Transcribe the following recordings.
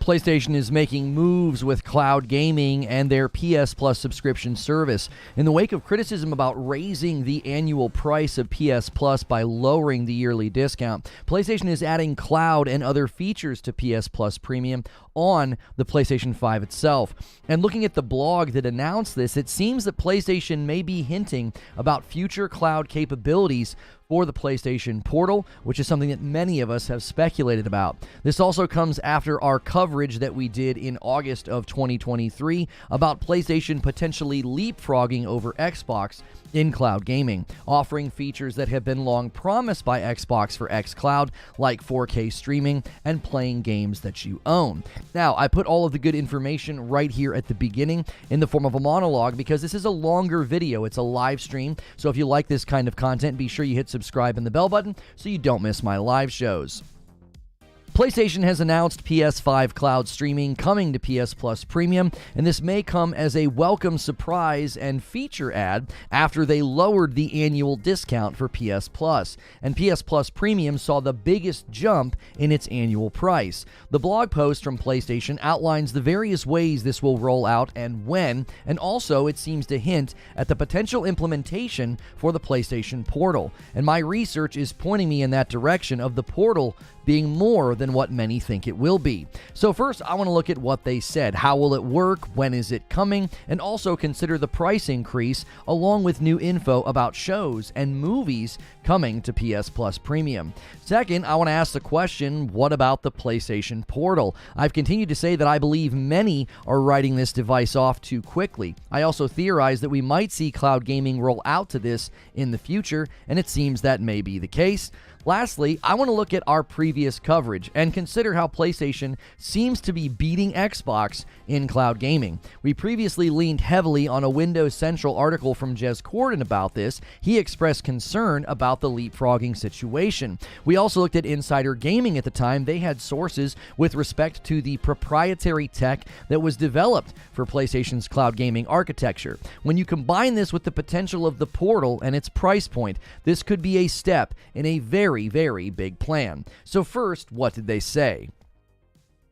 PlayStation is making moves with cloud gaming and their PS Plus subscription service. In the wake of criticism about raising the annual price of PS Plus by lowering the yearly discount, PlayStation is adding cloud and other features to PS Plus Premium on the PlayStation 5 itself. And looking at the blog that announced this, it seems that PlayStation may be hinting about future cloud capabilities for the PlayStation Portal, which is something that many of us have speculated about. This also comes after our coverage that we did in August of 2023 about PlayStation potentially leapfrogging over Xbox in cloud gaming, offering features that have been long promised by Xbox for xCloud, like 4K streaming and playing games that you own. Now, I put all of the good information right here at the beginning in the form of a monologue because this is a longer video. It's a live stream, so if you like this kind of content, be sure you hit subscribe and the bell button so you don't miss my live shows. PlayStation has announced PS5 Cloud Streaming coming to PS Plus Premium, and this may come as a welcome surprise and feature ad after they lowered the annual discount for PS Plus, and PS Plus Premium saw the biggest jump in its annual price. The blog post from PlayStation outlines the various ways this will roll out and when, and also it seems to hint at the potential implementation for the PlayStation Portal, and my research is pointing me in that direction of the Portal being more than what many think it will be. So first, I want to look at what they said. How will it work? When is it coming? And also consider the price increase along with new info about shows and movies coming to PS Plus Premium. Second, I want to ask the question, what about the PlayStation Portal? I've continued to say that I believe many are writing this device off too quickly. I also theorize that we might see cloud gaming roll out to this in the future, and it seems that may be the case. Lastly, I want to look at our previous coverage and consider how PlayStation seems to be beating Xbox in cloud gaming. We previously leaned heavily on a Windows Central article from Jez Corden about this. He expressed concern about the leapfrogging situation. We also looked at Insider Gaming at the time. They had sources with respect to the proprietary tech that was developed for PlayStation's cloud gaming architecture. When you combine this with the potential of the Portal and its price point, this could be a step in a very big plan. So first, what did they say?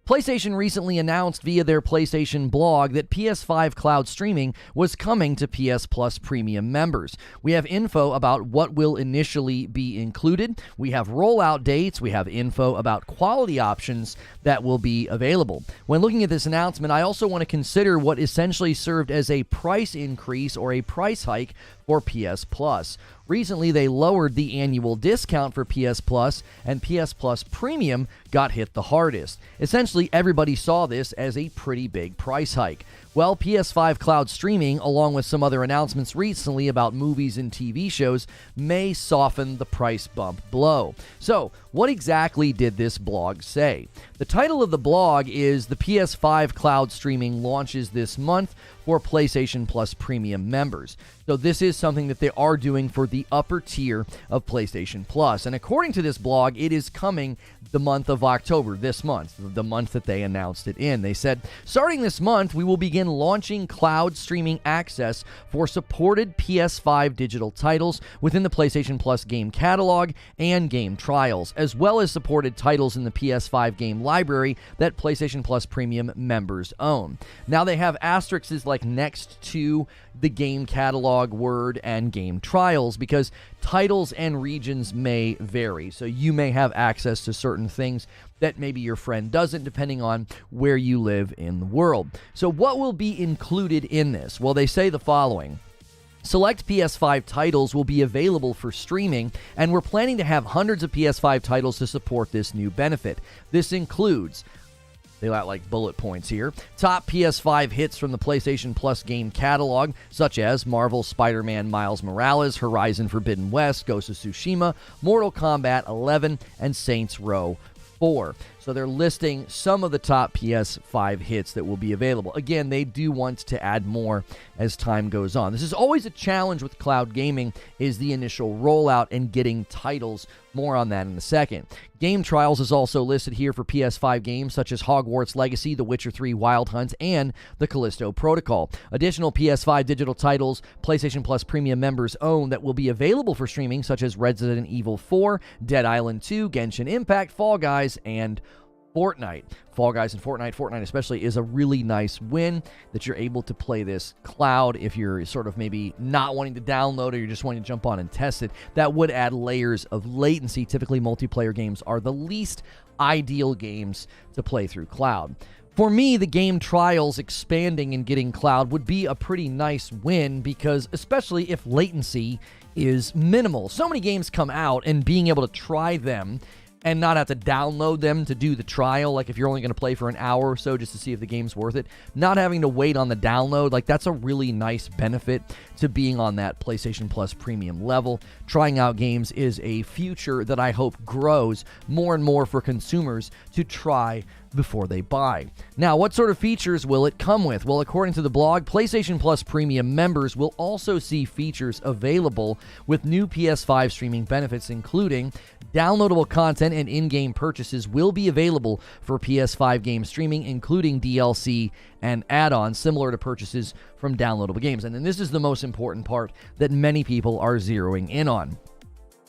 PlayStation recently announced via their PlayStation blog that PS5 Cloud Streaming was coming to PS Plus Premium members. We have info about what will initially be included. We have rollout dates. We have info about quality options that will be available. When looking at this announcement, I also want to consider what essentially served as a price increase or a price hike for PS Plus. Recently, they lowered the annual discount for PS Plus, and PS Plus Premium got hit the hardest. Essentially, everybody saw this as a pretty big price hike. Well, PS5 Cloud Streaming, along with some other announcements recently about movies and TV shows, may soften the price bump blow. So, what exactly did this blog say? The title of the blog is "The PS5 Cloud Streaming Launches This Month for PlayStation Plus Premium Members." So this is something that they are doing for the upper tier of PlayStation Plus. And according to this blog, it is coming the month of October, this month, the month that they announced it in. They said, starting this month, we will begin launching cloud streaming access for supported PS5 digital titles within the PlayStation Plus game catalog and game trials, as well as supported titles in the PS5 game library that PlayStation Plus Premium members own. Now they have asterisks like next to the game catalog word and game trials because titles and regions may vary. So you may have access to certain things that maybe your friend doesn't, depending on where you live in the world. So what will be included in this? Well, they say the following. Select PS5 titles will be available for streaming, and we're planning to have hundreds of PS5 titles to support this new benefit. This includes, they got like bullet points here, top PS5 hits from the PlayStation Plus game catalog, such as Marvel Spider-Man Miles Morales, Horizon Forbidden West, Ghost of Tsushima, Mortal Kombat 11, and Saints Row 4. So they're listing some of the top PS5 hits that will be available. Again, they do want to add more as time goes on. This is always a challenge with cloud gaming, is the initial rollout and getting titles. More on that in a second. Game trials is also listed here for PS5 games such as Hogwarts Legacy, The Witcher 3 Wild Hunt, and The Callisto Protocol. Additional PS5 digital titles PlayStation Plus Premium members own that will be available for streaming, such as Resident Evil 4, Dead Island 2, Genshin Impact, Fall Guys, and Fortnite. Fall Guys and Fortnite especially is a really nice win that you're able to play this cloud if you're sort of maybe not wanting to download or you're just wanting to jump on and test it. That would add layers of latency. Typically, multiplayer games are the least ideal games to play through cloud. For me, the game trials expanding and getting cloud would be a pretty nice win because especially if latency is minimal. So many games come out and being able to try them and not have to download them to do the trial, like if you're only going to play for an hour or so just to see if the game's worth it, not having to wait on the download, like that's a really nice benefit to being on that PlayStation Plus premium level. Trying out games is a future that I hope grows more and more for consumers to try before they buy. Now, what sort of features will it come with? Well, according to the blog, PlayStation Plus Premium members will also see features available with new PS5 streaming benefits, including downloadable content and in-game purchases will be available for PS5 game streaming, including DLC and add-ons similar to purchases from downloadable games. And then this is the most important part that many people are zeroing in on.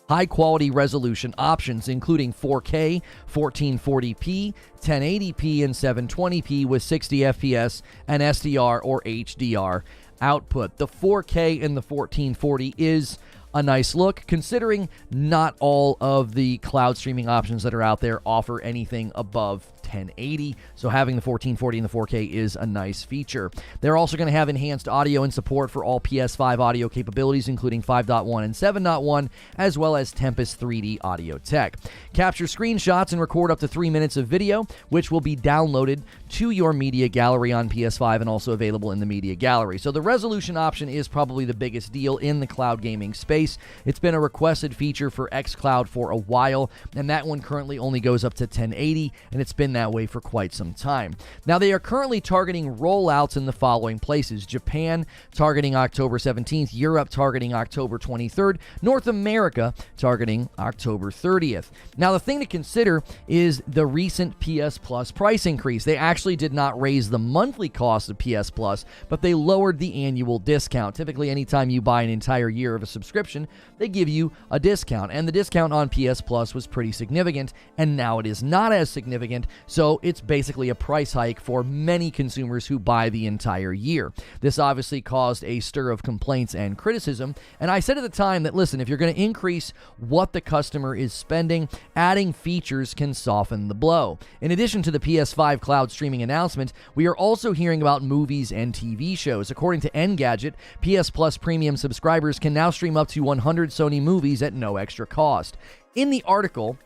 High-quality resolution options, including 4K, 1440p, 1080p, and 720p with 60 FPS and SDR or HDR output. The 4K and the 1440 is a nice look, considering not all of the cloud streaming options that are out there offer anything above 1080, so having the 1440 and the 4K is a nice feature. They're also going to have enhanced audio and support for all PS5 audio capabilities, including 5.1 and 7.1, as well as Tempest 3D audio tech. Capture screenshots and record up to 3 minutes of video, which will be downloaded to your media gallery on PS5 and also available in the media gallery. So the resolution option is probably the biggest deal in the cloud gaming space. It's been a requested feature for xCloud for a while, and that one currently only goes up to 1080, and it's been that way for quite some time. Now, they are currently targeting rollouts in the following places: Japan targeting October 17th, Europe targeting October 23rd, North America targeting October 30th. Now, the thing to consider is the recent PS Plus price increase. They actually did not raise the monthly cost of PS Plus, but they lowered the annual discount. Typically, anytime you buy an entire year of a subscription, they give you a discount, and the discount on PS Plus was pretty significant, and now it is not as significant. So it's basically a price hike for many consumers who buy the entire year. This obviously caused a stir of complaints and criticism, and I said at the time that, listen, if you're going to increase what the customer is spending, adding features can soften the blow. In addition to the PS5 Cloud Streaming announcement, we are also hearing about movies and TV shows. According to Engadget, PS Plus Premium subscribers can now stream up to 100 Sony movies at no extra cost. In the article,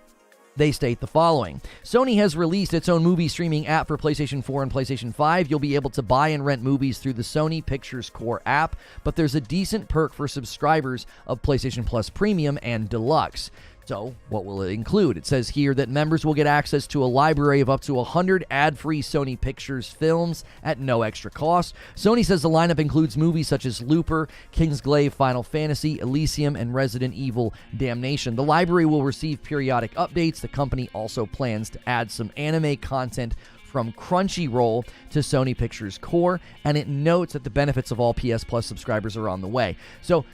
they state the following: Sony has released its own movie streaming app for PlayStation 4 and PlayStation 5. You'll be able to buy and rent movies through the Sony Pictures Core app, but there's a decent perk for subscribers of PlayStation Plus Premium and Deluxe. So, what will it include? It says here that members will get access to a library of up to 100 ad-free Sony Pictures films at no extra cost. Sony says the lineup includes movies such as Looper, Kingsglaive, Final Fantasy, Elysium, and Resident Evil Damnation. The library will receive periodic updates. The company also plans to add some anime content from Crunchyroll to Sony Pictures Core, and it notes that the benefits of all PS Plus subscribers are on the way. So,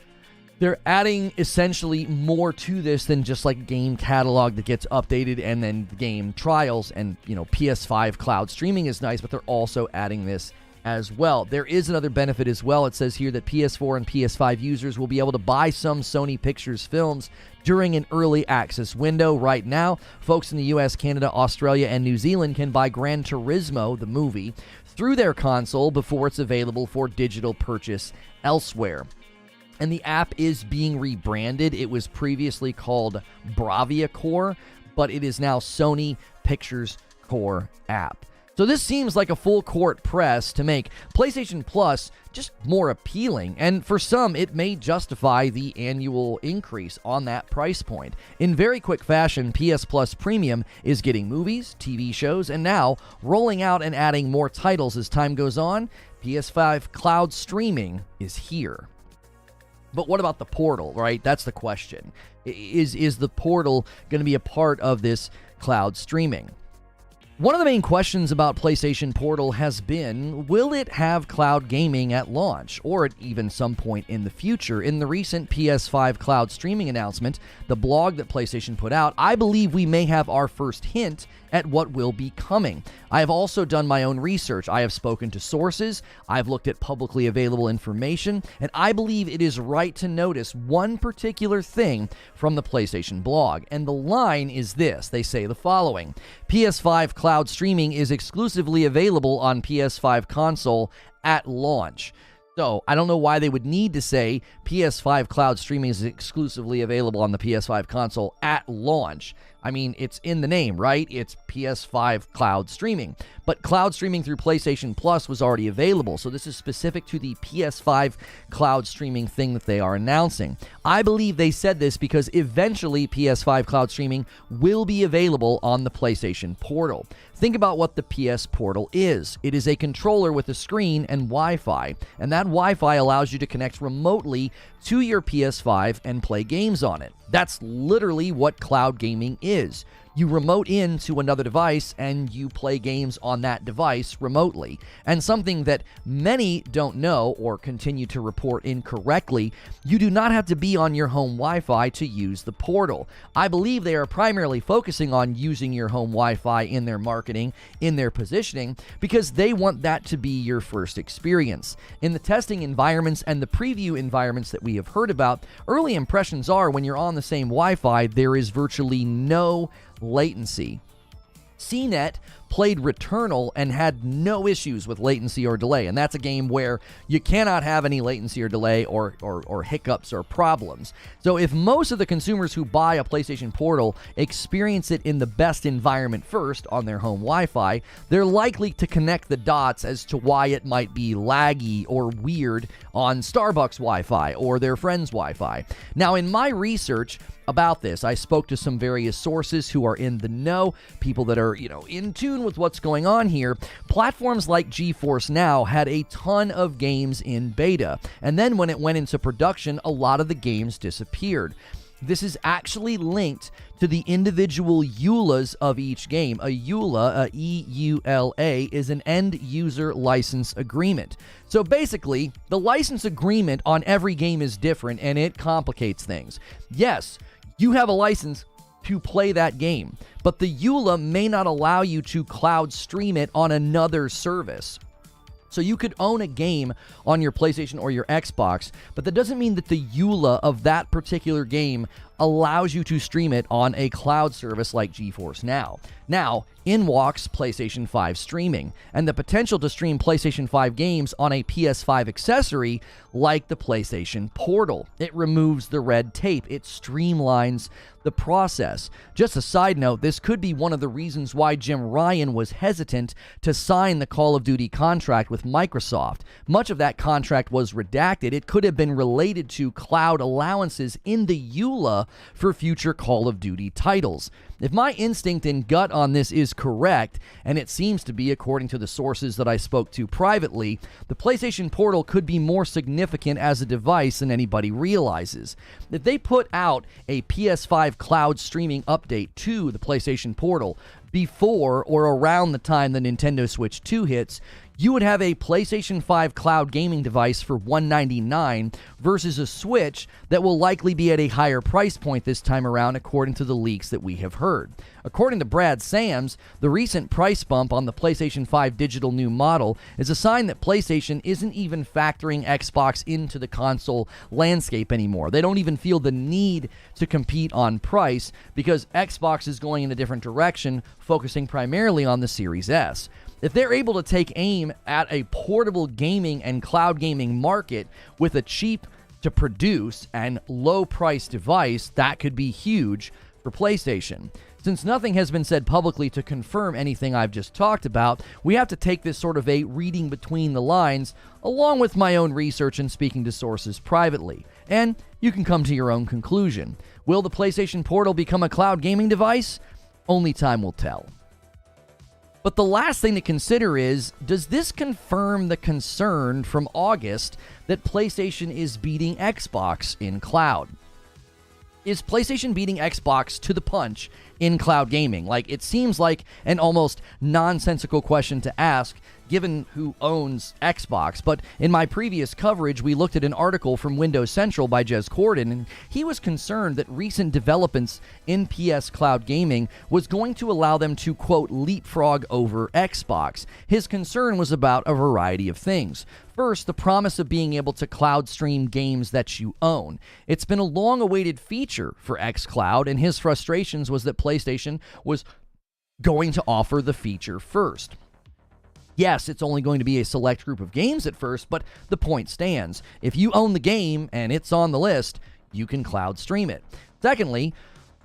they're adding essentially more to this than just like game catalog that gets updated and then game trials. And, you know, PS5 Cloud Streaming is nice, but they're also adding this as well. There is another benefit as well. It says here that PS4 and PS5 users will be able to buy some Sony Pictures films during an early access window. Right now, folks in the US, Canada, Australia, and New Zealand can buy Gran Turismo, the movie, through their console before it's available for digital purchase elsewhere. And the app is being rebranded. It was previously called Bravia Core, but it is now Sony Pictures Core app. So this seems like a full court press to make PlayStation Plus just more appealing, and for some, it may justify the annual increase on that price point. In very quick fashion, PS Plus Premium is getting movies, TV shows, and now rolling out and adding more titles as time goes on. PS5 Cloud Streaming is here. But what about the portal, right? That's the question. Is the portal going to be a part of this cloud streaming? One of the main questions about PlayStation Portal has been, will it have cloud gaming at launch or at even some point in the future? In the recent PS5 Cloud Streaming announcement, the blog that PlayStation put out, I believe we may have our first hint at what will be coming. I have also done my own research. I have spoken to sources, I've looked at publicly available information, and I believe it is right to notice one particular thing from the PlayStation blog. And the line is this. They say the following: PS5 Cloud Streaming is exclusively available on PS5 console at launch. So, I don't know why they would need to say PS5 Cloud Streaming is exclusively available on the PS5 console at launch. I mean, it's in the name, right? It's PS5 Cloud Streaming. But cloud streaming through PlayStation Plus was already available, so this is specific to the PS5 Cloud Streaming thing that they are announcing. I believe they said this because eventually PS5 Cloud Streaming will be available on the PlayStation Portal. Think about what the PS Portal is. It is a controller with a screen and Wi-Fi, and that Wi-Fi allows you to connect remotely to your PS5 and play games on it. That's literally what cloud gaming is. You remote into another device and you play games on that device remotely. And something that many don't know or continue to report incorrectly, you do not have to be on your home Wi-Fi to use the portal. I believe they are primarily focusing on using your home Wi-Fi in their marketing, in their positioning, because they want that to be your first experience. In the testing environments and the preview environments that we have heard about, early impressions are when you're on the same Wi-Fi, there is virtually no latency. CNET played Returnal and had no issues with latency or delay, and that's a game where you cannot have any latency or delay or hiccups or problems. So if most of the consumers who buy a PlayStation Portal experience it in the best environment first on their home Wi-Fi, they're likely to connect the dots as to why it might be laggy or weird on Starbucks Wi-Fi or their friend's Wi-Fi. Now, in my research about this, I spoke to some various sources who are in the know, people that are, in tune with what's going on here. Platforms like GeForce Now had a ton of games in beta, and then when it went into production, a lot of the games disappeared. This is actually linked to the individual EULAs of each game. A EULA, E-U-L-A, is an end-user license agreement. So basically, the license agreement on every game is different, and it complicates things. Yes, you have a license to play that game, but the EULA may not allow you to cloud stream it on another service. So you could own a game on your PlayStation or your Xbox, but that doesn't mean that the EULA of that particular game allows you to stream it on a cloud service like GeForce Now. Now, in walks PlayStation 5 streaming, and the potential to stream PlayStation 5 games on a PS5 accessory like the PlayStation Portal. It removes the red tape. It streamlines the process. Just a side note, this could be one of the reasons why Jim Ryan was hesitant to sign the Call of Duty contract with Microsoft. Much of that contract was redacted. It could have been related to cloud allowances in the EULA for future Call of Duty titles. If my instinct and gut on this is correct, and it seems to be according to the sources that I spoke to privately, the PlayStation Portal could be more significant as a device than anybody realizes. If they put out a PS5 cloud streaming update to the PlayStation Portal before or around the time the Nintendo Switch 2 hits, you would have a PlayStation 5 cloud gaming device for $199 versus a Switch that will likely be at a higher price point this time around, according to the leaks that we have heard. According to Brad Sams, the recent price bump on the PlayStation 5 digital new model is a sign that PlayStation isn't even factoring Xbox into the console landscape anymore. They don't even feel the need to compete on price because Xbox is going in a different direction, focusing primarily on the Series S. If they're able to take aim at a portable gaming and cloud gaming market with a cheap to produce and low price device, that could be huge for PlayStation. Since nothing has been said publicly to confirm anything I've just talked about, we have to take this sort of a reading between the lines, along with my own research and speaking to sources privately. And you can come to your own conclusion. Will the PlayStation Portal become a cloud gaming device? Only time will tell. But the last thing to consider is, does this confirm the concern from August that PlayStation is beating Xbox in cloud? Is PlayStation beating Xbox to the punch in cloud gaming? Like, it seems like an almost nonsensical question to ask given who owns Xbox. But in my previous coverage, we looked at an article from Windows Central by Jez Corden, and he was concerned that recent developments in PS Cloud Gaming was going to allow them to, quote, leapfrog over Xbox. His concern was about a variety of things. First, the promise of being able to cloud stream games that you own. It's been a long-awaited feature for xCloud, and his frustrations was that PlayStation was going to offer the feature first. Yes, it's only going to be a select group of games at first, but the point stands. If you own the game and it's on the list, you can cloud stream it. Secondly,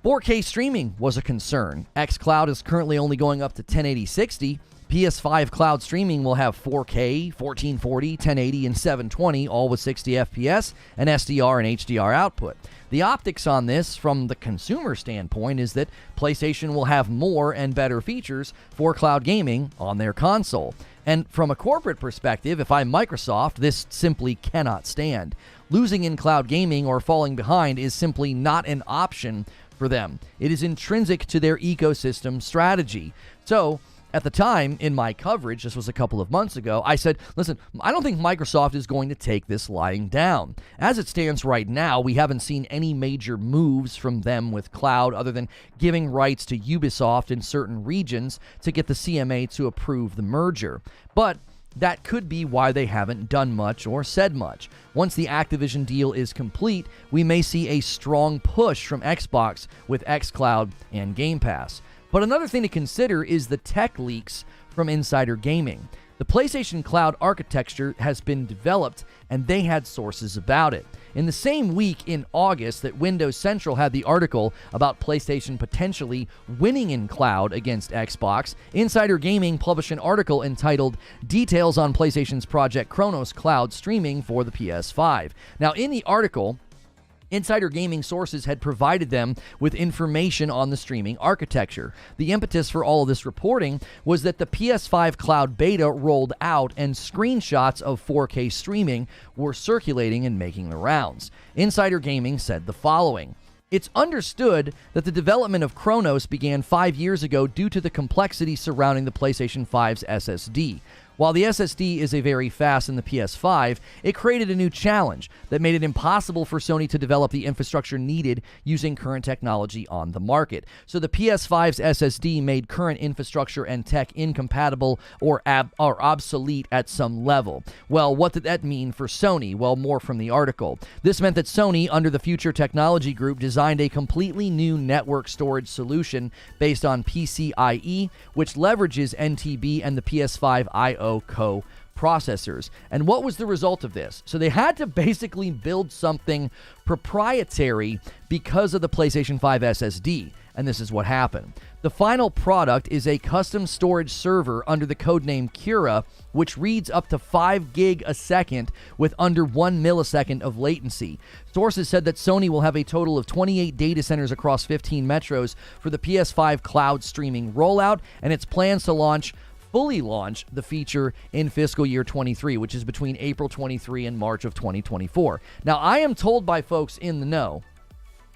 4K streaming was a concern. xCloud is currently only going up to 1080-60. PS5 Cloud Streaming will have 4K, 1440, 1080, and 720, all with 60 FPS, and SDR and HDR output. The optics on this, from the consumer standpoint, is that PlayStation will have more and better features for cloud gaming on their console. And from a corporate perspective, if I'm Microsoft, this simply cannot stand. Losing in cloud gaming or falling behind is simply not an option for them. It is intrinsic to their ecosystem strategy. So, at the time, in my coverage, this was a couple of months ago, I said, listen, I don't think Microsoft is going to take this lying down. As it stands right now, we haven't seen any major moves from them with cloud other than giving rights to Ubisoft in certain regions to get the CMA to approve the merger. But that could be why they haven't done much or said much. Once the Activision deal is complete, we may see a strong push from Xbox with xCloud and Game Pass. But another thing to consider is the tech leaks from Insider Gaming. The PlayStation Cloud architecture has been developed, and they had sources about it. In the same week in August that Windows Central had the article about PlayStation potentially winning in cloud against Xbox, Insider Gaming published an article entitled Details on PlayStation's Project Kronos Cloud Streaming for the PS5. Now, in the article, Insider Gaming sources had provided them with information on the streaming architecture. The impetus for all of this reporting was that the PS5 Cloud beta rolled out and screenshots of 4K streaming were circulating and making the rounds. Insider Gaming said the following: "It's understood that the development of Kronos began 5 years ago due to the complexity surrounding the PlayStation 5's SSD. While the SSD is a very fast in the PS5, it created a new challenge that made it impossible for Sony to develop the infrastructure needed using current technology on the market. So the PS5's SSD made current infrastructure and tech incompatible or obsolete at some level. Well, what did that mean for Sony? Well, more from the article. This meant that Sony, under the Future Technology Group, designed a completely new network storage solution based on PCIe, which leverages NTB and the PS5 I/O co-processors. And what was the result of this? So they had to basically build something proprietary because of the PlayStation 5 SSD. And this is what happened. The final product is a custom storage server under the codename Cura, which reads up to 5 gig a second with under 1 millisecond of latency. Sources said that Sony will have a total of 28 data centers across 15 metros for the PS5 cloud streaming rollout, and its plans to fully launch the feature in fiscal year 23, which is between April 23 and March of 2024. Now, I am told by folks in the know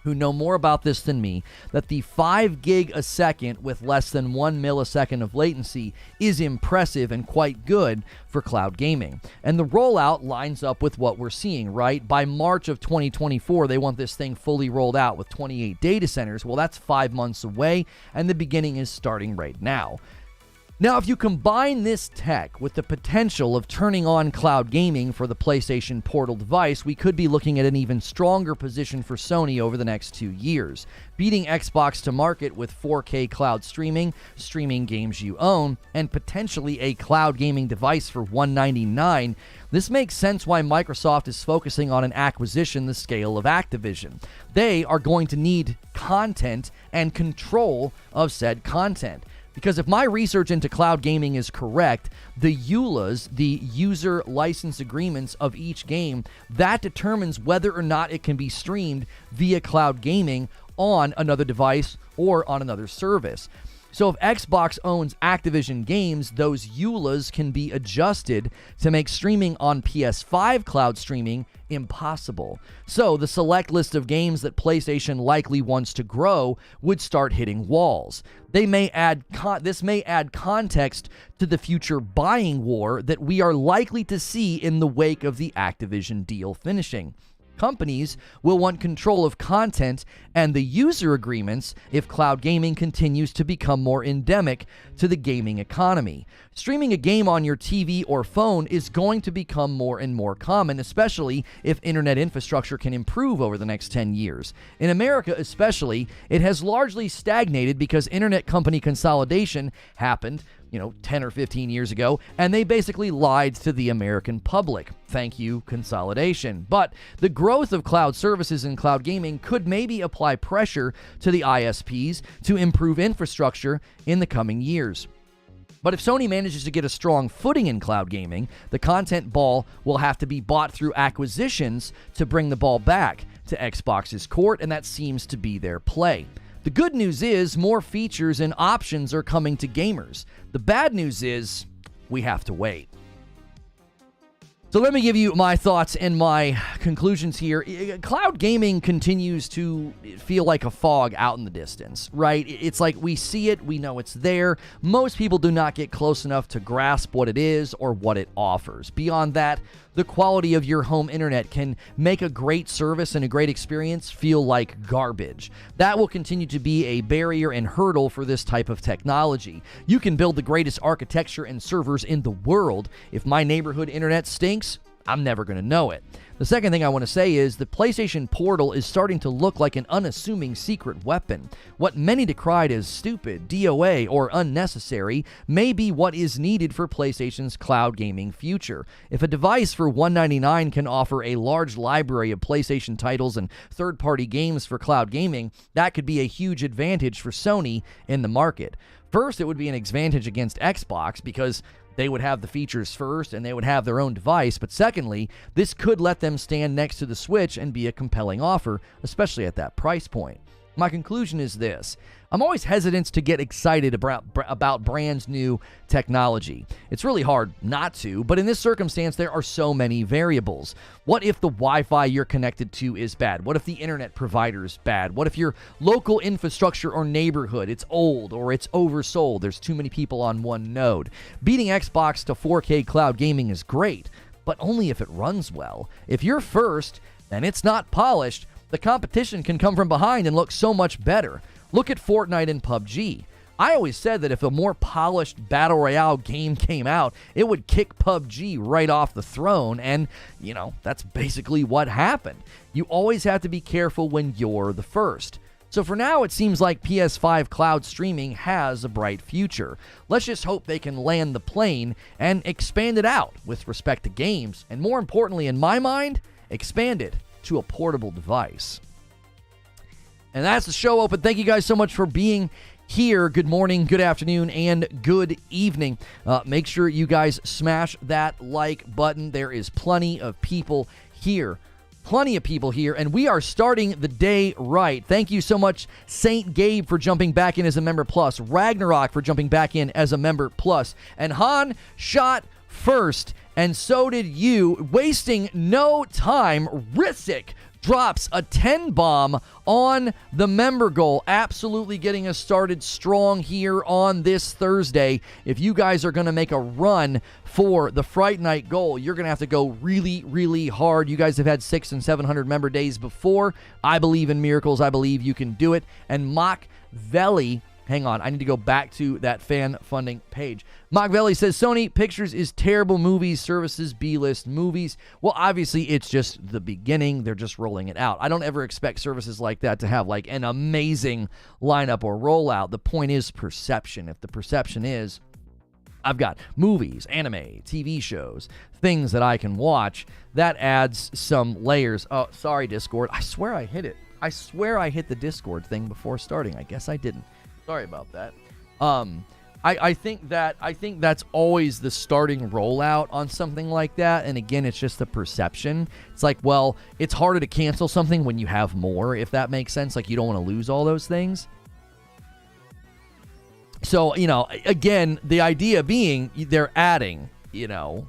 who know more about this than me that the 5 gig a second with less than 1 millisecond of latency is impressive and quite good for cloud gaming. And the rollout lines up with what we're seeing, right? By March of 2024, they want this thing fully rolled out with 28 data centers. Well, that's 5 months away, and the beginning is starting right now. Now, if you combine this tech with the potential of turning on cloud gaming for the PlayStation Portal device, we could be looking at an even stronger position for Sony over the next 2 years. Beating Xbox to market with 4K cloud streaming games you own, and potentially a cloud gaming device for $199, this makes sense why Microsoft is focusing on an acquisition the scale of Activision. They are going to need content and control of said content. Because if my research into cloud gaming is correct, the EULAs, the user license agreements of each game, that determines whether or not it can be streamed via cloud gaming on another device or on another service. So if Xbox owns Activision games, those EULAs can be adjusted to make streaming on PS5 Cloud Streaming impossible. So the select list of games that PlayStation likely wants to grow would start hitting walls. This may add context to the future buying war that we are likely to see in the wake of the Activision deal finishing. Companies will want control of content and the user agreements if cloud gaming continues to become more endemic to the gaming economy. Streaming a game on your TV or phone is going to become more and more common, especially if internet infrastructure can improve over the next 10 years. In America especially, it has largely stagnated because internet company consolidation happened 10 or 15 years ago, and they basically lied to the American public. Thank you, consolidation. But the growth of cloud services and cloud gaming could maybe apply pressure to the ISPs to improve infrastructure in the coming years. But if Sony manages to get a strong footing in cloud gaming, the content ball will have to be bought through acquisitions to bring the ball back to Xbox's court, and that seems to be their play. The good news is more features and options are coming to gamers. The bad news is we have to wait. So let me give you my thoughts and my conclusions here. Cloud gaming continues to feel like a fog out in the distance, right? It's like we see it, we know it's there. Most people do not get close enough to grasp what it is or what it offers. Beyond that, the quality of your home internet can make a great service and a great experience feel like garbage. That will continue to be a barrier and hurdle for this type of technology. You can build the greatest architecture and servers in the world. If my neighborhood internet stinks, I'm never going to know it. The second thing I want to say is the PlayStation Portal is starting to look like an unassuming secret weapon. What many decried as stupid, DOA, or unnecessary may be what is needed for PlayStation's cloud gaming future. If a device for $199 can offer a large library of PlayStation titles and third-party games for cloud gaming, that could be a huge advantage for Sony in the market. First, it would be an advantage against Xbox because they would have the features first and they would have their own device. But secondly, this could let them stand next to the Switch and be a compelling offer, especially at that price point. My conclusion is this. I'm always hesitant to get excited about brand new technology. It's really hard not to, but in this circumstance, there are so many variables. What if the Wi-Fi you're connected to is bad? What if the internet provider is bad? What if your local infrastructure or neighborhood, it's old or it's oversold? There's too many people on one node. Beating Xbox to 4K cloud gaming is great, but only if it runs well. If you're first, and it's not polished, the competition can come from behind and look so much better. Look at Fortnite and PUBG. I always said that if a more polished Battle Royale game came out, it would kick PUBG right off the throne, and, that's basically what happened. You always have to be careful when you're the first. So for now, it seems like PS5 Cloud Streaming has a bright future. Let's just hope they can land the plane and expand it out with respect to games, and more importantly, in my mind, expand it to a portable device. And that's the show open. Thank you guys so much for being here. Good morning, good afternoon, and good evening. Make sure you guys smash that like button. There is plenty of people here. And we are starting the day right. Thank you so much, Saint Gabe, for jumping back in as a member plus, Ragnarok for jumping back in as a member plus, and Han shot first, and so did you. Wasting no time, Risic drops a 10 bomb on the member goal. Absolutely getting us started strong here on this Thursday. If you guys are going to make a run for the Fright Night goal, you're going to have to go really, really hard. You guys have had 600 and 700 member days before. I believe in miracles. I believe you can do it. And Machiavelli, hang on, I need to go back to that fan funding page. Machiavelli says, Sony Pictures is terrible movies, services, B-list movies. Well, obviously, it's just the beginning. They're just rolling it out. I don't ever expect services like that to have like an amazing lineup or rollout. The point is perception. If the perception is, I've got movies, anime, TV shows, things that I can watch, that adds some layers. Oh, sorry, Discord. I swear I hit it. I swear I hit the Discord thing before starting. I guess I didn't. Sorry about that. I think that's always the starting rollout on something like that. And again, it's just the perception. It's like, well, it's harder to cancel something when you have more, if that makes sense. Like, you don't want to lose all those things. So, again, the idea being they're adding. They're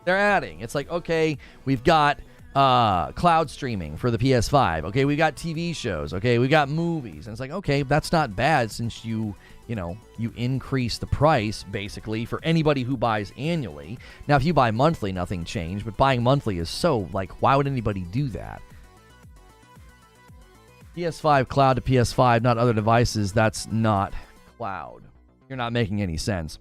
adding. It's like, okay, we've got cloud streaming for the PS5. Okay, we got TV shows. Okay, we got movies. And it's like, okay, that's not bad since you increase the price basically for anybody who buys annually. Now, if you buy monthly, nothing changed, but buying monthly is so, like, why would anybody do that? PS5 Cloud to PS5, not other devices. That's not cloud. You're not making any sense.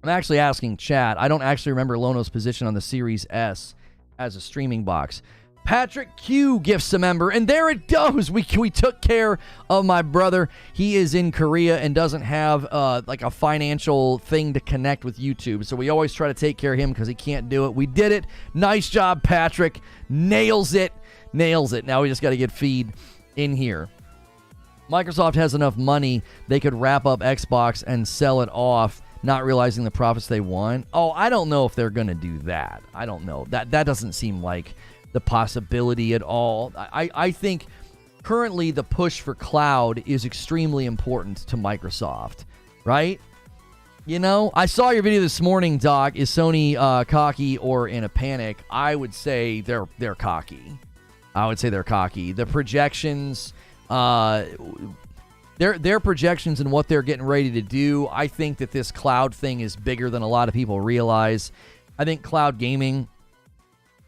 I'm actually asking chat. I don't actually remember Lono's position on the Series S as a streaming box. Patrick Q gifts a member, and there it goes. We took care of my brother. He is in Korea and doesn't have like a financial thing to connect with YouTube, so we always try to take care of him because he can't do it. We did it. Nice job, Patrick. Nails it. Now we just got to get feed in here. Microsoft has enough money they could wrap up Xbox and sell it off, not realizing the profits they want. Oh, I don't know if they're going to do that. I don't know. That doesn't seem like the possibility at all. I think currently the push for cloud is extremely important to Microsoft, right? I saw your video this morning, Doc. Is Sony cocky or in a panic? I would say they're cocky. The projections, their projections and what they're getting ready to do, I think that this cloud thing is bigger than a lot of people realize. I think cloud gaming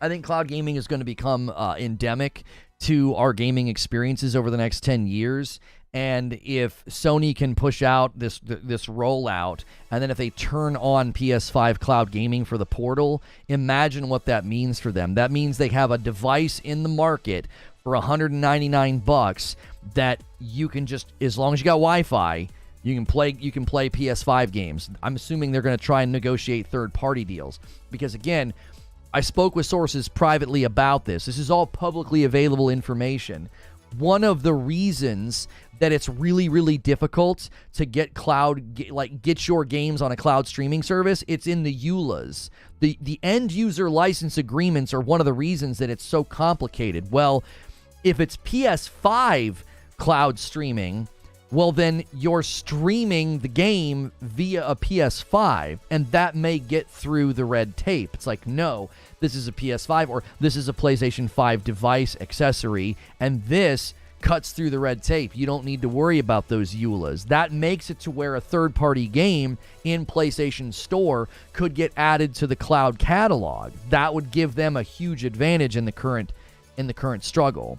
is going to become endemic to our gaming experiences over the next 10 years. And if Sony can push out this rollout, and then if they turn on PS5 Cloud Gaming for the Portal, imagine what that means for them. That means they have a device in the market for $199 that you can just, as long as you got Wi-Fi, you can play PS5 games. I'm assuming they're going to try and negotiate third-party deals because, again, I spoke with sources privately about this. This is all publicly available information. One of the reasons that it's really, really difficult to get get your games on a cloud streaming service, it's in the EULAs. The end user license agreements are one of the reasons that it's so complicated. Well, if it's PS5 cloud streaming, well, then you're streaming the game via a PS5, and that may get through the red tape. It's like, no, this is a PS5 or this is a PlayStation 5 device accessory, and this cuts through the red tape. You don't need to worry about those EULAs. That makes it to where a third-party game in PlayStation Store could get added to the cloud catalog. That would give them a huge advantage in the current struggle.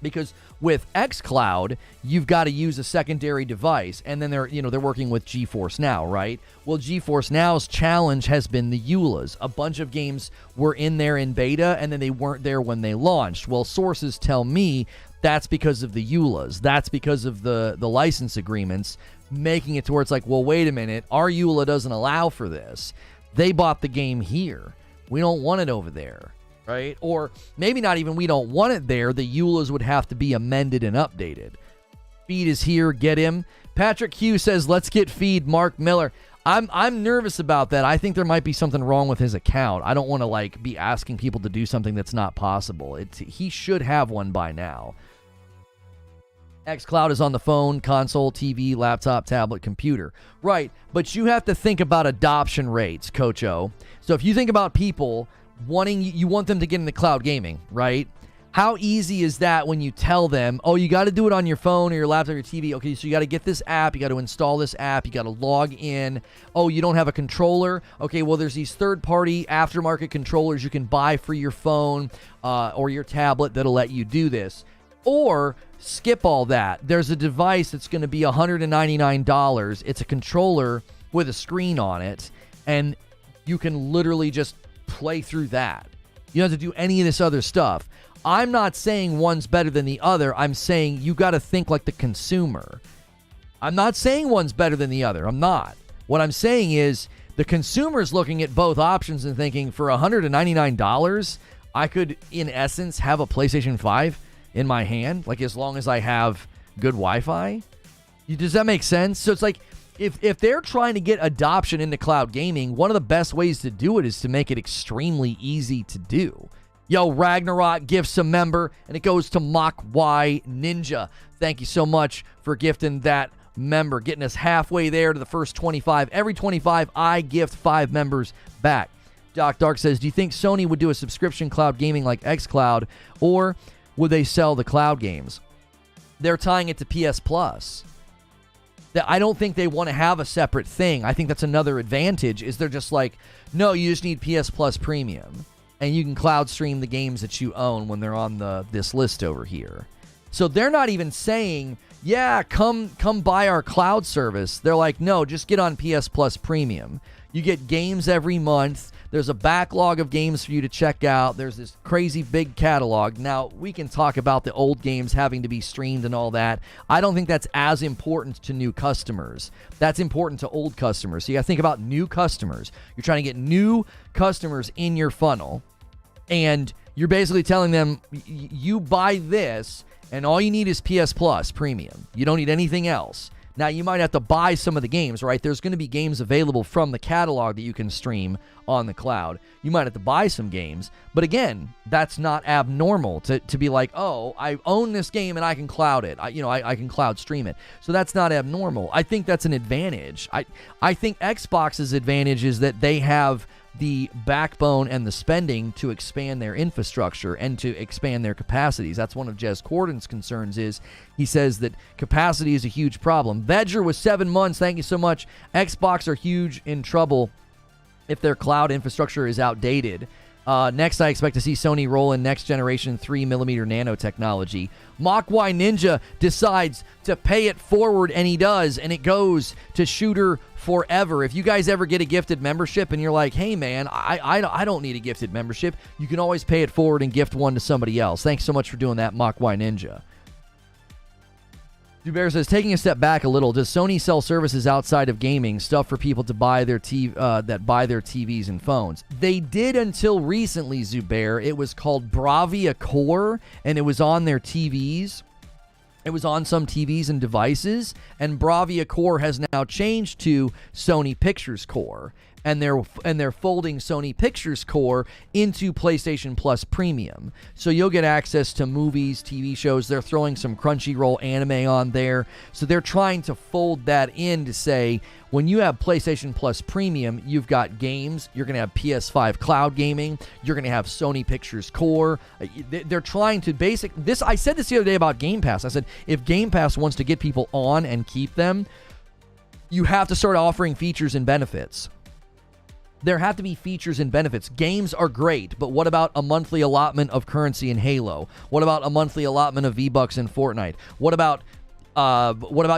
Because with xCloud, you've got to use a secondary device, and then they're working with GeForce Now, right? Well, GeForce Now's challenge has been the EULAs. A bunch of games were in there in beta, and then they weren't there when they launched. Well, sources tell me that's because of the EULAs. That's because of the license agreements, making it to where it's like, well, wait a minute, our EULA doesn't allow for this. They bought the game here. We don't want it over there. Right? Or maybe not even we don't want it there. The EULAs would have to be amended and updated. Feed is here. Get him. Patrick Hugh says, let's get feed Mark Miller. I'm nervous about that. I think there might be something wrong with his account. I don't want to be asking people to do something that's not possible. He should have one by now. xCloud is on the phone, console, TV, laptop, tablet, computer. Right. But you have to think about adoption rates, Coach O. So if you think about people you want them to get into cloud gaming, right? How easy is that when you tell them, oh, you got to do it on your phone or your laptop or your TV? Okay, so you got to get this app. You got to install this app. You got to log in. Oh, you don't have a controller? Okay, well, there's these third-party aftermarket controllers you can buy for your phone or your tablet that'll let you do this. Or skip all that. There's a device that's going to be $199. It's a controller with a screen on it, and you can literally just play through that. You don't have to do any of this other stuff. I'm not saying one's better than the other. I'm saying you got to think like the consumer. I'm not saying one's better than the other. I'm not. What I'm saying is the consumer's looking at both options and thinking, for $199, I could, in essence, have a PlayStation 5 in my hand, as long as I have good Wi-Fi. Does that make sense? So it's like, If they're trying to get adoption into cloud gaming, one of the best ways to do it is to make it extremely easy to do. Yo, Ragnarok gifts a member, and it goes to Mach Y Ninja. Thank you so much for gifting that member, getting us halfway there to the first 25. Every 25, I gift 5 members back. Doc Dark says, do you think Sony would do a subscription cloud gaming like xCloud, or would they sell the cloud games? They're tying it to PS Plus. I don't think they want to have a separate thing. I think that's another advantage, is they're just like, no, you just need PS Plus Premium, and you can cloud stream the games that you own when they're on this list over here. So they're not even saying, yeah, come buy our cloud service. They're like, no, just get on PS Plus Premium. You get games every month. There's a backlog of games for you to check out. There's this crazy big catalog. Now, we can talk about the old games having to be streamed and all that. I don't think that's as important to new customers. That's important to old customers. So you got to think about new customers. You're trying to get new customers in your funnel, and you're basically telling them, you buy this, and all you need is PS Plus Premium. You don't need anything else. Now, you might have to buy some of the games, right? There's going to be games available from the catalog that you can stream on the cloud. You might have to buy some games. But again, that's not abnormal to be like, oh, I own this game and I can cloud it. I can cloud stream it. So that's not abnormal. I think that's an advantage. I think Xbox's advantage is that they have the backbone and the spending to expand their infrastructure and to expand their capacities. That's one of Jez Corden's concerns. Is he says that capacity is a huge problem. Vedger with 7 months, thank you so much. Xbox are huge in trouble if their cloud infrastructure is outdated. Next, I expect to see Sony roll in next generation 3mm nanotechnology. Mokwai Ninja decides to pay it forward, and he does, and it goes to Shooter Forever. If you guys ever get a gifted membership and you're like, hey man, I don't need a gifted membership, you can always pay it forward and gift one to somebody else. Thanks so much for doing that, Mokwai Ninja. Dubear says, taking a step back a little, does Sony sell services outside of gaming, stuff for people to buy their that buy their TVs and phones? They did until recently, Zubair. It was called Bravia Core, and it was on their TVs. It was on some TVs and devices, and Bravia Core has now changed to Sony Pictures Core, and they're folding Sony Pictures Core into PlayStation Plus Premium. So you'll get access to movies, TV shows. They're throwing some Crunchyroll anime on there. So they're trying to fold that in to say, when you have PlayStation Plus Premium, you've got games. You're going to have PS5 Cloud Gaming. You're going to have Sony Pictures Core. They're trying to this. I said this the other day about Game Pass. I said, if Game Pass wants to get people on and keep them, you have to start offering features and benefits. There have to be features and benefits. Games are great, but what about a monthly allotment of currency in Halo? What about a monthly allotment of V-Bucks in Fortnite? What about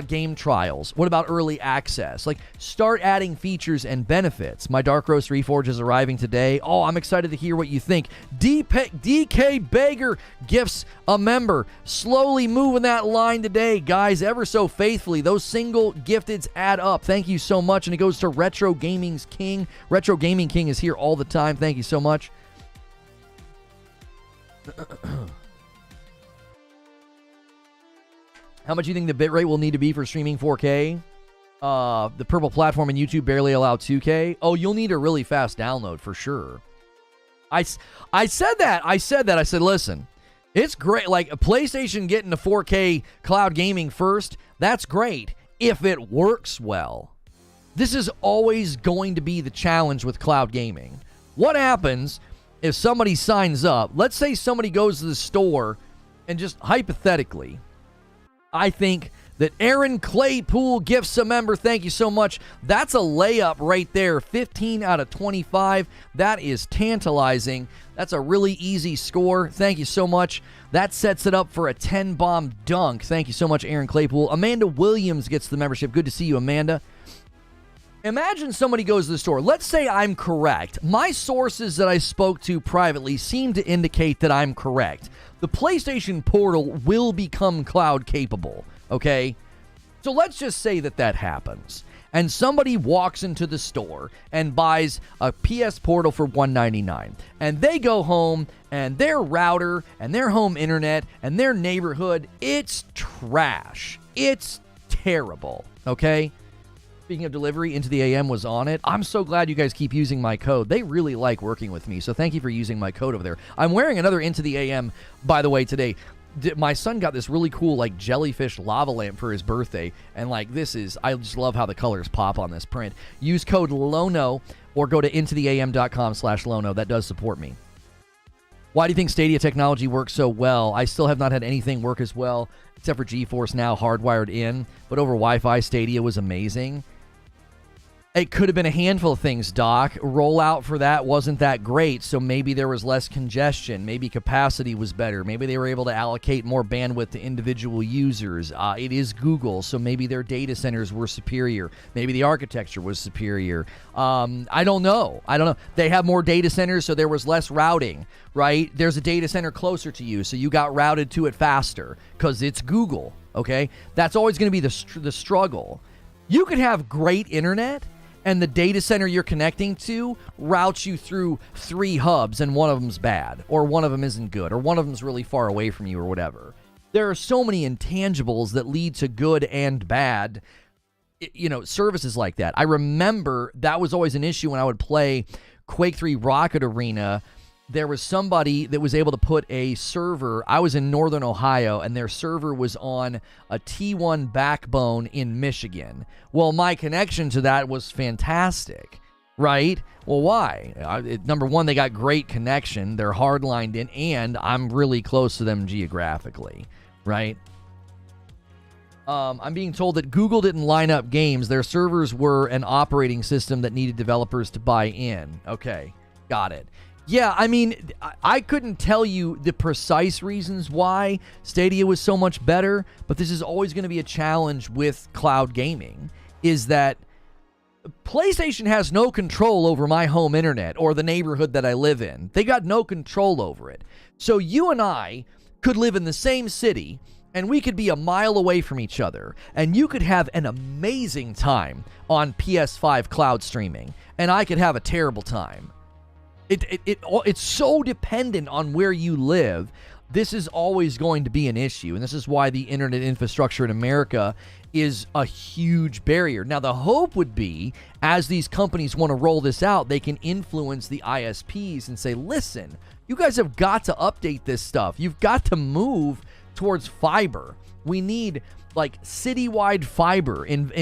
game trials? What about early access? Like, start adding features and benefits. My Dark Roast Reforge is arriving today. Oh, I'm excited to hear what you think. DK Bager gifts a member. Slowly moving that line today, guys, ever so faithfully. Those single gifteds add up. Thank you so much. And it goes to Retro Gaming's King. Retro Gaming King is here all the time. Thank you so much. How much do you think the bitrate will need to be for streaming 4K? The Purple platform and YouTube barely allow 2K. Oh, you'll need a really fast download for sure. I said that. I said, listen, it's great. Like, a PlayStation getting to 4K cloud gaming first, that's great if it works well. This is always going to be the challenge with cloud gaming. What happens if somebody signs up? Let's say somebody goes to the store and just hypothetically, I think that Aaron Claypool gifts a member. Thank you so much. That's a layup right there. 15 out of 25. That is tantalizing. That's a really easy score. Thank you so much. That sets it up for a 10-bomb dunk. Thank you so much, Aaron Claypool. Amanda Williams gets the membership. Good to see you, Amanda. Imagine somebody goes to the store. Let's say I'm correct. My sources that I spoke to privately seem to indicate that I'm correct. The PlayStation Portal will become cloud capable, okay? So let's just say that happens. And somebody walks into the store and buys a PS Portal for $199. And they go home, and their router and their home internet and their neighborhood, it's trash. It's terrible, okay? Speaking of delivery, Into the AM was on it. I'm so glad you guys keep using my code. They really like working with me, so thank you for using my code over there. I'm wearing another Into the AM, by the way, today. my son got this really cool like jellyfish lava lamp for his birthday, and like I just love how the colors pop on this print. Use code LONO or go to intotheam.com/Lono. That does support me. Why do you think Stadia technology works so well? I still have not had anything work as well, except for GeForce Now hardwired in, but over Wi-Fi, Stadia was amazing. It could have been a handful of things, Doc. Rollout for that wasn't that great, so maybe there was less congestion. Maybe capacity was better. Maybe they were able to allocate more bandwidth to individual users. It is Google, so maybe their data centers were superior. Maybe the architecture was superior. I don't know. They have more data centers, so there was less routing, right? There's a data center closer to you, so you got routed to it faster because it's Google, okay? That's always going to be the struggle. You could have great internet, and the data center you're connecting to routes you through 3 hubs, and one of them's bad, or one of them isn't good, or one of them's really far away from you, or whatever. There are so many intangibles that lead to good and bad, services like that. I remember that was always an issue when I would play Quake 3 Rocket Arena. There was somebody that was able to put a server. I was in Northern Ohio, and their server was on a T1 backbone in Michigan. Well, my connection to that was fantastic, right? Well, why? Number one, they got great connection. They're hard-lined in, and I'm really close to them geographically, right? I'm being told that Google didn't line up games. Their servers were an operating system that needed developers to buy in. Okay, got it. Yeah, I mean, I couldn't tell you the precise reasons why Stadia was so much better, but this is always going to be a challenge with cloud gaming, is that PlayStation has no control over my home internet or the neighborhood that I live in. They got no control over it. So you and I could live in the same city, and we could be a mile away from each other, and you could have an amazing time on PS5 Cloud Streaming, and I could have a terrible time. It's so dependent on where you live. This is always going to be an issue, and this is why the internet infrastructure in America is a huge barrier. Now, the hope would be, as these companies want to roll this out, they can influence the ISPs and say, listen, you guys have got to update this stuff. You've got to move towards fiber. We need like citywide fiber in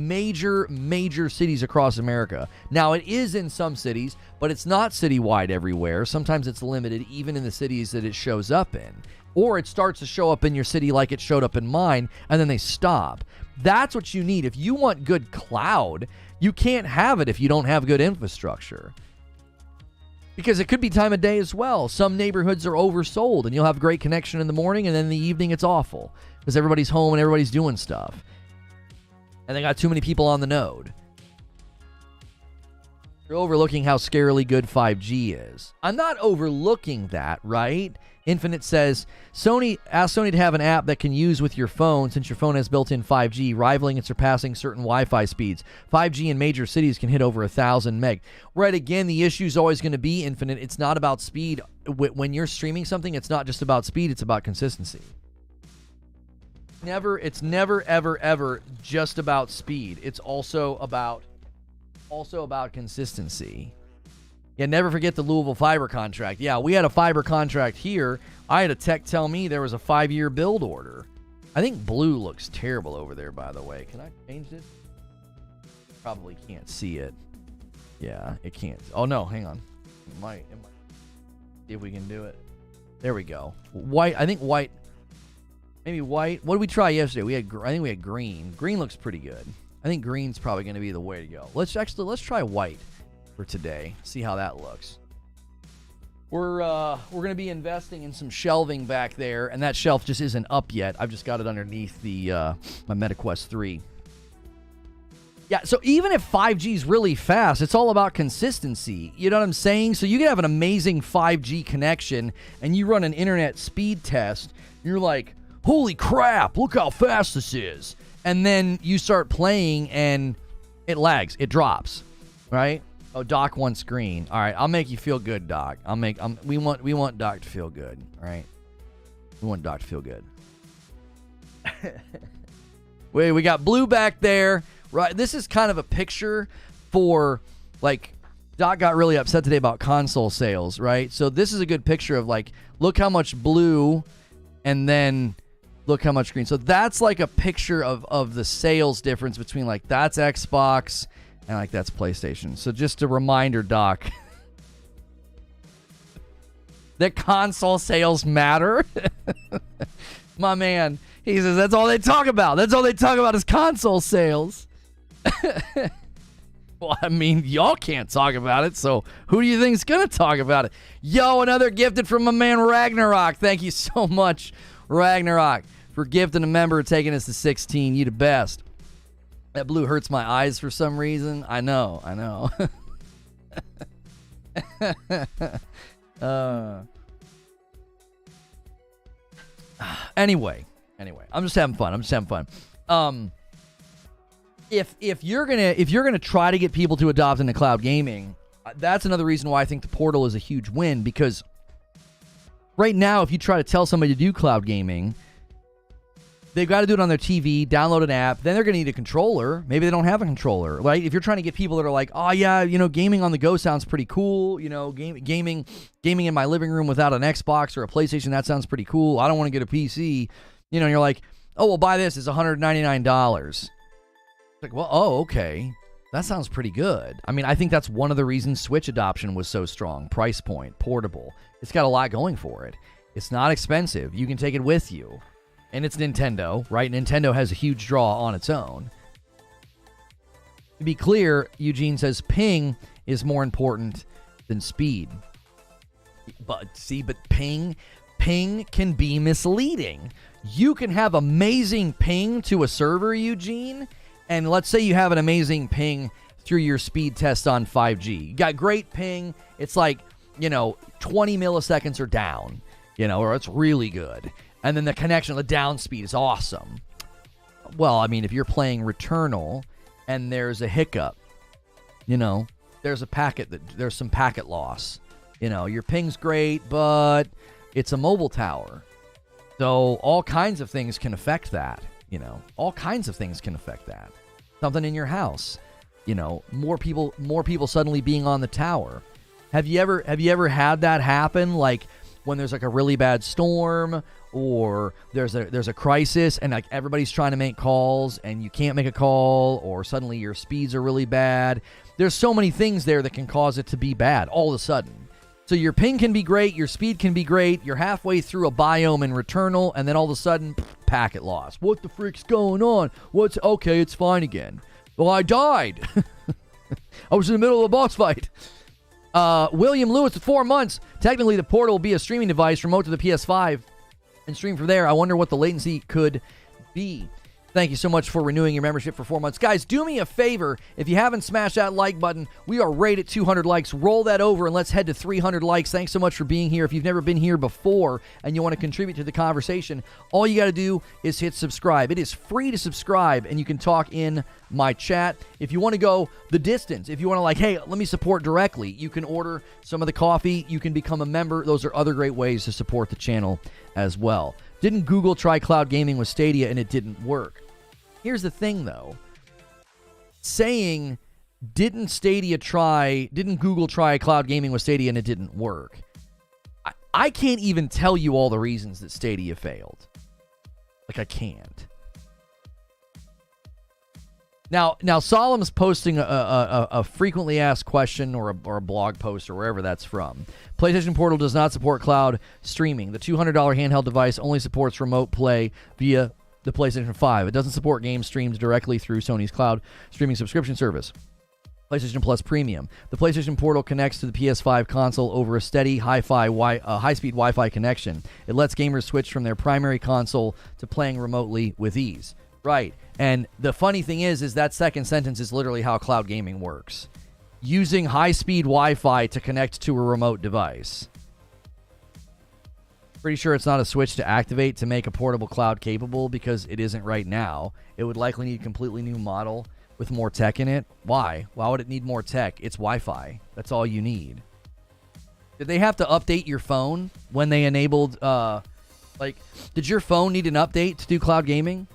major cities across America. Now, it is in some cities, but it's not citywide everywhere. Sometimes it's limited even in the cities that it shows up in. Or it starts to show up in your city like it showed up in mine, and then they stop. That's what you need. If you want good cloud, you can't have it if you don't have good infrastructure. Because it could be time of day as well. Some neighborhoods are oversold, and you'll have great connection in the morning, and then in the evening it's awful because everybody's home and everybody's doing stuff. And they got too many people on the node. You're overlooking how scarily good 5G is. I'm not overlooking that, right? Infinite says, ask Sony to have an app that can use with your phone since your phone has built-in 5G, rivaling and surpassing certain Wi-Fi speeds. 5G in major cities can hit over 1,000 meg. Right, again, the issue is always going to be, Infinite, it's not about speed. When you're streaming something, it's not just about speed, it's about consistency. It's never, ever just about speed. It's also about consistency. Yeah, never forget the Louisville fiber contract. Yeah, we had a fiber contract here. I had a tech tell me there was a 5-year build order. I think blue looks terrible over there, by the way. Can I change this? Probably can't see it. Yeah, it can't. Oh, no, hang on. It might. See if we can do it. There we go. White. I think white. Maybe white. What did we try yesterday? I think we had green. Green looks pretty good. I think green's probably going to be the way to go. Let's try white for today. See how that looks. We're going to be investing in some shelving back there, and that shelf just isn't up yet. I've just got it underneath the my MetaQuest 3. Yeah, so even if 5G is really fast, it's all about consistency. You know what I'm saying? So you can have an amazing 5G connection, and you run an internet speed test, and you're like, holy crap, look how fast this is. And then you start playing, and it lags. It drops, right? Oh, Doc wants green. All right, I'll make you feel good, Doc. We want Doc to feel good, all right? We want Doc to feel good. Wait, we got blue back there. Right, this is kind of a picture for, like, Doc got really upset today about console sales, right? So this is a good picture of, like, look how much blue and then look how much green. So that's like a picture of the sales difference between like that's Xbox and like that's PlayStation. So just a reminder, Doc, that console sales matter. My man, he says that's all they talk about. That's all they talk about is console sales. Well, I mean, y'all can't talk about it, so who do you think's going to talk about it? Yo, another gifted from my man Ragnarok. Thank you so much, Ragnarok, for gifting a member, taking us to 16. You the best. That blue hurts my eyes for some reason. I know. Anyway, I'm just having fun. If you're gonna try to get people to adopt into cloud gaming, that's another reason why I think the Portal is a huge win, because right now, if you try to tell somebody to do cloud gaming, they've got to do it on their TV, download an app, then they're going to need a controller. Maybe they don't have a controller. Right? If you're trying to get people that are like, oh yeah, gaming on the go sounds pretty cool. Gaming in my living room without an Xbox or a PlayStation, that sounds pretty cool. I don't want to get a PC. And you're like, oh, well, buy this. It's $199. Like, well, oh, okay. That sounds pretty good. I mean, I think that's one of the reasons Switch adoption was so strong. Price point, portable. It's got a lot going for it. It's not expensive. You can take it with you. And it's Nintendo, right? Nintendo has a huge draw on its own. To be clear, Eugene says ping is more important than speed. But ping can be misleading. You can have amazing ping to a server, Eugene, and let's say you have an amazing ping through your speed test on 5G. You got great ping. It's like, 20 milliseconds or down, or it's really good. And then the connection, the down speed is awesome. Well, I mean, if you're playing Returnal and there's a hiccup, there's some packet loss. Your ping's great, but it's a mobile tower. So all kinds of things can affect that. All kinds of things can affect that. Something in your house, more people suddenly being on the tower. Have you ever had that happen? Like when there's like a really bad storm or there's a crisis and like everybody's trying to make calls and you can't make a call, or suddenly your speeds are really bad. There's so many things there that can cause it to be bad all of a sudden. So your ping can be great, your speed can be great, you're halfway through a biome in Returnal, and then all of a sudden, packet loss. What the frick's going on? Okay, it's fine again. Well, I died. I was in the middle of a boss fight. William Lewis with 4 months. Technically, the Portal will be a streaming device, remote to the PS5, and stream from there. I wonder what the latency could be. Thank you so much for renewing your membership for 4 months. Guys, do me a favor. If you haven't smashed that like button, we are right at 200 likes. Roll that over and let's head to 300 likes. Thanks so much for being here. If you've never been here before and you want to contribute to the conversation, all you got to do is hit subscribe. It is free to subscribe, and you can talk in my chat. If you want to go the distance, if you want to like, hey, let me support directly, you can order some of the coffee. You can become a member. Those are other great ways to support the channel as well. Didn't Google try cloud gaming with Stadia and it didn't work? Here's the thing, though. Saying, didn't Google try cloud gaming with Stadia and it didn't work? I can't even tell you all the reasons that Stadia failed. Like, I can't. Now Solemn's posting a frequently asked question or a blog post or wherever that's from. PlayStation Portal does not support cloud streaming. The $200 handheld device only supports remote play via the PlayStation 5. It doesn't support games streamed directly through Sony's cloud streaming subscription service, PlayStation Plus Premium. The PlayStation Portal connects to the PS5 console over a steady high-speed Wi-Fi connection. It lets gamers switch from their primary console to playing remotely with ease. Right. And the funny thing is that second sentence is literally how cloud gaming works. Using high-speed Wi-Fi to connect to a remote device. Pretty sure it's not a switch to activate to make a portable cloud capable, because it isn't right now. It would likely need a completely new model with more tech in it. Why? Why would it need more tech? It's Wi-Fi. That's all you need. Did they have to update your phone when they enabled, did your phone need an update to do cloud gaming?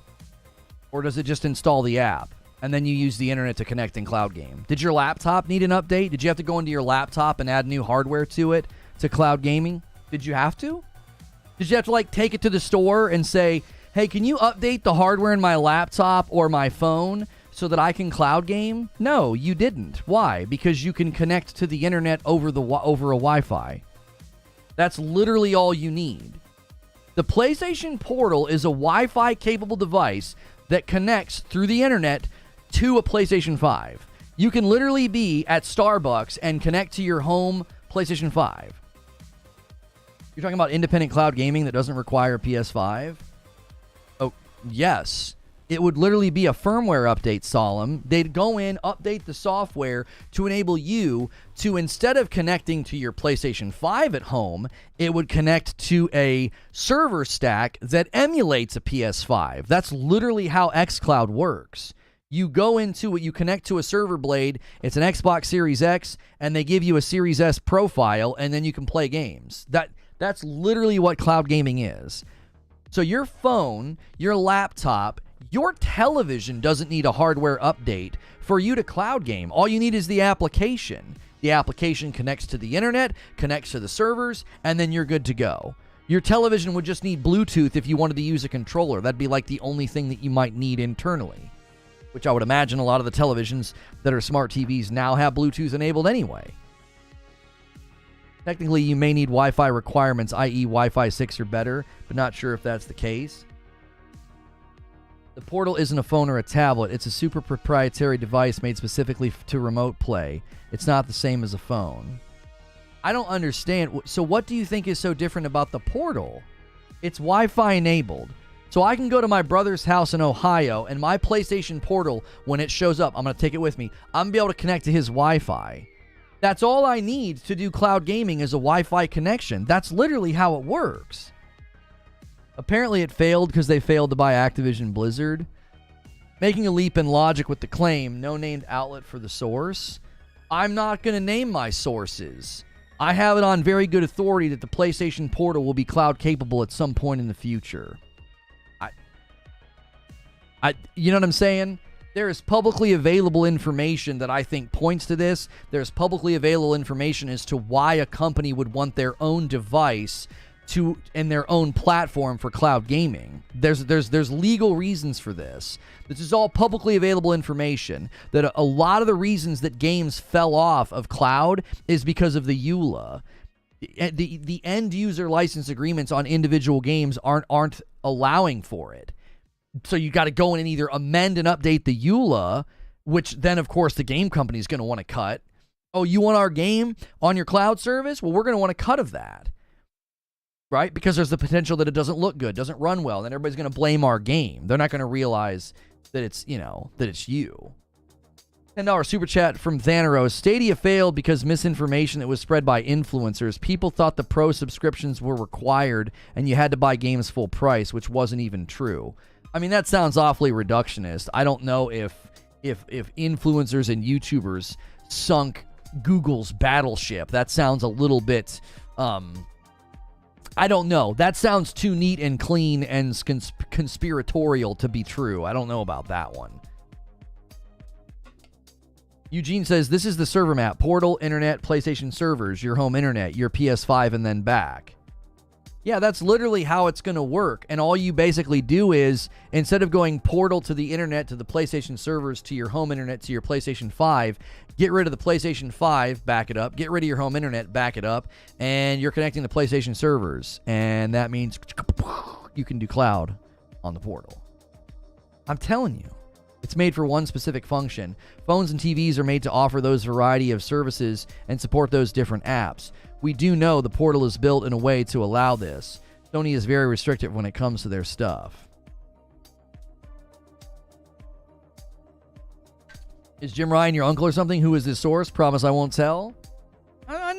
Or does it just install the app and then you use the internet to connect in cloud game? Did your laptop need an update? Did you have to go into your laptop and add new hardware to it to cloud gaming? Did you have to? Did you have to like take it to the store and say, hey, can you update the hardware in my laptop or my phone so that I can cloud game? No, you didn't. Why? Because you can connect to the internet over a Wi-Fi. That's literally all you need. The PlayStation Portal is a Wi-Fi capable device that connects through the internet to a PlayStation 5. You can literally be at Starbucks and connect to your home PlayStation 5. You're talking about independent cloud gaming that doesn't require a PS5? Oh, yes. It would literally be a firmware update, Solemn. They'd go in, update the software to enable you to, instead of connecting to your PlayStation 5 at home, it would connect to a server stack that emulates a PS5. That's literally how xCloud works. You go into it, you connect to a server blade, it's an Xbox Series X, and they give you a Series S profile, and then you can play games. That's literally what cloud gaming is. So your phone, your laptop, your television doesn't need a hardware update for you to cloud game. All you need is the application. The application connects to the internet, connects to the servers, and then you're good to go. Your television would just need Bluetooth if you wanted to use a controller. That'd be like the only thing that you might need internally, which I would imagine a lot of the televisions that are smart TVs now have Bluetooth enabled anyway. Technically, you may need Wi-Fi requirements, i.e. Wi-Fi 6 or better, but not sure if that's the case. The Portal isn't a phone or a tablet. It's a super proprietary device made specifically to remote play. It's not the same as a phone. I don't understand. So what do you think is so different about the Portal? It's Wi-Fi enabled. So I can go to my brother's house in Ohio, and my PlayStation Portal, when it shows up, I'm going to take it with me. I'm going to be able to connect to his Wi-Fi. That's all I need to do cloud gaming is a Wi-Fi connection. That's literally how it works. Apparently it failed because they failed to buy Activision Blizzard. Making a leap in logic with the claim, no named outlet for the source. I'm not going to name my sources. I have it on very good authority that the PlayStation Portal will be cloud capable at some point in the future. You know what I'm saying? There is publicly available information that I think points to this. There's publicly available information as to why a company would want their own device and their own platform for cloud gaming. There's legal reasons for this. This is all publicly available information. That a lot of the reasons that games fell off of cloud is because of the EULA. The end user license agreements on individual games aren't allowing for it. So you got to go in and either amend and update the EULA, which then, of course, the game company is going to want to cut. Oh, you want our game on your cloud service? Well, we're going to want a cut of that, right? Because there's the potential that it doesn't look good, doesn't run well, and everybody's going to blame our game. They're not going to realize that it's, that it's you. $10 super chat from Thanaros. Stadia failed because misinformation that was spread by influencers. People thought the pro subscriptions were required and you had to buy games full price, which wasn't even true. I mean, that sounds awfully reductionist. I don't know if influencers and YouTubers sunk Google's battleship. That sounds a little bit, I don't know. That sounds too neat and clean and conspiratorial to be true. I don't know about that one. Eugene says, this is the server map. Portal, internet, PlayStation servers, your home internet, your PS5, and then back. Yeah, that's literally how it's going to work. And all you basically do is, instead of going Portal to the internet, to the PlayStation servers, to your home internet, to your PlayStation 5, get rid of the PlayStation 5, back it up, get rid of your home internet, back it up, and you're connecting the PlayStation servers. And that means you can do cloud on the Portal. I'm telling you. It's made for one specific function. Phones and TVs are made to offer those variety of services and support those different apps. We do know the Portal is built in a way to allow this. Sony is very restrictive when it comes to their stuff. Is Jim Ryan your uncle or something? Who is this source? Promise I won't tell. I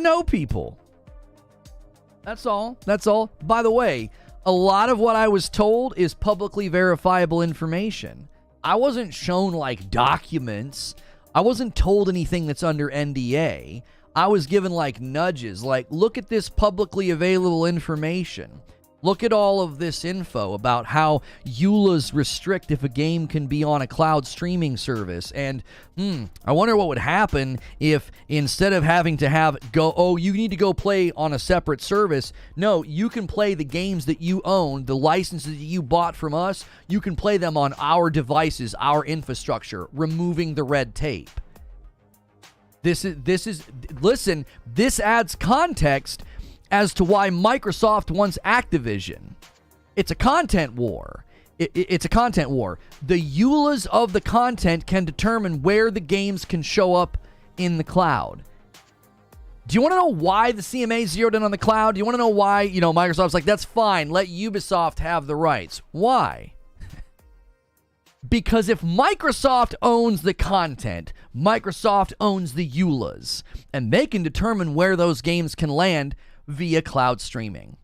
know people. That's all. That's all. By the way, a lot of what I was told is publicly verifiable information. I wasn't shown like documents. I wasn't told anything that's under NDA. I was given like nudges, like, look at this publicly available information. Look at all of this info about how EULAs restrict if a game can be on a cloud streaming service. And I wonder what would happen if instead of having to you need to go play on a separate service. No, you can play the games that you own, the licenses that you bought from us. You can play them on our devices, our infrastructure, removing the red tape. This adds context as to why Microsoft wants Activision. It's a content war. It's a content war. The EULAs of the content can determine where the games can show up in the cloud. Do you want to know why the CMA zeroed in on the cloud? Do you want to know why, Microsoft's like, that's fine, let Ubisoft have the rights? Why? Because if Microsoft owns the content, Microsoft owns the EULAs, and they can determine where those games can land via cloud streaming.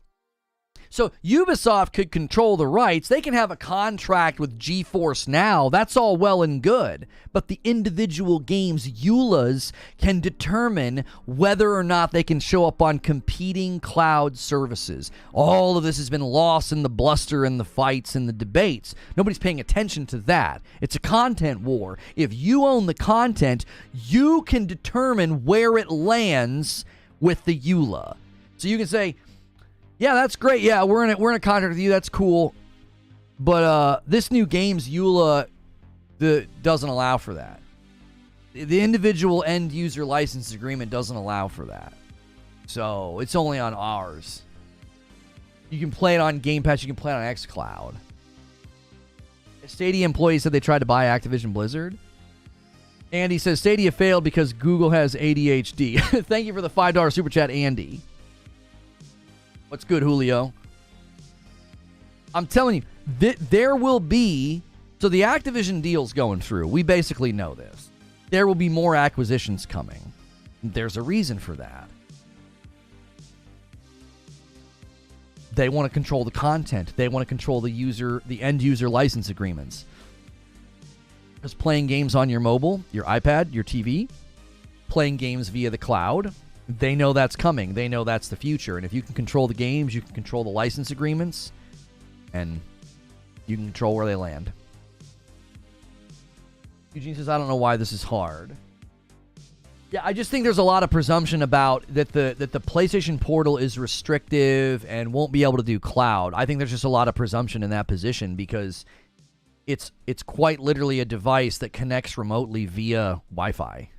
So Ubisoft could control the rights. They can have a contract with GeForce Now. That's all well and good. But the individual games, EULAs, can determine whether or not they can show up on competing cloud services. All of this has been lost in the bluster and the fights and the debates. Nobody's paying attention to that. It's a content war. If you own the content, you can determine where it lands with the EULA. So you can say, yeah, that's great. Yeah, we're in a contract with you. That's cool. But this new game's EULA doesn't allow for that. The individual end user license agreement doesn't allow for that. So it's only on ours. You can play it on Game Pass. You can play it on xCloud. Stadia employees said they tried to buy Activision Blizzard. Andy says Stadia failed because Google has ADHD. Thank you for the $5 super chat, Andy. What's good, Julio? I'm telling you, there will be... So the Activision deal's going through. We basically know this. There will be more acquisitions coming. There's a reason for that. They want to control the content. They want to control the end user license agreements. Because playing games on your mobile, your iPad, your TV, playing games via the cloud... They know that's coming. They know that's the future. And if you can control the games, you can control the license agreements, and you can control where they land. Eugene says, I don't know why this is hard. Yeah, I just think there's a lot of presumption about that the PlayStation Portal is restrictive and won't be able to do cloud. I think there's just a lot of presumption in that position because it's quite literally a device that connects remotely via Wi-Fi.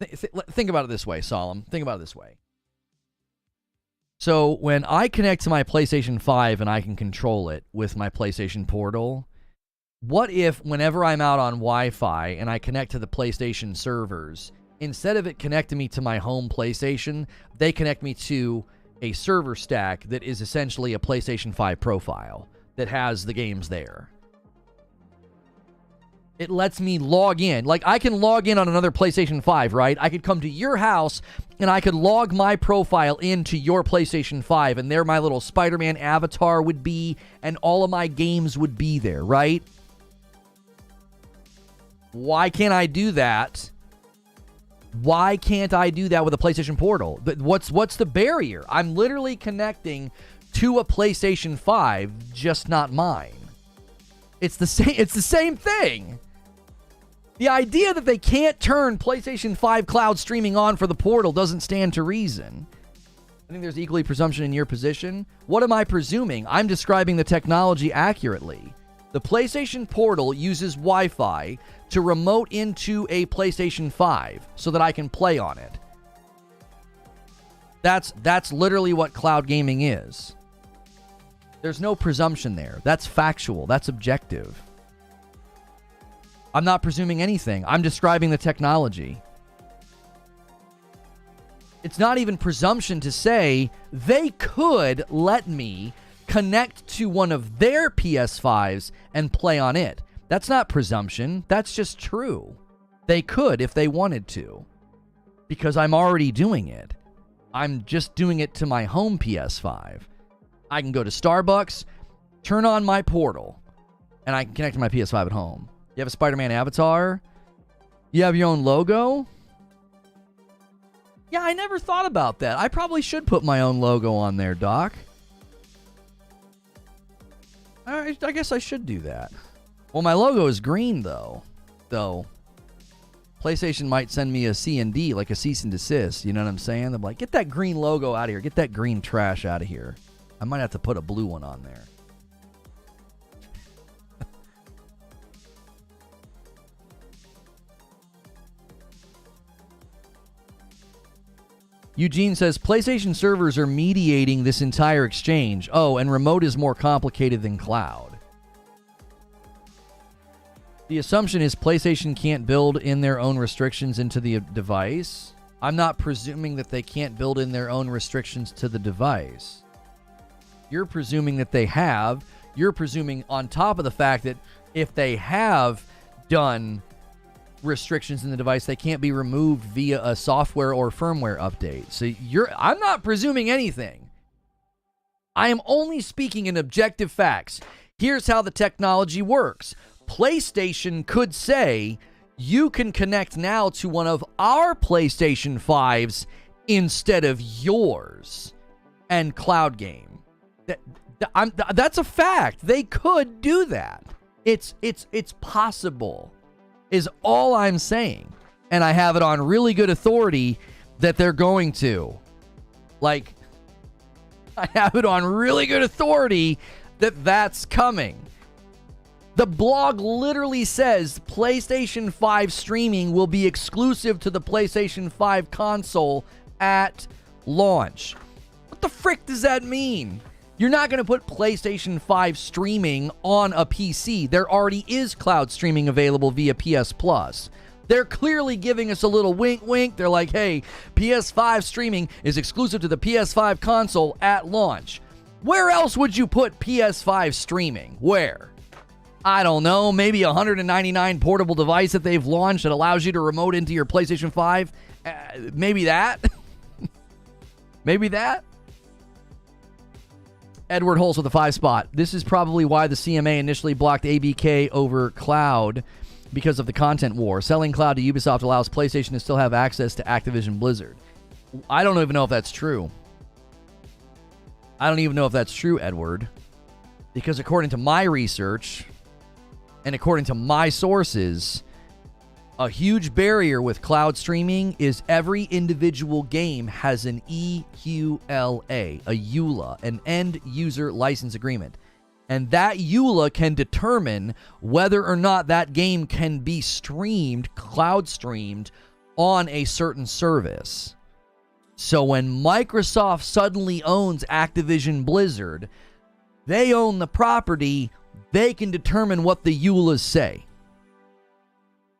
Think about it this way, Solemn. Think about it this way. So when I connect to my PlayStation 5 and I can control it with my PlayStation Portal, what if whenever I'm out on Wi-Fi and I connect to the PlayStation servers, instead of it connecting me to my home PlayStation, they connect me to a server stack that is essentially a PlayStation 5 profile that has the games there? It lets me log in. Like, I can log in on another PlayStation 5, right? I could come to your house, and I could log my profile into your PlayStation 5, and there my little Spider-Man avatar would be, and all of my games would be there, right? Why can't I do that? Why can't I do that with a PlayStation Portal? What's the barrier? I'm literally connecting to a PlayStation 5, just not mine. It's the same thing. The idea that they can't turn PlayStation 5 Cloud Streaming on for the Portal doesn't stand to reason. I think there's equally presumption in your position. What am I presuming? I'm describing the technology accurately. The PlayStation Portal uses Wi-Fi to remote into a PlayStation 5 so that I can play on it. That's literally what cloud gaming is. There's no presumption there. That's factual. That's objective. I'm not presuming anything. I'm describing the technology. It's not even presumption to say they could let me connect to one of their PS5s and play on it. That's not presumption. That's just true. They could if they wanted to, because I'm already doing it. I'm just doing it to my home PS5. I can go to Starbucks, turn on my Portal, and I can connect to my PS5 at home. You have a Spider-Man avatar? You have your own logo? Yeah, I never thought about that. I probably should put my own logo on there, Doc. I guess I should do that. Well, my logo is green, though. PlayStation might send me a C&D, like a cease and desist. You know what I'm saying? I'm like, get that green logo out of here. Get that green trash out of here. I might have to put a blue one on there. Eugene says, PlayStation servers are mediating this entire exchange. Oh, and remote is more complicated than cloud. The assumption is PlayStation can't build in their own restrictions into the device. I'm not presuming that they can't build in their own restrictions to the device. You're presuming that they have. You're presuming on top of the fact that if they have done restrictions in the device, they can't be removed via a software or firmware update. So I'm not presuming anything. I am only speaking in objective facts. Here's how the technology works. PlayStation could say, you can connect now to one of our PlayStation 5s instead of yours and cloud game. That's a fact. They could do that. It's possible, is all I'm saying. And I have it on really good authority that they're going to. Like, I have it on really good authority that that's coming. The blog literally says PlayStation 5 streaming will be exclusive to the PlayStation 5 console at launch. What the frick does that mean? You're not going to put PlayStation 5 streaming on a PC. There already is cloud streaming available via PS Plus. They're clearly giving us a little wink wink. They're like, hey, PS5 streaming is exclusive to the PS5 console at launch. Where else would you put PS5 streaming? Where? I don't know, maybe a $199 portable device that they've launched that allows you to remote into your PlayStation 5. Maybe that. Maybe that. Edward Holtz with a 5 spot. This is probably why the CMA initially blocked ABK over cloud because of the content war. Selling cloud to Ubisoft allows PlayStation to still have access to Activision Blizzard. I don't even know if that's true. I don't even know if that's true, Edward. Because according to my research, and according to my sources, a huge barrier with cloud streaming is every individual game has an EULA, a EULA, an end user license agreement. And that EULA can determine whether or not that game can be streamed, cloud streamed, on a certain service. So when Microsoft suddenly owns Activision Blizzard, they own the property. They can determine what the EULAs say.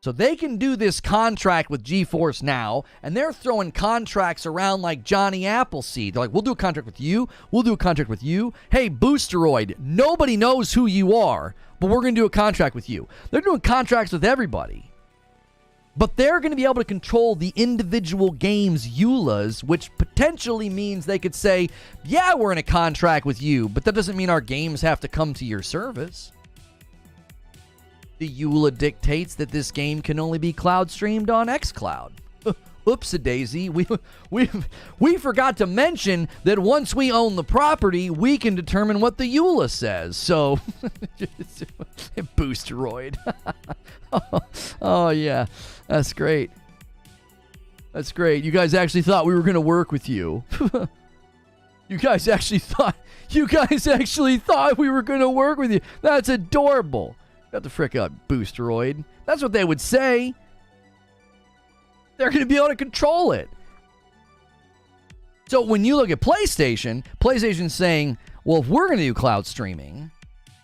So they can do this contract with GeForce Now, and they're throwing contracts around like Johnny Appleseed. They're like, we'll do a contract with you. We'll do a contract with you. Hey, Boosteroid, nobody knows who you are, but we're going to do a contract with you. They're doing contracts with everybody. But they're going to be able to control the individual game's EULAs, which potentially means they could say, yeah, we're in a contract with you, but that doesn't mean our games have to come to your service. The EULA dictates that this game can only be cloud streamed on xCloud. Oops-a-daisy. We forgot to mention that once we own the property, we can determine what the EULA says. So, Boosteroid. Oh, yeah. That's great. That's great. You guys actually thought we were going to work with you. You guys actually thought we were going to work with you. That's adorable. Got the frick up, Boosteroid. That's what they would say. They're going to be able to control it. So when you look at PlayStation's saying, well, if we're going to do cloud streaming,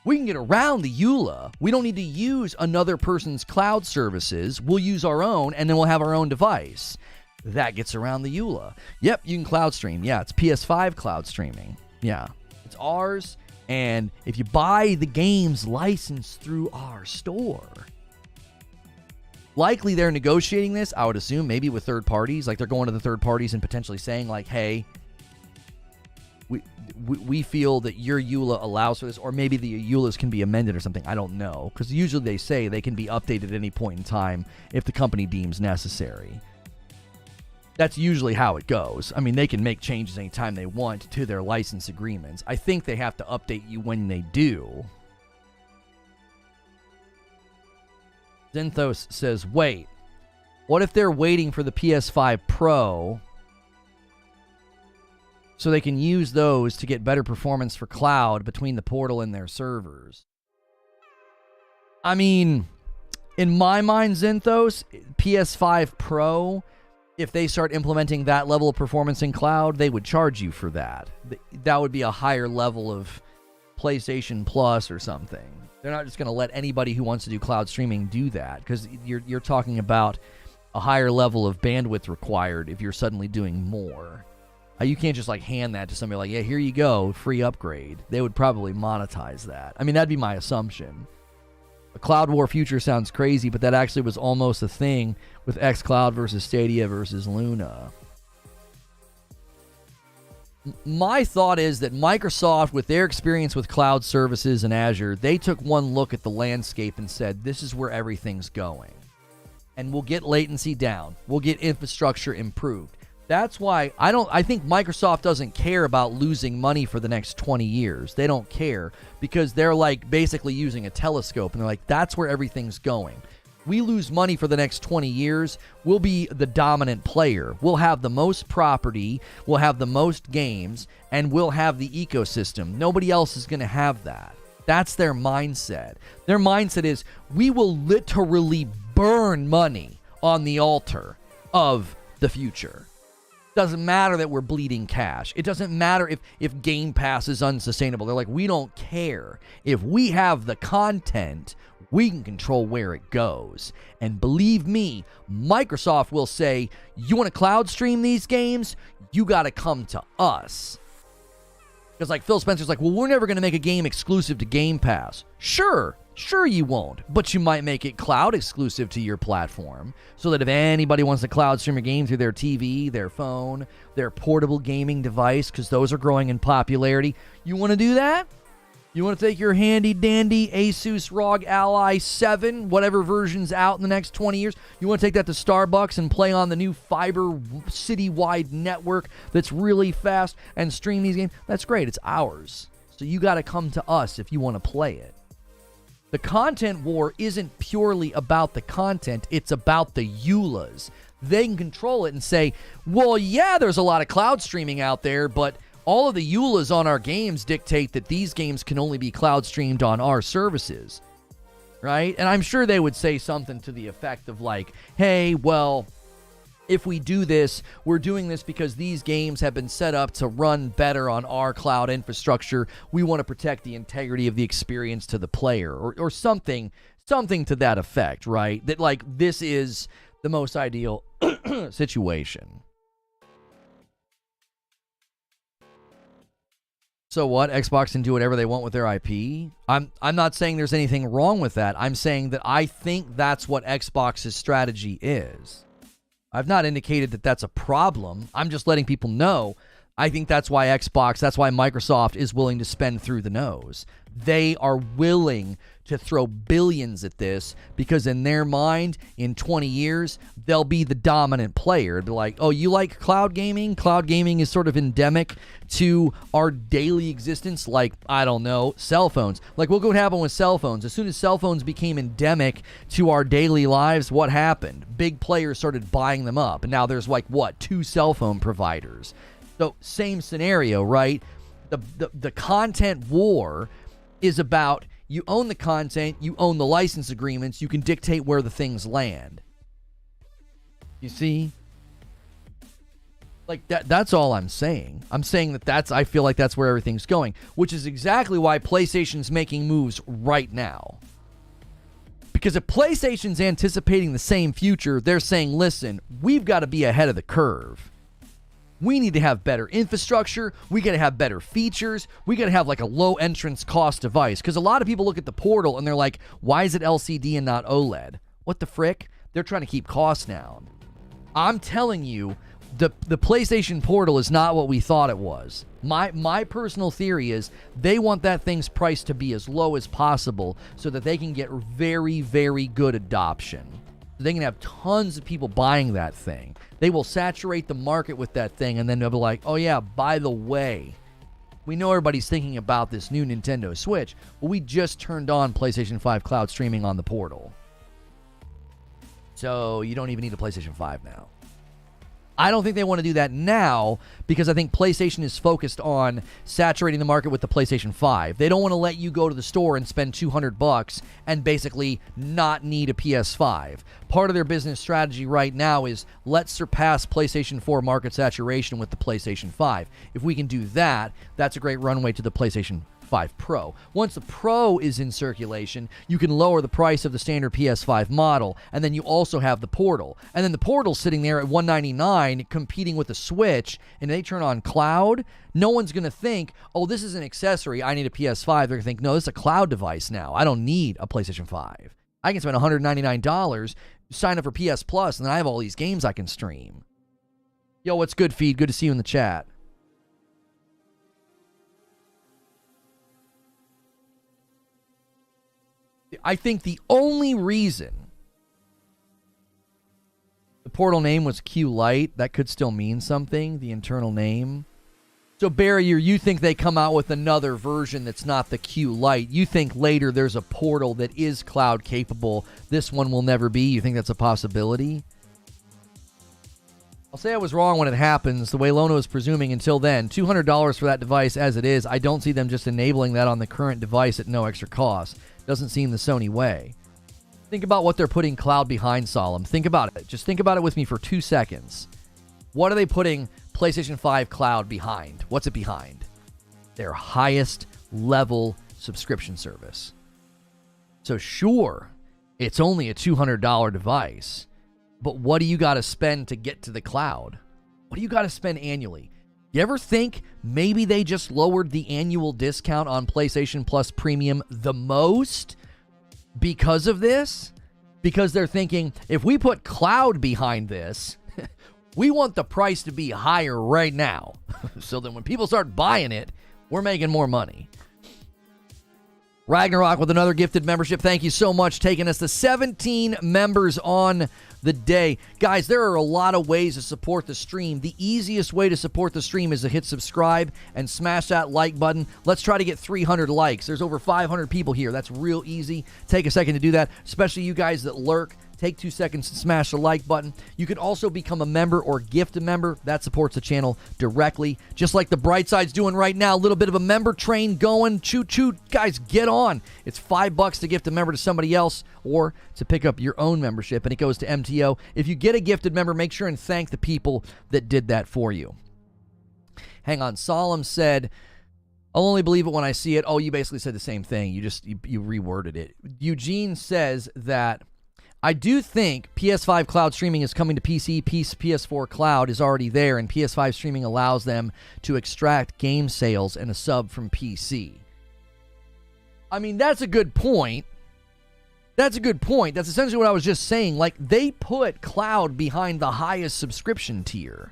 we can get around the EULA. We don't need to use another person's cloud services. We'll use our own, and then we'll have our own device. That gets around the EULA. Yep, you can cloud stream. Yeah, it's PS5 cloud streaming. Yeah, it's ours. And if you buy the game's license through our store, likely they're negotiating this, I would assume, maybe with third parties. Like they're going to the third parties and potentially saying like, hey, we feel that your EULA allows for this, or maybe the EULAs can be amended or something. I don't know. Because usually they say they can be updated at any point in time if the company deems necessary. That's usually how it goes. I mean, they can make changes anytime they want to their license agreements. I think they have to update you when they do. Zinthos says, wait, what if they're waiting for the PS5 Pro so they can use those to get better performance for cloud between the portal and their servers? I mean, in my mind, Zinthos, PS5 Pro, if they start implementing that level of performance in cloud, they would charge you for that. That would be a higher level of PlayStation Plus or something. They're not just going to let anybody who wants to do cloud streaming do that, because you're talking about a higher level of bandwidth required if you're suddenly doing more. You can't just like hand that to somebody like, yeah, here you go, free upgrade. They would probably monetize that. I mean, that'd be my assumption. A Cloud War future sounds crazy, but that actually was almost a thing with xCloud versus Stadia versus Luna. My thought is that Microsoft, with their experience with cloud services and Azure, they took one look at the landscape and said, this is where everything's going. And we'll get latency down. We'll get infrastructure improved. That's why I think Microsoft doesn't care about losing money for the next 20 years. They don't care, because they're like basically using a telescope, and they're like, that's where everything's going. We lose money for the next 20 years, we'll be the dominant player. We'll have the most property, we'll have the most games, and we'll have the ecosystem. Nobody else is going to have that. That's their mindset. Their mindset is, we will literally burn money on the altar of the future. Doesn't matter that we're bleeding cash. It doesn't matter if Game Pass is unsustainable. They're like, we don't care. If we have the content, we can control where it goes. And believe me, Microsoft will say, you want to cloud stream these games? You got to come to us. Because like Phil Spencer's like, well, we're never going to make a game exclusive to Game Pass. Sure you won't. But you might make it cloud exclusive to your platform, so that if anybody wants to cloud stream a game through their TV, their phone, their portable gaming device, because those are growing in popularity, you want to do that? You want to take your handy-dandy Asus ROG Ally 7, whatever version's out in the next 20 years, you want to take that to Starbucks and play on the new fiber city-wide network that's really fast and stream these games? That's great. It's ours. So you got to come to us if you want to play it. The content war isn't purely about the content. It's about the EULAs. They can control it and say, well, yeah, there's a lot of cloud streaming out there, but all of the EULAs on our games dictate that these games can only be cloud streamed on our services, right? And I'm sure they would say something to the effect of like, hey, well, if we do this, we're doing this because these games have been set up to run better on our cloud infrastructure. We want to protect the integrity of the experience to the player, or something to that effect, right? That like this is the most ideal situation. So what? Xbox can do whatever they want with their IP? I'm not saying there's anything wrong with that. I'm saying that I think that's what Xbox's strategy is. I've not indicated that that's a problem. I'm just letting people know. I think that's why Microsoft is willing to spend through the nose. They are willing to throw billions at this because in their mind, in 20 years, they'll be the dominant player. They're like, oh, you like cloud gaming? Cloud gaming is sort of endemic to our daily existence, like, I don't know, cell phones. Like, look what happened with cell phones. As soon as cell phones became endemic to our daily lives, what happened? Big players started buying them up. And now there's like, what, 2 cell phone providers. So same scenario, right? The content war is about you own the content, you own the license agreements, you can dictate where the things land. You see? Like that's all I'm saying. I'm saying I feel like that's where everything's going, which is exactly why PlayStation's making moves right now. Because if PlayStation's anticipating the same future, they're saying, listen, we've got to be ahead of the curve. We need to have better infrastructure. We got to have better features. We got to have like a low entrance cost device. Because a lot of people look at the Portal and they're like, why is it LCD and not OLED? What the frick? They're trying to keep costs down. I'm telling you, the PlayStation Portal is not what we thought it was. My personal theory is they want that thing's price to be as low as possible so that they can get very, very good adoption. They can have tons of people buying that thing. They will saturate the market with that thing, and then they'll be like, oh yeah, by the way, we know everybody's thinking about this new Nintendo Switch, but we just turned on PlayStation 5 Cloud Streaming on the Portal. So you don't even need a PlayStation 5 now. I don't think they want to do that now because I think PlayStation is focused on saturating the market with the PlayStation 5. They don't want to let you go to the store and spend $200 and basically not need a PS5. Part of their business strategy right now is let's surpass PlayStation 4 market saturation with the PlayStation 5. If we can do that, that's a great runway to the PlayStation 5 Pro. Once the Pro is in circulation, you can lower the price of the standard PS5 model, and then you also have the Portal. And then the Portal's sitting there at $199 competing with the Switch, and they turn on cloud. No one's going to think, oh, this is an accessory, I need a PS5. They're going to think, no, this is a cloud device now. I don't need a PlayStation 5. I can spend $199, sign up for PS Plus, and then I have all these games I can stream. Yo, what's good, Feed? Good to see you in the chat. I think the only reason the Portal name was Q Lite, that could still mean something, the internal name. So, Barrier, you think they come out with another version that's not the Q Lite. You think later there's a Portal that is cloud capable. This one will never be. You think that's a possibility? I'll say I was wrong when it happens, the way Lono is presuming until then. $200 for that device as it is. I don't see them just enabling that on the current device at no extra cost. Doesn't seem the Sony way. Think about what they're putting cloud behind, Solemn. Think about it. Just think about it with me for 2 seconds. What are they putting PlayStation 5 Cloud behind? What's it behind? Their highest level subscription service. So sure, it's only a $200 device, but what do you got to spend to get to the cloud? What do you got to spend annually? You ever think maybe they just lowered the annual discount on PlayStation Plus Premium the most because of this? Because they're thinking, if we put cloud behind this, we want the price to be higher right now. So that when people start buying it, we're making more money. Ragnarok with another gifted membership. Thank you so much. Taking us to 17 members on the day. Guys, there are a lot of ways to support the stream. The easiest way to support the stream is to hit subscribe and smash that like button. Let's try to get 300 likes. There's over 500 people here. That's real easy. Take a second to do that, especially you guys that lurk. Take 2 seconds to smash the like button. You can also become a member or gift a member. That supports the channel directly. Just like the Bright Side's doing right now. A little bit of a member train going. Choo-choo. Guys, get on. It's $5 to gift a member to somebody else or to pick up your own membership, and it goes to MTO. If you get a gifted member, make sure and thank the people that did that for you. Hang on. Solemn said, I'll only believe it when I see it. Oh, you basically said the same thing. You reworded it. Eugene says that I do think PS5 Cloud Streaming is coming to PC. PS4 Cloud is already there, and PS5 Streaming allows them to extract game sales and a sub from PC. I mean, that's a good point. That's a good point. That's essentially what I was just saying. Like, they put cloud behind the highest subscription tier.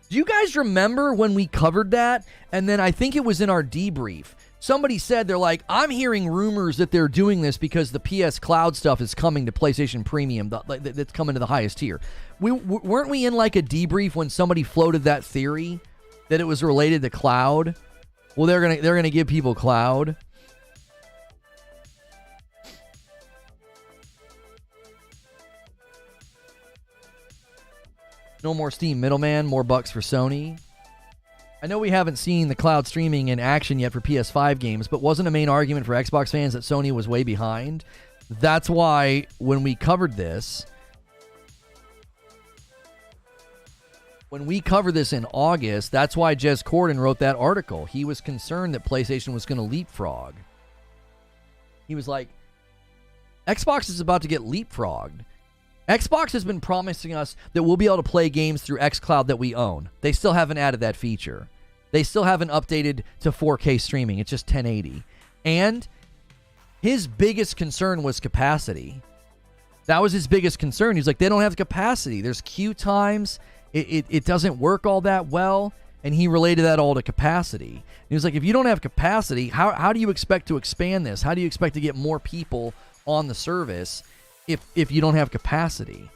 Do you guys remember when we covered that? And then I think it was in our debrief. Somebody said, they're like, I'm hearing rumors that they're doing this because the PS Cloud stuff is coming to PlayStation Premium, that's coming to the highest tier. Weren't we in like a debrief when somebody floated that theory that it was related to cloud? Well, they're gonna give people cloud. No more Steam middleman, more bucks for Sony. I know we haven't seen the cloud streaming in action yet for PS5 games, but wasn't a main argument for Xbox fans that Sony was way behind? That's why when we covered this in August, that's why Jez Corden wrote that article. He was concerned that PlayStation was going to leapfrog. He was like, Xbox is about to get leapfrogged. Xbox has been promising us that we'll be able to play games through xCloud that we own. They still haven't added that feature. They still haven't updated to 4K streaming. It's just 1080. And his biggest concern was capacity. That was his biggest concern. He's like, they don't have the capacity. There's queue times. It doesn't work all that well. And he related that all to capacity. And he was like, if you don't have capacity, how do you expect to expand this? How do you expect to get more people on the service if you don't have capacity?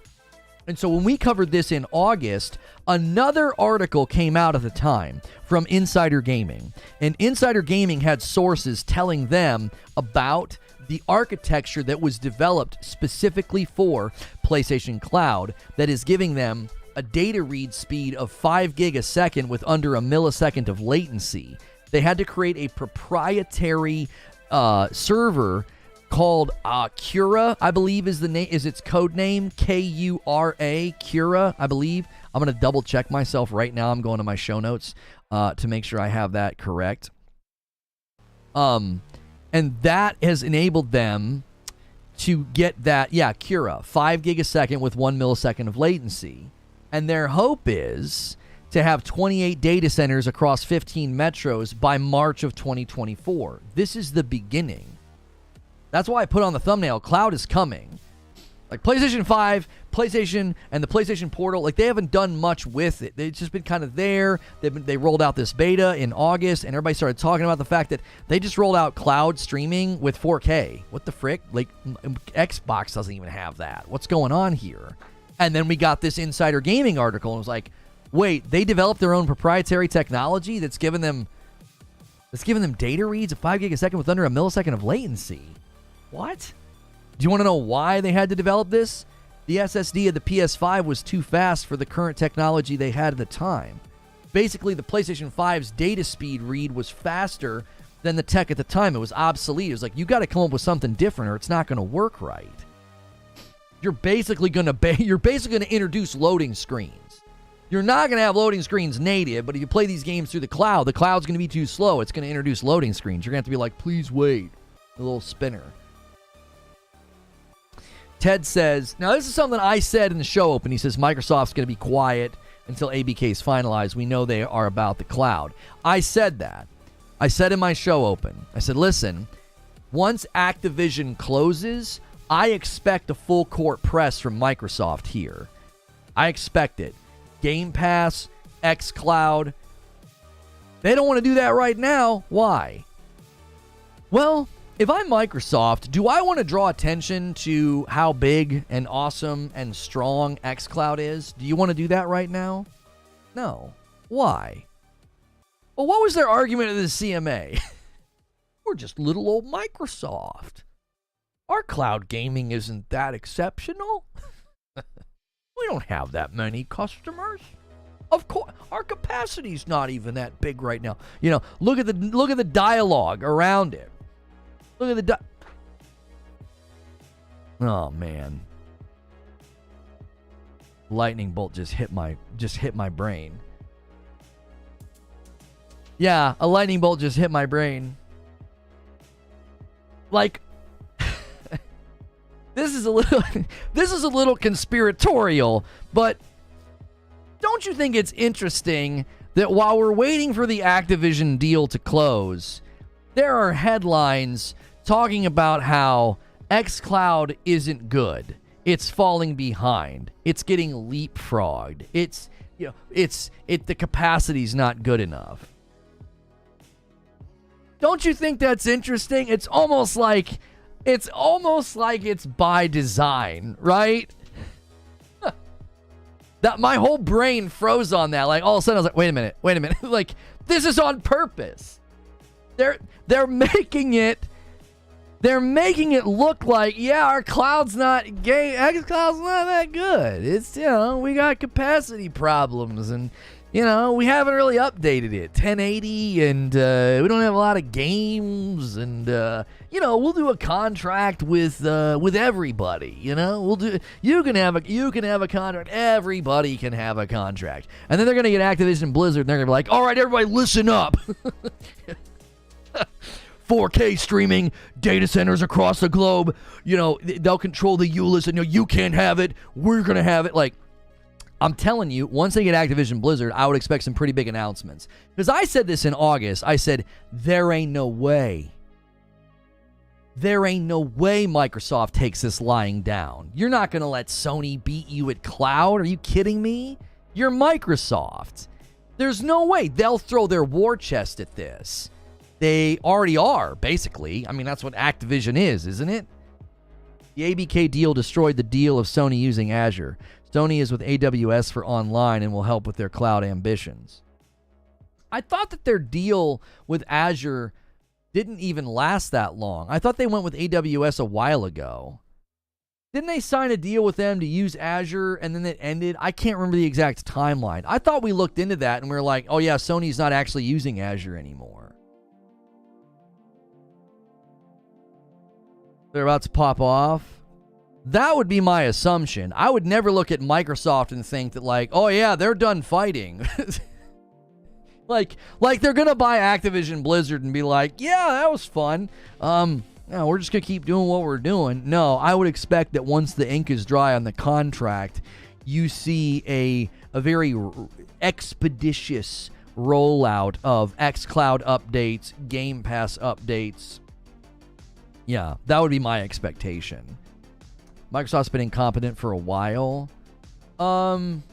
And so when we covered this in August, another article came out at the time from Insider Gaming. And Insider Gaming had sources telling them about the architecture that was developed specifically for PlayStation Cloud that is giving them a data read speed of 5 gig a second with under a millisecond of latency. They had to create a proprietary server called Cura, I believe is its code name, Kura, Cura, I believe. I'm going to double check myself right now. I'm going to my show notes to make sure I have that correct. And that has enabled them to get that, Cura, 5 gig a second with 1 millisecond of latency. And their hope is to have 28 data centers across 15 metros by March of 2024. This is the beginning. That's why I put on the thumbnail, cloud is coming. Like PlayStation 5, PlayStation, and the PlayStation Portal, like they haven't done much with it. It's just been kind of there. They rolled out this beta in August, and everybody started talking about the fact that they just rolled out cloud streaming with 4K. What the frick? Like Xbox doesn't even have that. What's going on here? And then we got this Insider Gaming article, and it was like, wait, they developed their own proprietary technology that's giving them data reads of 5 gig a second with under a millisecond of latency. What? Do you want to know why they had to develop this? The SSD of the PS5 was too fast for the current technology they had at the time. Basically, the PlayStation 5's data speed read was faster than the tech at the time. It was obsolete. It was like, you got to come up with something different or it's not going to work right. You're basically going to introduce loading screens. You're not going to have loading screens native, but if you play these games through the cloud's going to be too slow. It's going to introduce loading screens. You're going to have to be like, please wait. A little spinner. Ted says, now this is something I said in the show open. He says Microsoft's going to be quiet until ABK is finalized. We know they are about the cloud. I said that. I said in my show open, I said, listen, once Activision closes, I expect a full court press from Microsoft here. I expect it. Game Pass, xCloud. They don't want to do that right now. Why? Well, if I'm Microsoft, do I want to draw attention to how big and awesome and strong xCloud is? Do you want to do that right now? No. Why? Well, what was their argument at the CMA? We're just little old Microsoft. Our cloud gaming isn't that exceptional. We don't have that many customers. Of course, our capacity's not even that big right now. You know, look at the dialogue around it. Look at the oh man. Lightning bolt just hit my brain. Yeah, a lightning bolt just hit my brain. Like this is a little conspiratorial, but don't you think it's interesting that while we're waiting for the Activision deal to close, there are headlines talking about how xCloud isn't good. It's falling behind. It's getting leapfrogged. The capacity's not good enough. Don't you think that's interesting? It's almost like it's by design, right? That my whole brain froze on that. Like all of a sudden I was like, wait a minute. Like this is on purpose. They're making it look like, yeah, our cloud's not gay. xCloud's not that good. It's, we got capacity problems and, we haven't really updated it. 1080 and we don't have a lot of games and, we'll do a contract with everybody, you can have a contract. Everybody can have a contract. And then they're going to get Activision Blizzard and they're going to be like, all right, everybody listen up. 4K streaming, data centers across the globe. They'll control the ULIS and you can't have it. We're going to have it. Like, I'm telling you, once they get Activision Blizzard, I would expect some pretty big announcements. Because I said this in August. I said, there ain't no way. There ain't no way Microsoft takes this lying down. You're not going to let Sony beat you at cloud. Are you kidding me? You're Microsoft. There's no way. They'll throw their war chest at this. They already are, basically. I mean, that's what Activision is, isn't it? The ABK deal destroyed the deal of Sony using Azure. Sony is with AWS for online and will help with their cloud ambitions. I thought that their deal with Azure didn't even last that long. I thought they went with AWS a while ago. Didn't they sign a deal with them to use Azure and then it ended? I can't remember the exact timeline. I thought we looked into that and we were like, oh yeah, Sony's not actually using Azure anymore. They're about to pop off. That would be my assumption. I would never look at Microsoft and think that like, oh yeah, they're done fighting. like they're going to buy Activision Blizzard and be like, yeah, that was fun. No, we're just going to keep doing what we're doing. No, I would expect that once the ink is dry on the contract, you see a very expeditious rollout of xCloud updates, Game Pass updates. Yeah, that would be my expectation. Microsoft's been incompetent for a while. I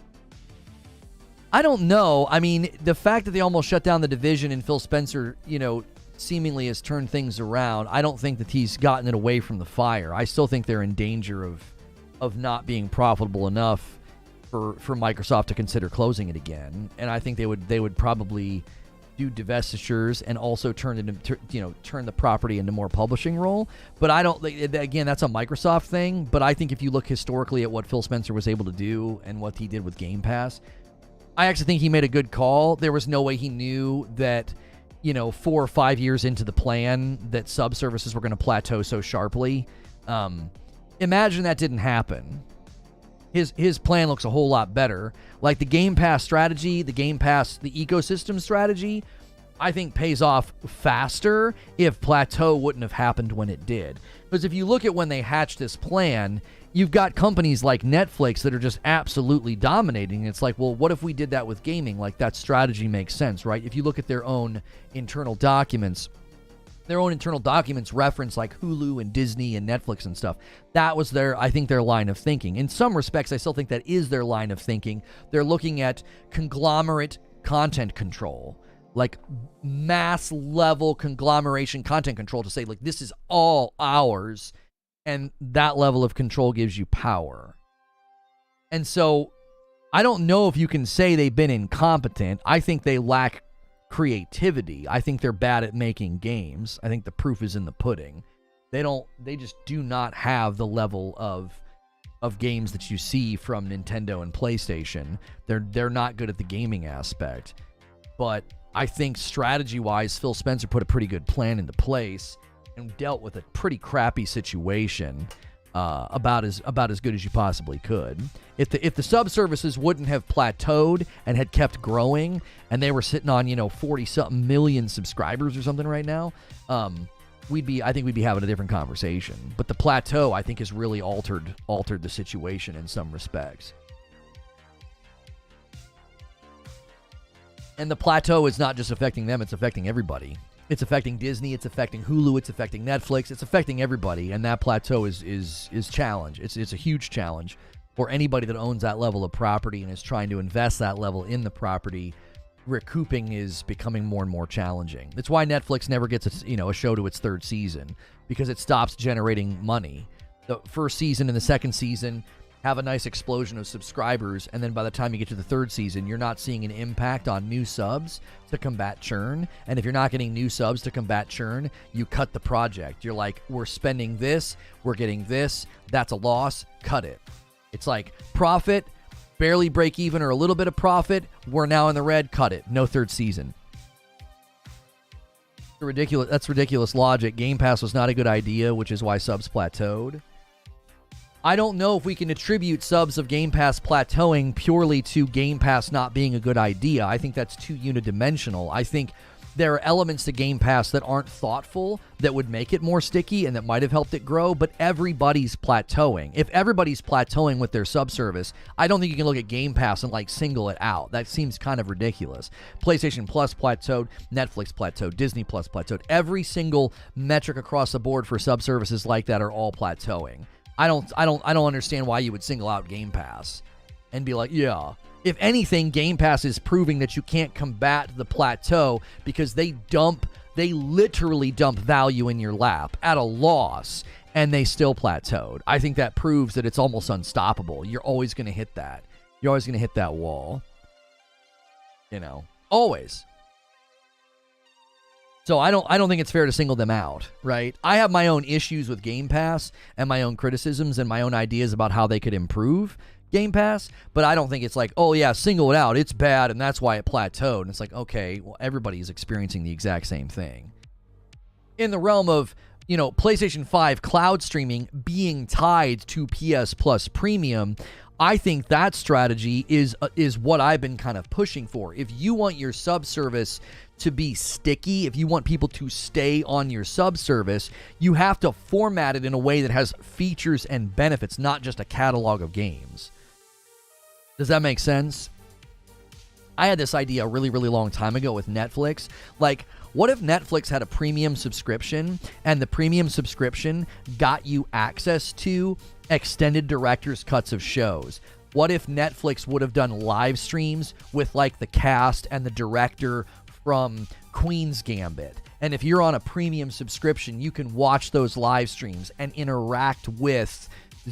don't know. I mean, the fact that they almost shut down the division and Phil Spencer, seemingly has turned things around. I don't think that he's gotten it away from the fire. I still think they're in danger of not being profitable enough for Microsoft to consider closing it again. And I think they would probably do divestitures and also turn the property into more publishing role. But I don't, again, that's a Microsoft thing. But I think if you look historically at what Phil Spencer was able to do and what he did with Game Pass, I actually think he made a good call. There was no way he knew that 4 or 5 years into the plan that sub-services were going to plateau so sharply. Imagine that didn't happen. His plan looks a whole lot better. Like the Game Pass strategy, the ecosystem strategy, I think pays off faster if plateau wouldn't have happened when it did. Because if you look at when they hatched this plan, you've got companies like Netflix that are just absolutely dominating. It's like, well, what if we did that with gaming? Like, that strategy makes sense, right? If you look at their own internal documents reference like Hulu and Disney and Netflix and stuff. That was their line of thinking. In some respects, I still think that is their line of thinking. They're looking at conglomerate content control, like mass level conglomeration content control, to say like, this is all ours. And that level of control gives you power. And so I don't know if you can say they've been incompetent. I think they lack creativity. I think they're bad at making games. I think the proof is in the pudding. They just do not have the level of games that you see from Nintendo and PlayStation. They're not good at the gaming aspect. But I think strategy-wise, Phil Spencer put a pretty good plan into place and dealt with a pretty crappy situation about as good as you possibly could. If the sub-services wouldn't have plateaued and had kept growing, and they were sitting on 40-something million subscribers or something right now, I think we'd be having a different conversation. But the plateau, I think, has really altered the situation in some respects. And the plateau is not just affecting them; it's affecting everybody. It's affecting Disney, it's affecting Hulu, it's affecting Netflix, it's affecting everybody, and that plateau is challenge. It's a huge challenge for anybody that owns that level of property and is trying to invest that level in the property. Recouping is becoming more and more challenging. That's why Netflix never gets a show to its third season, because it stops generating money. The first season and the second season have a nice explosion of subscribers, and then by the time you get to the third season, you're not seeing an impact on new subs to combat churn. And if you're not getting new subs to combat churn, you cut the project. You're like, we're spending this, we're getting this, that's a loss, cut it. It's like profit, barely break even or a little bit of profit, we're now in the red, cut it. No third season. That's ridiculous logic. Game Pass was not a good idea, which is why subs plateaued. I don't know if we can attribute subs of Game Pass plateauing purely to Game Pass not being a good idea. I think that's too unidimensional. I think there are elements to Game Pass that aren't thoughtful, that would make it more sticky and that might have helped it grow, but everybody's plateauing. If everybody's plateauing with their subservice, I don't think you can look at Game Pass and single it out. That seems kind of ridiculous. PlayStation Plus plateaued, Netflix plateaued, Disney Plus plateaued. Every single metric across the board for subservices like that are all plateauing. I don't understand why you would single out Game Pass and be like, yeah. If anything, Game Pass is proving that you can't combat the plateau because they literally dump value in your lap at a loss, and they still plateaued. I think that proves that it's almost unstoppable. You're always going to hit that. You're always going to hit that wall. Always. So I don't think it's fair to single them out, right? I have my own issues with Game Pass and my own criticisms and my own ideas about how they could improve Game Pass, but I don't think it's like, oh yeah, single it out, it's bad and that's why it plateaued. And it's like, okay, well, everybody's experiencing the exact same thing. In the realm of, PlayStation 5 Cloud Streaming being tied to PS Plus Premium, I think that strategy is what I've been kind of pushing for. If you want your sub-service to be sticky, if you want people to stay on your sub-service, you have to format it in a way that has features and benefits, not just a catalog of games. Does that make sense? I had this idea a really, really long time ago with Netflix. Like, what if Netflix had a premium subscription and the premium subscription got you access to extended director's cuts of shows? What if Netflix would have done live streams with like the cast and the director from Queen's Gambit? And if you're on a premium subscription, you can watch those live streams and interact with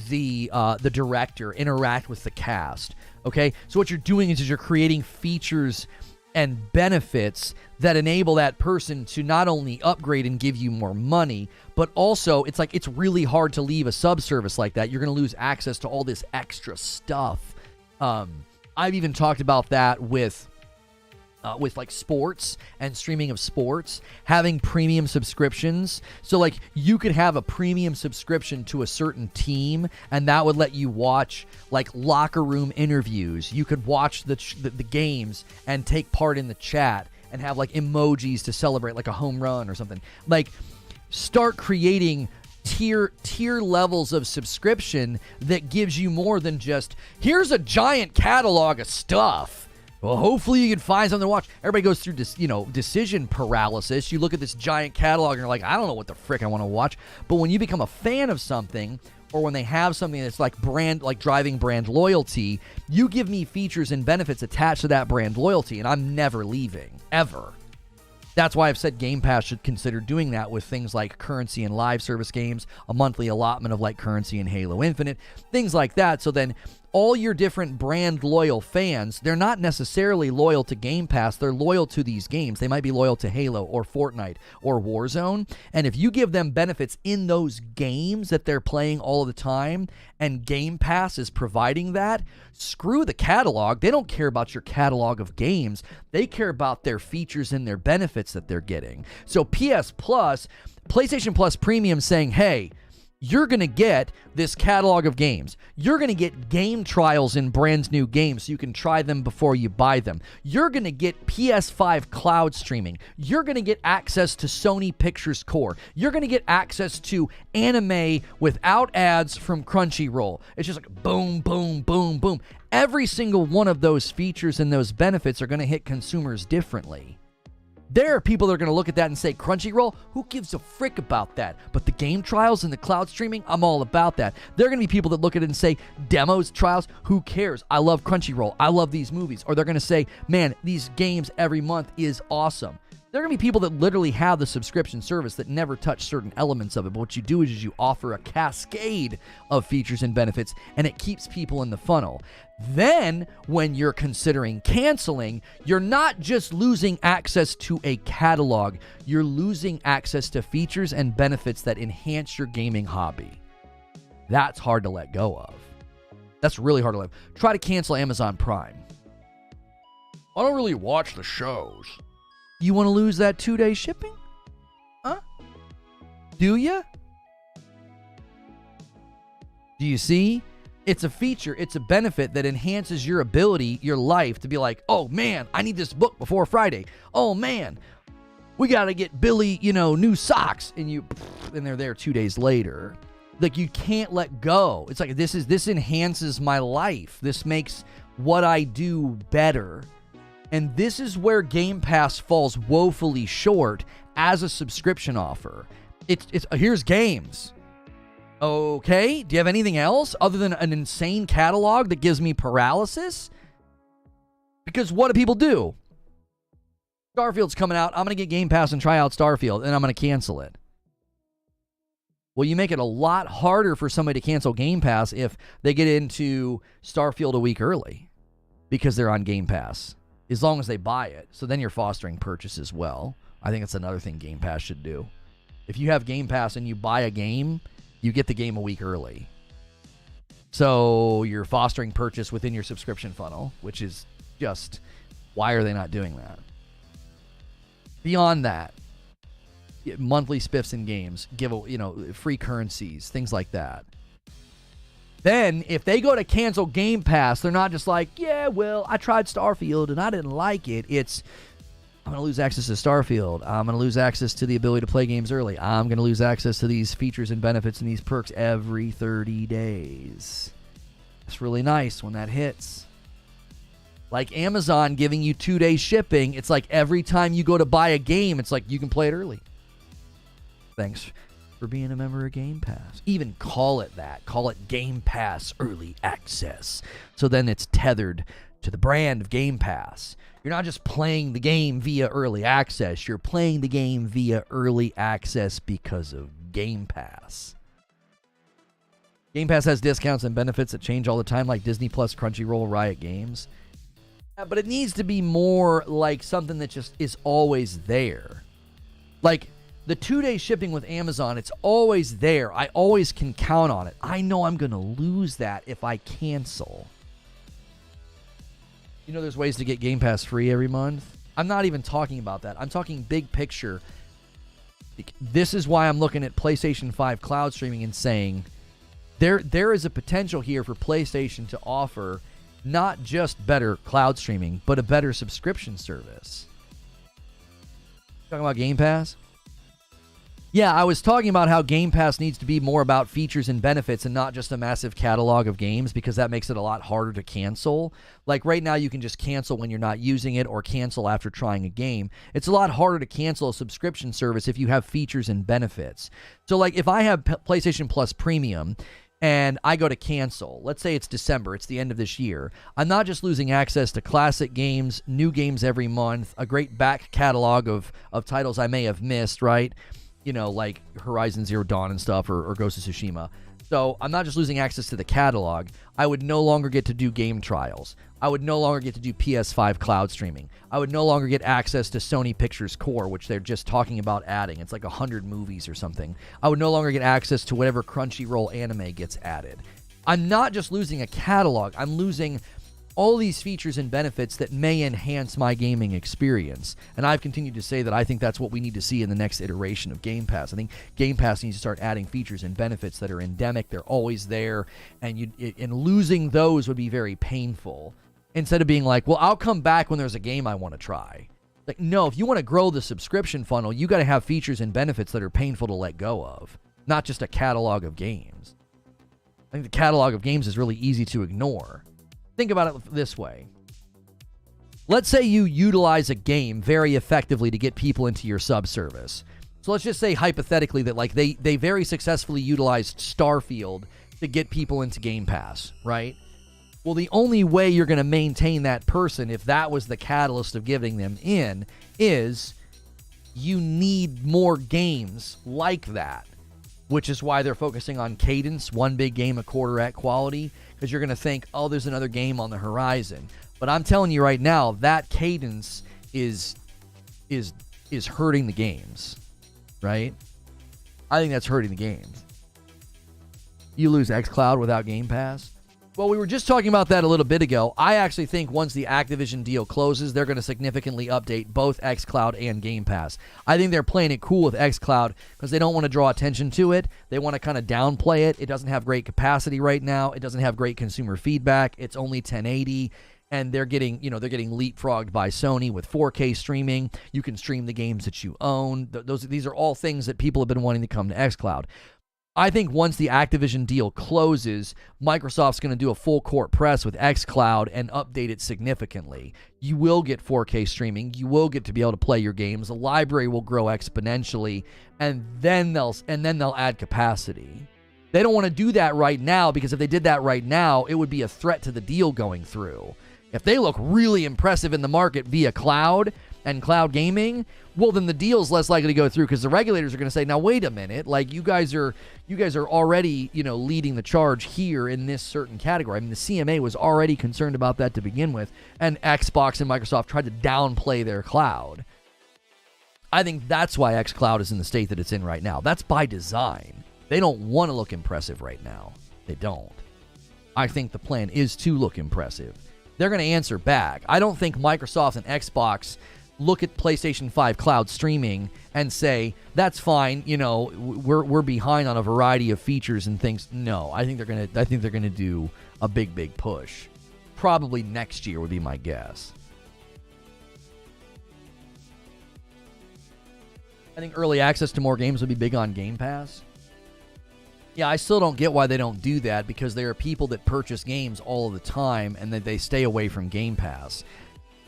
the director, interact with the cast. Okay, so what you're doing is you're creating features and benefits that enable that person to not only upgrade and give you more money, but also it's really hard to leave a subservice like that. You're going to lose access to all this extra stuff. I've even talked about that with like sports and streaming of sports, having premium subscriptions. So like you could have a premium subscription to a certain team and that would let you watch like locker room interviews. You could watch the games and take part in the chat and have like emojis to celebrate like a home run or something. Like start creating tier levels of subscription that gives you more than just here's a giant catalog of stuff. Well, hopefully you can find something to watch. Everybody goes through this, decision paralysis. You look at this giant catalog and you're like, I don't know what the frick I want to watch. But when you become a fan of something, or when they have something that's like driving brand loyalty, you give me features and benefits attached to that brand loyalty, and I'm never leaving, ever. That's why I've said Game Pass should consider doing that with things like currency and live service games, a monthly allotment of like currency and Halo Infinite, things like that. So then all your different brand loyal fans, they're not necessarily loyal to Game Pass. They're loyal to these games. They might be loyal to Halo or Fortnite or Warzone. And if you give them benefits in those games that they're playing all the time, and Game Pass is providing that, screw the catalog. They don't care about your catalog of games. They care about their features and their benefits that they're getting. So PS Plus, PlayStation Plus Premium saying, hey, you're going to get this catalog of games. You're going to get game trials in brand new games so you can try them before you buy them. You're going to get PS5 Cloud Streaming. You're going to get access to Sony Pictures Core. You're going to get access to anime without ads from Crunchyroll. It's just like boom, boom, boom, boom. Every single one of those features and those benefits are going to hit consumers differently. There are people that are going to look at that and say, Crunchyroll, who gives a frick about that? But the game trials and the cloud streaming, I'm all about that. There are going to be people that look at it and say, demos, trials, who cares? I love Crunchyroll. I love these movies. Or they're going to say, man, these games every month is awesome. There are going to be people that literally have the subscription service that never touch certain elements of it. But what you do is you offer a cascade of features and benefits, and it keeps people in the funnel. Then, when you're considering canceling, you're not just losing access to a catalog. You're losing access to features and benefits that enhance your gaming hobby. That's hard to let go of. That's really hard to let go of. Try to cancel Amazon Prime. I don't really watch the shows. You want to lose that 2-day shipping? Huh? Do you? Do you see? It's a feature, it's a benefit that enhances your ability, your life, to be like, oh man, I need this book before Friday. Oh man, we got to get Billy, new socks. And they're there 2 days later. Like, you can't let go. It's like, this enhances my life. This makes what I do better. And this is where Game Pass falls woefully short as a subscription offer. It's here's games. Okay, do you have anything else other than an insane catalog that gives me paralysis? Because what do people do? Starfield's coming out. I'm going to get Game Pass and try out Starfield, and I'm going to cancel it. Well, you make it a lot harder for somebody to cancel Game Pass if they get into Starfield a week early because they're on Game Pass, as long as they buy it. So then you're fostering purchase as well. I think it's another thing Game Pass should do. If you have Game Pass and you buy a game, you get the game a week early. So you're fostering purchase within your subscription funnel, which is just, why are they not doing that? Beyond that, monthly spiffs in games, free currencies, things like that. Then, if they go to cancel Game Pass, they're not just like, yeah, well, I tried Starfield and I didn't like it. It's, I'm going to lose access to Starfield. I'm going to lose access to the ability to play games early. I'm going to lose access to these features and benefits and these perks every 30 days. It's really nice when that hits. Like Amazon giving you 2-day shipping, it's like every time you go to buy a game, it's like you can play it early. Thanks for being a member of Game Pass. Even call it that. Call it Game Pass Early Access. So then it's tethered to the brand of Game Pass. You're not just playing the game via early access. You're playing the game via early access because of Game Pass. Game Pass has discounts and benefits that change all the time, like Disney Plus, Crunchyroll, Riot Games. But it needs to be more like something that just is always there. Like the 2-day shipping with Amazon, it's always there. I always can count on it. I know I'm going to lose that if I cancel. You know, there's ways to get Game Pass free every month. I'm not even talking about that. I'm talking big picture. This is why I'm looking at PlayStation 5 Cloud Streaming and saying there is a potential here for PlayStation to offer not just better cloud streaming, but a better subscription service. Talking about Game Pass? Yeah, I was talking about how Game Pass needs to be more about features and benefits and not just a massive catalog of games, because that makes it a lot harder to cancel. Like right now, you can just cancel when you're not using it or cancel after trying a game. It's a lot harder to cancel a subscription service if you have features and benefits. So like if I have PlayStation Plus Premium and I go to cancel, let's say it's December, it's the end of this year, I'm not just losing access to classic games, new games every month, a great back catalog of titles I may have missed, right? You know, like Horizon Zero Dawn and stuff, or Ghost of Tsushima. So I'm not just losing access to the catalog. I would no longer get to do game trials. I would no longer get to do PS5 Cloud Streaming. I would no longer get access to Sony Pictures Core, which they're just talking about adding. It's like 100 movies or something. I would no longer get access to whatever Crunchyroll anime gets added. I'm not just losing a catalog. I'm losing all these features and benefits that may enhance my gaming experience. And I've continued to say that I think that's what we need to see in the next iteration of Game Pass. I think Game Pass needs to start adding features and benefits that are endemic. They're always there. And losing those would be very painful. Instead of being like, well, I'll come back when there's a game I want to try. Like, no, if you want to grow the subscription funnel, you got to have features and benefits that are painful to let go of, not just a catalog of games. I think the catalog of games is really easy to ignore. Think about it this way. Let's say you utilize a game very effectively to get people into your sub-service. So let's just say hypothetically that like they very successfully utilized Starfield to get people into Game Pass, right? Well, the only way you're going to maintain that person, if that was the catalyst of getting them in, is you need more games like that, which is why they're focusing on cadence, one big game a quarter at quality, because you're going to think, oh, there's another game on the horizon. But I'm telling you right now, that cadence is hurting the games, right? I think that's hurting the games. You lose xCloud without Game Pass? Well, we were just talking about that a little bit ago. I actually think once the Activision deal closes, they're going to significantly update both xCloud and Game Pass. I think they're playing it cool with xCloud because they don't want to draw attention to it. They want to kind of downplay it. It doesn't have great capacity right now. It doesn't have great consumer feedback. It's only 1080, and they're getting leapfrogged by Sony with 4K streaming. You can stream the games that you own. These are all things that people have been wanting to come to xCloud. I think once the Activision deal closes, Microsoft's going to do a full court press with xCloud and update it significantly. You will get 4K streaming. You will get to be able to play your games. The library will grow exponentially, and then they'll add capacity. They don't want to do that right now, because if they did that right now, it would be a threat to the deal going through. If they look really impressive in the market via cloud and cloud gaming, well, then the deal's less likely to go through, because the regulators are going to say, now wait a minute, like you guys are already, leading the charge here in this certain category. I mean, the CMA was already concerned about that to begin with, and Xbox and Microsoft tried to downplay their cloud. I think that's why xCloud is in the state that it's in right now. That's by design. They don't want to look impressive right now. They don't. I think the plan is to look impressive. They're going to answer back. I don't think Microsoft and Xbox look at PlayStation 5 Cloud Streaming and say, that's fine, you know, we're behind on a variety of features and things. No, I think they're going to do a big push. Probably next year would be my guess. I think early access to more games would be big on Game Pass. Yeah, I still don't get why they don't do that, because there are people that purchase games all of the time and that they stay away from Game Pass.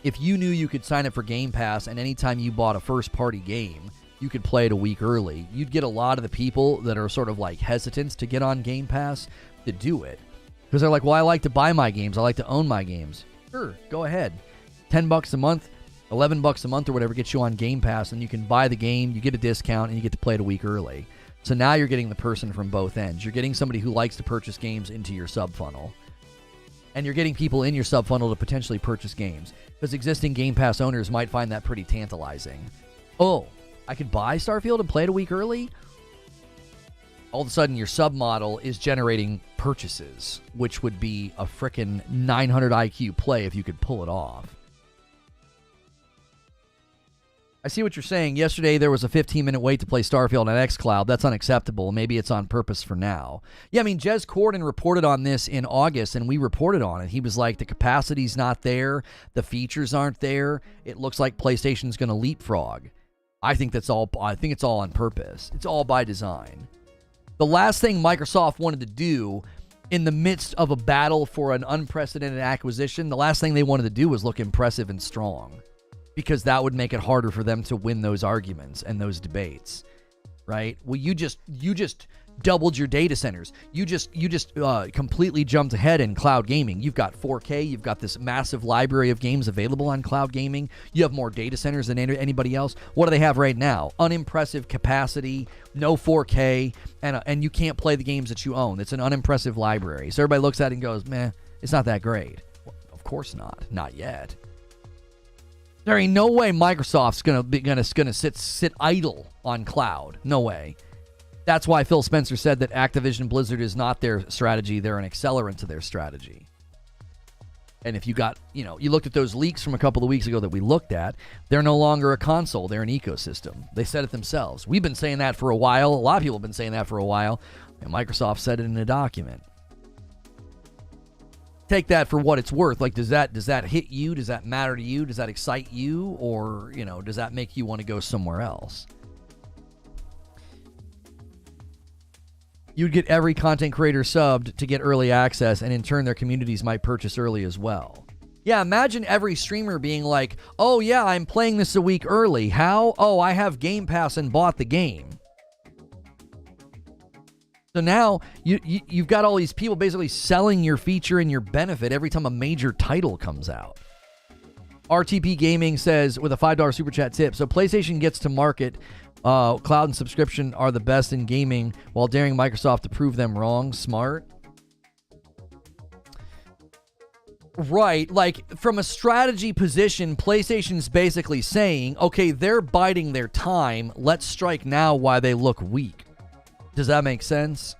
If you knew you could sign up for Game Pass and anytime you bought a first-party game, you could play it a week early, you'd get a lot of the people that are sort of like hesitant to get on Game Pass to do it. Because they're like, well, I like to buy my games. I like to own my games. Sure, go ahead. $10 a month, $11 a month or whatever gets you on Game Pass, and you can buy the game, you get a discount, and you get to play it a week early. So now you're getting the person from both ends. You're getting somebody who likes to purchase games into your sub-funnel. And you're getting people in your sub-funnel to potentially purchase games. Because existing Game Pass owners might find that pretty tantalizing. Oh, I could buy Starfield and play it a week early? All of a sudden, your sub-model is generating purchases, which would be a frickin' 900 IQ play if you could pull it off. I see what you're saying. Yesterday, there was a 15-minute wait to play Starfield on xCloud. That's unacceptable. Maybe it's on purpose for now. Yeah, I mean, Jez Corden reported on this in August, and we reported on it. He was like, the capacity's not there. The features aren't there. It looks like PlayStation's going to leapfrog. I think it's all on purpose. It's all by design. The last thing Microsoft wanted to do in the midst of a battle for an unprecedented acquisition, the last thing they wanted to do was look impressive and strong, because that would make it harder for them to win those arguments and those debates, right? Well, you just doubled your data centers. You just completely jumped ahead in cloud gaming. You've got 4K. You've got this massive library of games available on cloud gaming. You have more data centers than anybody else. What do they have right now? Unimpressive capacity, no 4K, and you can't play the games that you own. It's an unimpressive library. So everybody looks at it and goes, meh, it's not that great. Well, of course not. Not yet. There ain't no way Microsoft's gonna sit idle on cloud. No way. That's why Phil Spencer said that Activision Blizzard is not their strategy. They're an accelerant to their strategy. And if you looked at those leaks from a couple of weeks ago that we looked at, they're no longer a console. They're an ecosystem. They said it themselves. We've been saying that for a while. A lot of people have been saying that for a while. And Microsoft said it in a document. Take that for what it's worth. Like, does that hit you? Does that matter to you? Does that excite you? Or, does that make you want to go somewhere else? You'd get every content creator subbed to get early access, and in turn, their communities might purchase early as well. Yeah, imagine every streamer being like, oh yeah, I'm playing this a week early. How? Oh, I have Game Pass and bought the game. So now you've got all these people basically selling your feature and your benefit every time a major title comes out. RTP Gaming says with a $5 super chat tip, so PlayStation gets to market cloud and subscription are the best in gaming while daring Microsoft to prove them wrong. Smart. Right, like from a strategy position, PlayStation's basically saying, okay, they're biding their time. Let's strike now while they look weak. Does that make sense?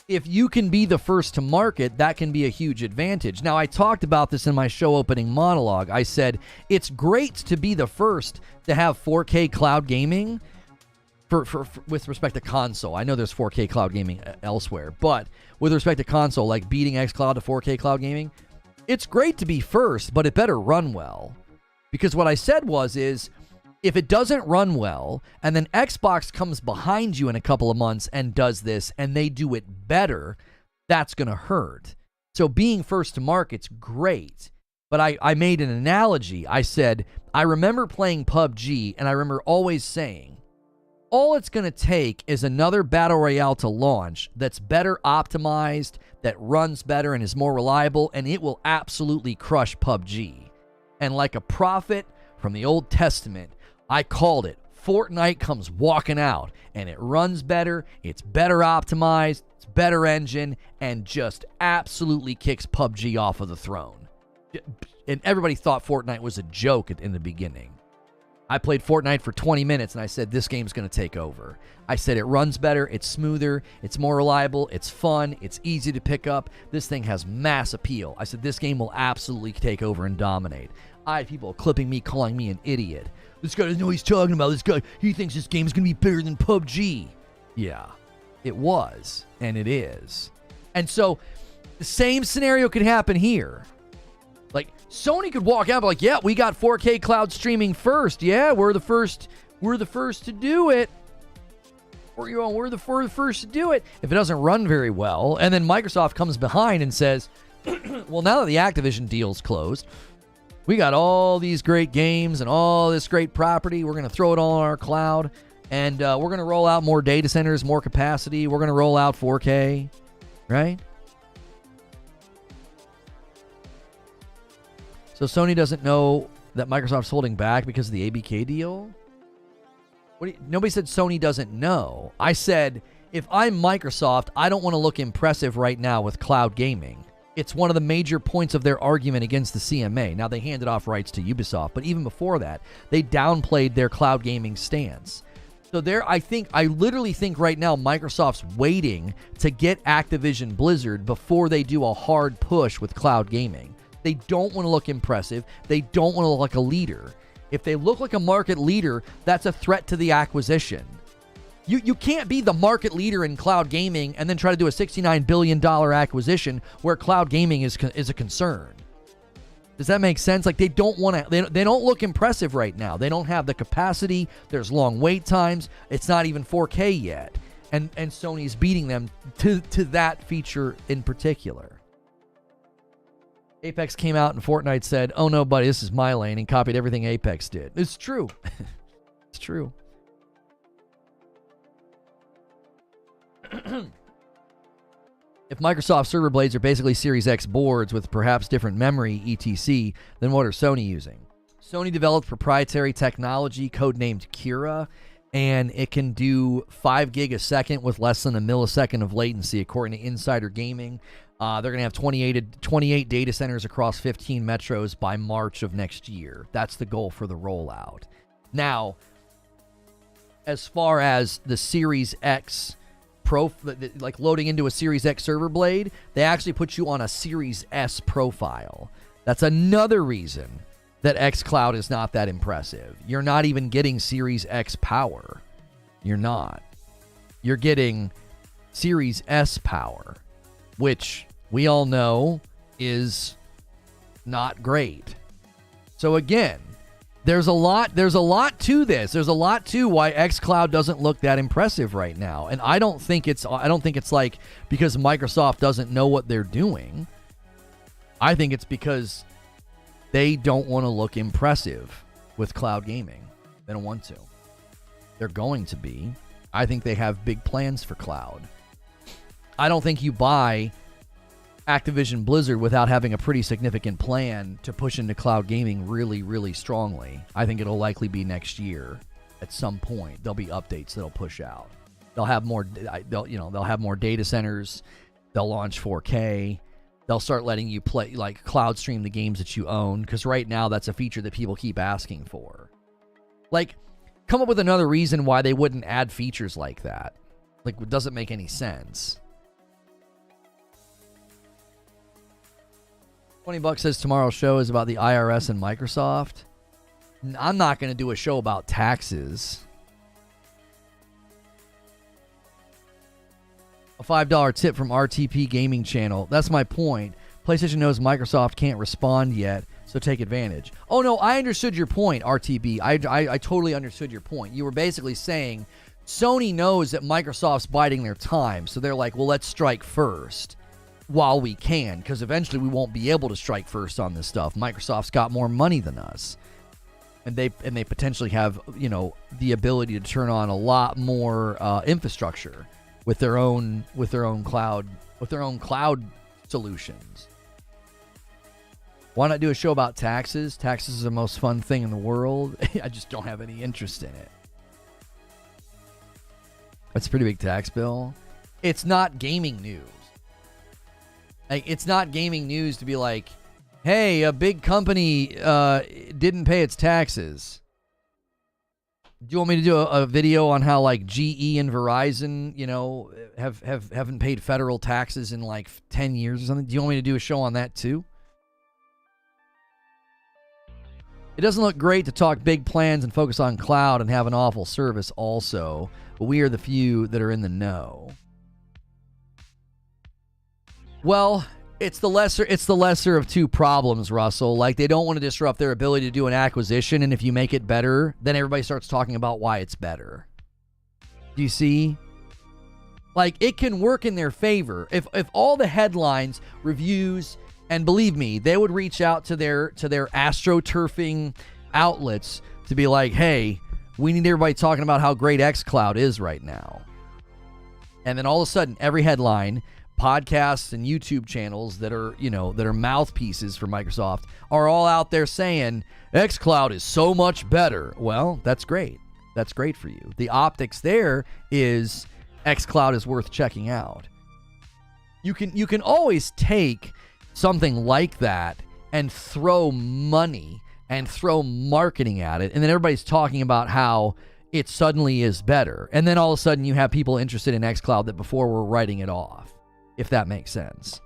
If you can be the first to market, that can be a huge advantage. Now, I talked about this in my show opening monologue. I said, it's great to be the first to have 4K cloud gaming with respect to console. I know there's 4K cloud gaming elsewhere, but with respect to console, like beating xCloud to 4K cloud gaming, it's great to be first, but it better run well. Because what I said is, if it doesn't run well, and then Xbox comes behind you in a couple of months and does this, and they do it better, that's going to hurt. So being first to market's great. But I made an analogy. I said, I remember playing PUBG, and I remember always saying, all it's going to take is another Battle Royale to launch that's better optimized, that runs better and is more reliable, and it will absolutely crush PUBG. And like a prophet from the Old Testament, I called it. Fortnite comes walking out, and it runs better, it's better optimized, it's better engine, and just absolutely kicks PUBG off of the throne. And everybody thought Fortnite was a joke in the beginning. I played Fortnite for 20 minutes and I said, this game's going to take over. I said, it runs better, it's smoother, it's more reliable, it's fun, it's easy to pick up. This thing has mass appeal. I said, this game will absolutely take over and dominate. I had people clipping me, calling me an idiot. This guy doesn't know what he's talking about. This guy, he thinks this game's going to be bigger than PUBG. Yeah, it was, and it is. And so, the same scenario could happen here. Like, Sony could walk out and be like, yeah, we got 4K cloud streaming first. Yeah, we're the first to do it. We're the first to do it. If it doesn't run very well, and then Microsoft comes behind and says, well, now that the Activision deal's closed, we got all these great games and all this great property. We're going to throw it all on our cloud, and we're going to roll out more data centers, more capacity. We're going to roll out 4K, right? So Sony doesn't know that Microsoft's holding back because of the ABK deal? Nobody said Sony doesn't know. I said, if I'm Microsoft, I don't want to look impressive right now with cloud gaming. It's one of the major points of their argument against the CMA. Now, they handed off rights to Ubisoft, but even before that, they downplayed their cloud gaming stance. So I literally think right now Microsoft's waiting to get Activision Blizzard before they do a hard push with cloud gaming. They don't want to look impressive. They don't want to look like a leader. If they look like a market leader, that's a threat to the acquisition. You can't be the market leader in cloud gaming and then try to do a $69 billion acquisition where cloud gaming is a concern. Does that make sense? Like, they don't want to. They don't look impressive right now. They don't have the capacity. There's long wait times. It's not even 4K yet, and Sony's beating them to that feature in particular. Apex came out and Fortnite said, oh no, buddy, this is my lane, and copied everything Apex did. It's true. It's true. If Microsoft server blades are basically Series X boards with perhaps different memory, etc., then what are Sony using? Sony developed proprietary technology codenamed Kira, and it can do 5 gig a second with less than a millisecond of latency, according to Insider Gaming. They're going to have 28 data centers across 15 metros by March of next year. That's the goal for the rollout. Now, as far as the Series X like loading into a Series X server blade, they actually put you on a Series S profile. That's another reason that xCloud is not that impressive. You're not even getting Series X power. You're not. You're getting Series S power, which we all know is not great. So again, there's a lot to this. There's a lot to why xCloud doesn't look that impressive right now. And I don't think it's like because Microsoft doesn't know what they're doing. I think it's because they don't want to look impressive with cloud gaming. They don't want to. They're going to be. I think they have big plans for cloud. I don't think you buy Activision Blizzard without having a pretty significant plan to push into cloud gaming really, really strongly. I think it'll likely be next year at some point. There'll be updates that'll push out. They'll have more data centers. They'll launch 4K. They'll start letting you play, like, cloud stream the games that you own, because right now that's a feature that people keep asking for. Like, come up with another reason why they wouldn't add features like that. Like, it doesn't make any sense. $20 says tomorrow's show is about the IRS and Microsoft. I'm not going to do a show about taxes. A $5 tip from RTP Gaming Channel. That's my point. PlayStation knows Microsoft can't respond yet, so take advantage. Oh, no, I understood your point, RTB. I totally understood your point. You were basically saying Sony knows that Microsoft's biding their time, so they're like, well, let's strike first while we can, because eventually we won't be able to strike first on this stuff. Microsoft's got more money than us, and they potentially have, the ability to turn on a lot more infrastructure with their own cloud solutions. Why not do a show about taxes? Taxes is the most fun thing in the world. I just don't have any interest in it. That's a pretty big tax bill. It's not gaming news. Like, it's not gaming news to be like, hey, a big company didn't pay its taxes. Do you want me to do a video on how like GE and Verizon, you know, haven't paid federal taxes in like 10 years or something? Do you want me to do a show on that too? It doesn't look great to talk big plans and focus on cloud and have an awful service also, but we are the few that are in the know. Well, it's the lesser of two problems, Russell. Like, they don't want to disrupt their ability to do an acquisition, and if you make it better, then everybody starts talking about why it's better. Do you see? Like, it can work in their favor. If all the headlines, reviews, and believe me, they would reach out to their astroturfing outlets to be like, hey, we need everybody talking about how great xCloud is right now. And then all of a sudden, every headline, podcasts and YouTube channels that are mouthpieces for Microsoft are all out there saying xCloud is so much better. Well, that's great. That's great for you. The optics there is xCloud is worth checking out. You can always take something like that and throw money and throw marketing at it, and then everybody's talking about how it suddenly is better. And then all of a sudden you have people interested in xCloud that before were writing it off, if that makes sense.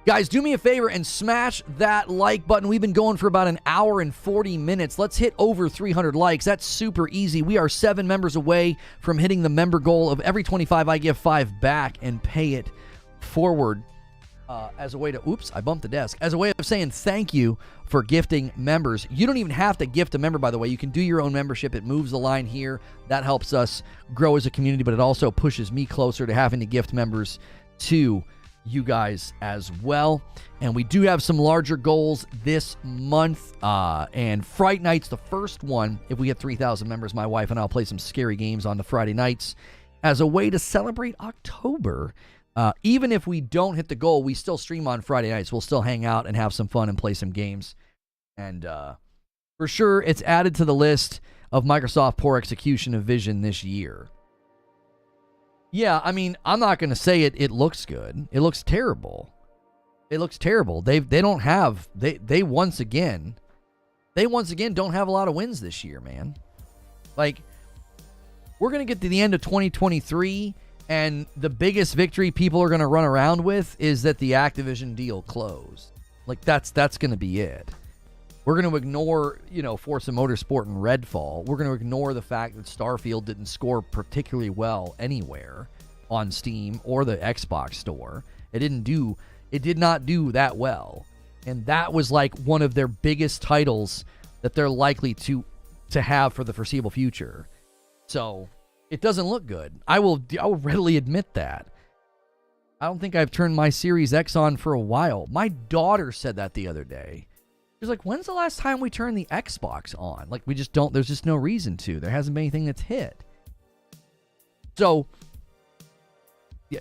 Guys, do me a favor and smash that like button. We've been going for about an hour and 40 minutes. Let's hit over 300 likes. That's super easy. We are 7 members away from hitting the member goal of every 25 I give 5 back and pay it forward as a way to, oops, I bumped the desk, as a way of saying thank you for gifting members. You don't even have to gift a member, by the way. You can do your own membership. It moves the line here. That helps us grow as a community, but it also pushes me closer to having to gift members to you guys as well. And we do have some larger goals this month, and Fright Night's the first one. If we hit 3,000 members, my wife and I'll play some scary games on the Friday nights as a way to celebrate October. Even if we don't hit the goal, we still stream on Friday nights. We'll still hang out and have some fun and play some games. And for sure, it's added to the list of Microsoft poor execution of vision this year. Yeah, I mean, I'm not going to say it looks good. It looks terrible. It looks terrible. They once again don't have a lot of wins this year, man. Like, we're going to get to the end of 2023, and the biggest victory people are going to run around with is that the Activision deal closed. Like, that's going to be it. We're going to ignore, Forza Motorsport and Redfall. We're going to ignore the fact that Starfield didn't score particularly well anywhere on Steam or the Xbox store. It did not do that well. And that was like one of their biggest titles that they're likely to have for the foreseeable future. So it doesn't look good. I will readily admit that. I don't think I've turned my Series X on for a while. My daughter said that the other day. She was like, when's the last time we turned the Xbox on? Like, we just don't, there's just no reason to. There hasn't been anything that's hit. So,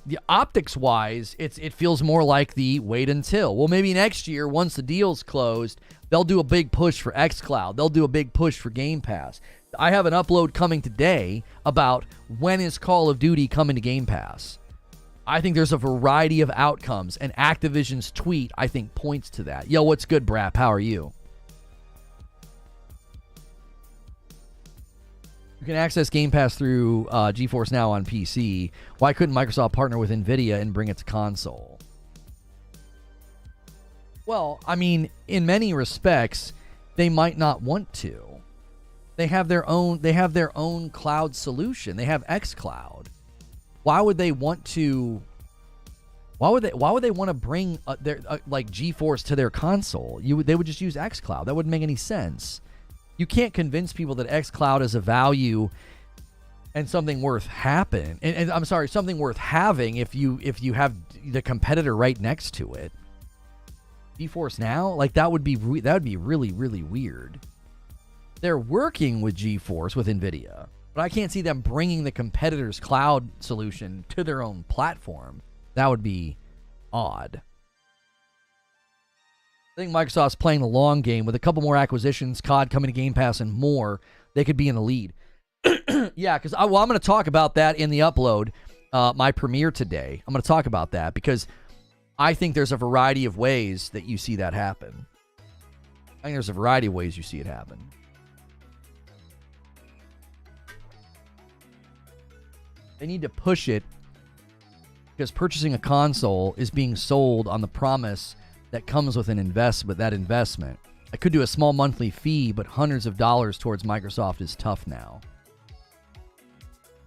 the optics-wise, it feels more like the wait until. Well, maybe next year, once the deal's closed, they'll do a big push for xCloud. They'll do a big push for Game Pass. I have an upload coming today about when is Call of Duty coming to Game Pass. I think there's a variety of outcomes, and Activision's tweet, I think, points to that. Yo, what's good, Brap? How are you? You can access Game Pass through GeForce Now on PC. Why couldn't Microsoft partner with NVIDIA and bring it to console? Well, I mean, in many respects, they might not want to. They have their own cloud solution. They have xCloud. Why would they want to? Why would they want to bring their like GeForce to their console? They would just use xCloud. That wouldn't make any sense. You can't convince people that xCloud is a value and something worth something worth having if you have the competitor right next to it. GeForce Now, like that would be really, really weird. They're working with GeForce with NVIDIA, but I can't see them bringing the competitor's cloud solution to their own platform. That would be odd. I think Microsoft's playing the long game. With a couple more acquisitions, COD coming to Game Pass, and more, they could be in the lead. Yeah, because I'm going to talk about that in the upload, my premiere today. I'm going to talk about that because I think there's a variety of ways that you see that happen. I think there's a variety of ways you see it happen. They need to push it because purchasing a console is being sold on the promise that comes with an investment. That investment, I could do a small monthly fee, but hundreds of dollars towards Microsoft is tough now.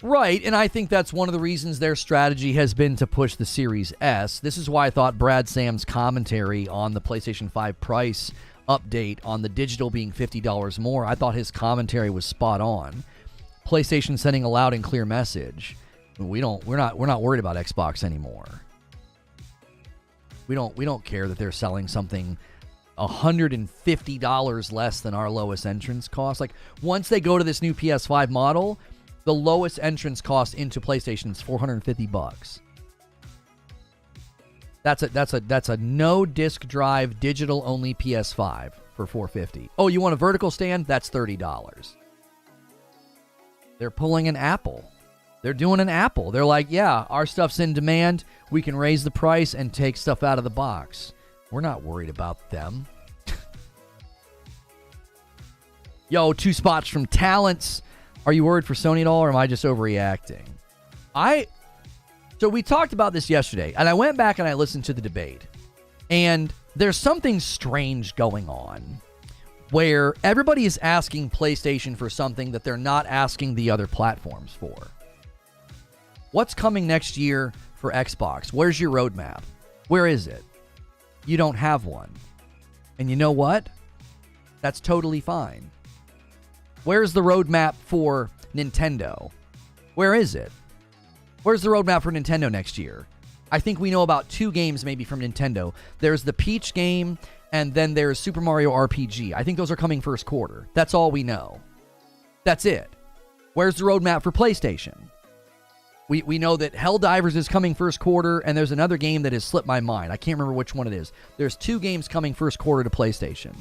Right, and I think that's one of the reasons their strategy has been to push the Series S. This is why I thought Brad Sam's commentary on the PlayStation 5 price update on the digital being $50 more, I thought his commentary was spot on. PlayStation sending a loud and clear message. We're not worried about Xbox anymore. We don't care that they're selling something $150 less than our lowest entrance cost. Like, once they go to this new PS5 model, the lowest entrance cost into PlayStation is $450. That's a no disc drive digital only PS5 for $450. Oh, you want a vertical stand? That's $30. They're pulling an Apple. They're doing an Apple. They're like, yeah, our stuff's in demand. We can raise the price and take stuff out of the box. We're not worried about them. Yo, 2 spots from Talents. Are you worried for Sony at all, or am I just overreacting? So we talked about this yesterday, and I went back and I listened to the debate. And there's something strange going on where everybody is asking PlayStation for something that they're not asking the other platforms for. What's coming next year for Xbox? Where's your roadmap? Where is it? You don't have one. And you know what? That's totally fine. Where's the roadmap for Nintendo? Where is it? Where's the roadmap for Nintendo next year? I think we know about 2 games maybe from Nintendo. There's the Peach game, and then there's Super Mario RPG. I think those are coming first quarter. That's all we know. That's it. Where's the roadmap for PlayStation? We know that Helldivers is coming first quarter, and there's another game that has slipped my mind. I can't remember which one it is. There's 2 games coming first quarter to PlayStation.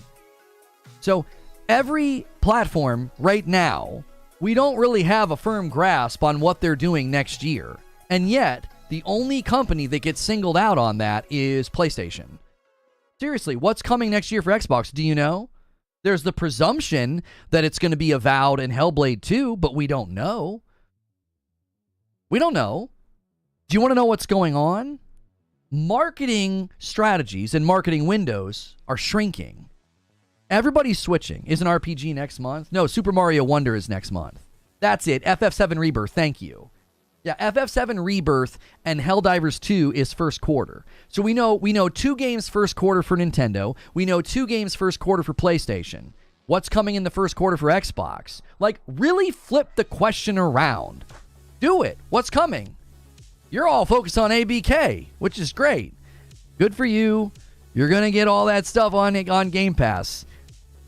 So every platform right now, we don't really have a firm grasp on what they're doing next year. And yet, the only company that gets singled out on that is PlayStation. Seriously, what's coming next year for Xbox? Do you know? There's the presumption that it's going to be Avowed and Hellblade 2, but we don't know. We don't know. Do you want to know what's going on? Marketing strategies and marketing windows are shrinking. Everybody's switching. Isn't RPG next month? No, Super Mario Wonder is next month. That's it. FF7 Rebirth, thank you. Yeah, FF7 Rebirth and Helldivers 2 is first quarter. So we know 2 games first quarter for Nintendo. We know 2 games first quarter for PlayStation. What's coming in the first quarter for Xbox? Like, really flip the question around. Do it. What's coming? You're all focused on ABK, which is great. Good for you. You're going to get all that stuff on Game Pass.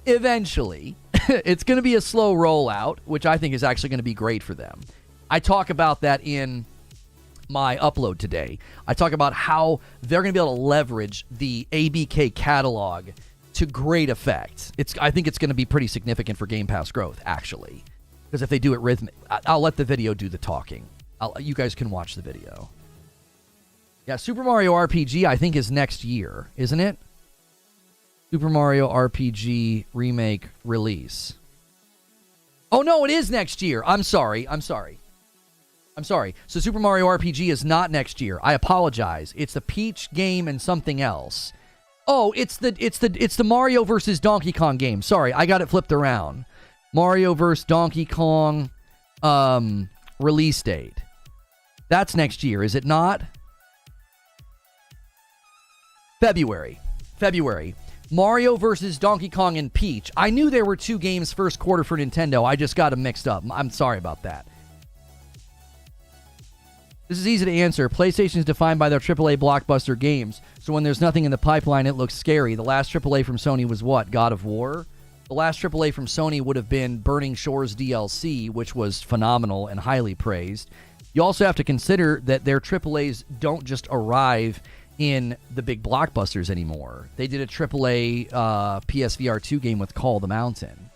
Eventually. It's going to be a slow rollout, which I think is actually going to be great for them. I talk about that in my upload today. I talk about how they're going to be able to leverage the ABK catalog to great effect. I think it's going to be pretty significant for Game Pass growth, actually. Because if they do it rhythmic, I'll let the video do the talking. You guys can watch the video. Yeah, Super Mario RPG, I think, is next year, isn't it? Super Mario RPG remake release. Oh, no, it is next year. I'm sorry. So Super Mario RPG is not next year. I apologize. It's the Peach game and something else. Oh, it's the Mario versus Donkey Kong game. Sorry, I got it flipped around. Mario vs. Donkey Kong release date. That's next year, is it not? February. Mario vs. Donkey Kong and Peach. I knew there were 2 games first quarter for Nintendo. I just got them mixed up. I'm sorry about that. This is easy to answer. PlayStation is defined by their AAA blockbuster games. So when there's nothing in the pipeline, it looks scary. The last AAA from Sony was what? God of War? The last AAA from Sony would have been Burning Shores DLC, which was phenomenal and highly praised. You also have to consider that their AAAs don't just arrive in the big blockbusters anymore. They did a AAA PSVR 2 game with Call of the Mountain.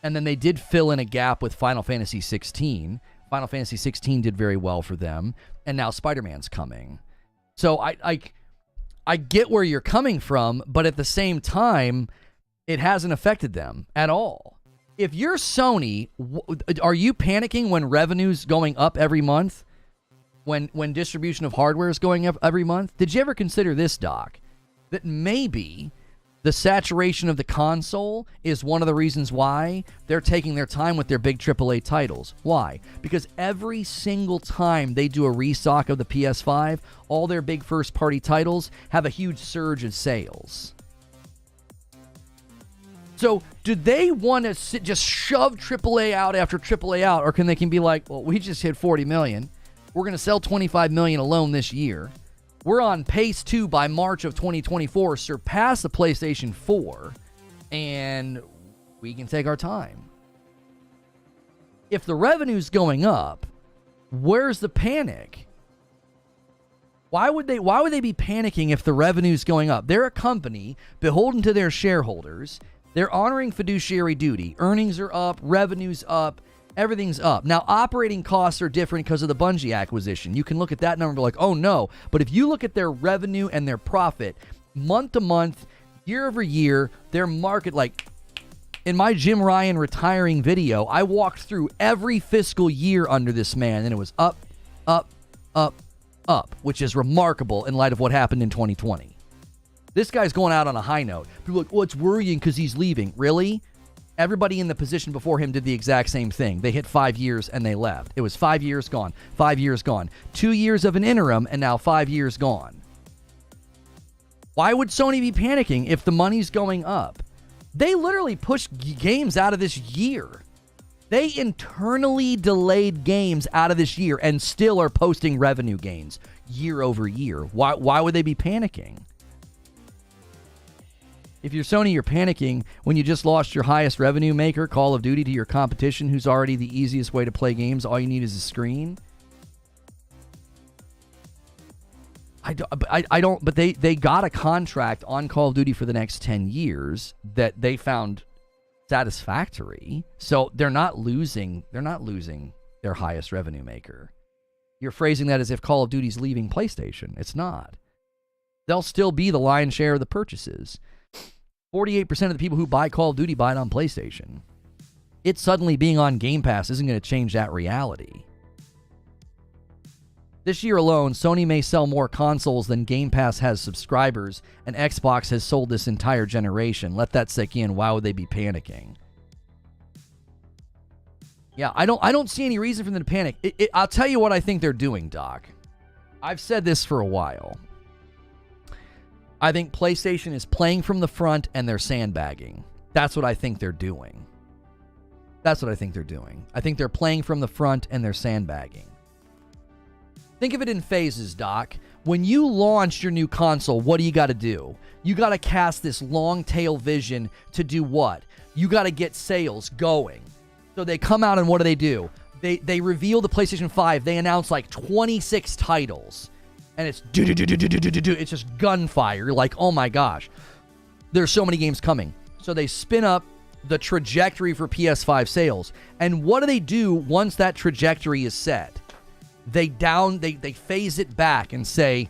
And then they did fill in a gap with Final Fantasy 16. Final Fantasy 16 did very well for them. And now Spider-Man's coming. So I get where you're coming from, but at the same time, it hasn't affected them at all. If you're Sony, are you panicking when revenue's going up every month? When distribution of hardware is going up every month? Did you ever consider this, Doc? That maybe the saturation of the console is one of the reasons why they're taking their time with their big AAA titles. Why? Because every single time they do a restock of the PS5, all their big first-party titles have a huge surge of sales. So do they want to just shove AAA out after AAA out, or can they be like, well, we just hit 40 million. We're going to sell 25 million alone this year. We're on pace to, by March of 2024, surpass the PlayStation 4, and we can take our time. If the revenue's going up, where's the panic? Why would they be panicking if the revenue's going up? They're a company beholden to their shareholders. They're honoring fiduciary duty. Earnings are up, revenue's up, everything's up. Now, operating costs are different because of the Bungie acquisition. You can look at that number and be like, oh no. But if you look at their revenue and their profit, month to month, year over year, their market, like in my Jim Ryan retiring video, I walked through every fiscal year under this man, and it was up, up, up, up, which is remarkable in light of what happened in 2020. This guy's going out on a high note. People are like, well, it's worrying because he's leaving. Really? Everybody in the position before him did the exact same thing. They hit 5 years and they left. It was 5 years gone, 5 years gone. 2 years of an interim and now 5 years gone. Why would Sony be panicking if the money's going up? They literally pushed games out of this year. They internally delayed games out of this year and still are posting revenue gains year over year. Why would they be panicking? If you're Sony, you're panicking when you just lost your highest revenue maker, Call of Duty, to your competition, who's already the easiest way to play games. All you need is a screen. I don't, but they got a contract on Call of Duty for the next 10 years that they found satisfactory. So they're not losing their highest revenue maker. You're phrasing that as if Call of Duty's leaving PlayStation. It's not. They'll still be the lion's share of the purchases. 48% of the people who buy Call of Duty buy it on PlayStation. It suddenly being on Game Pass isn't going to change that reality. This year alone, Sony may sell more consoles than Game Pass has subscribers, and Xbox has sold this entire generation. Let that sink in. Why would they be panicking? Yeah, I don't see any reason for them to panic. I'll tell you what I think they're doing, Doc. I've said this for a while. I think PlayStation is playing from the front and they're sandbagging. That's what I think they're doing. I think they're playing from the front and they're sandbagging. Think of it in phases, Doc. When you launch your new console, what do you got to do? You got to cast this long tail vision to do what? You got to get sales going. So they come out and what do? They reveal the PlayStation 5. They announce like 26 titles. And it's it's just gunfire. You're like, oh my gosh, there's so many games coming. So they spin up the trajectory for PS5 sales. And what do once that trajectory is set? They phase it back and say,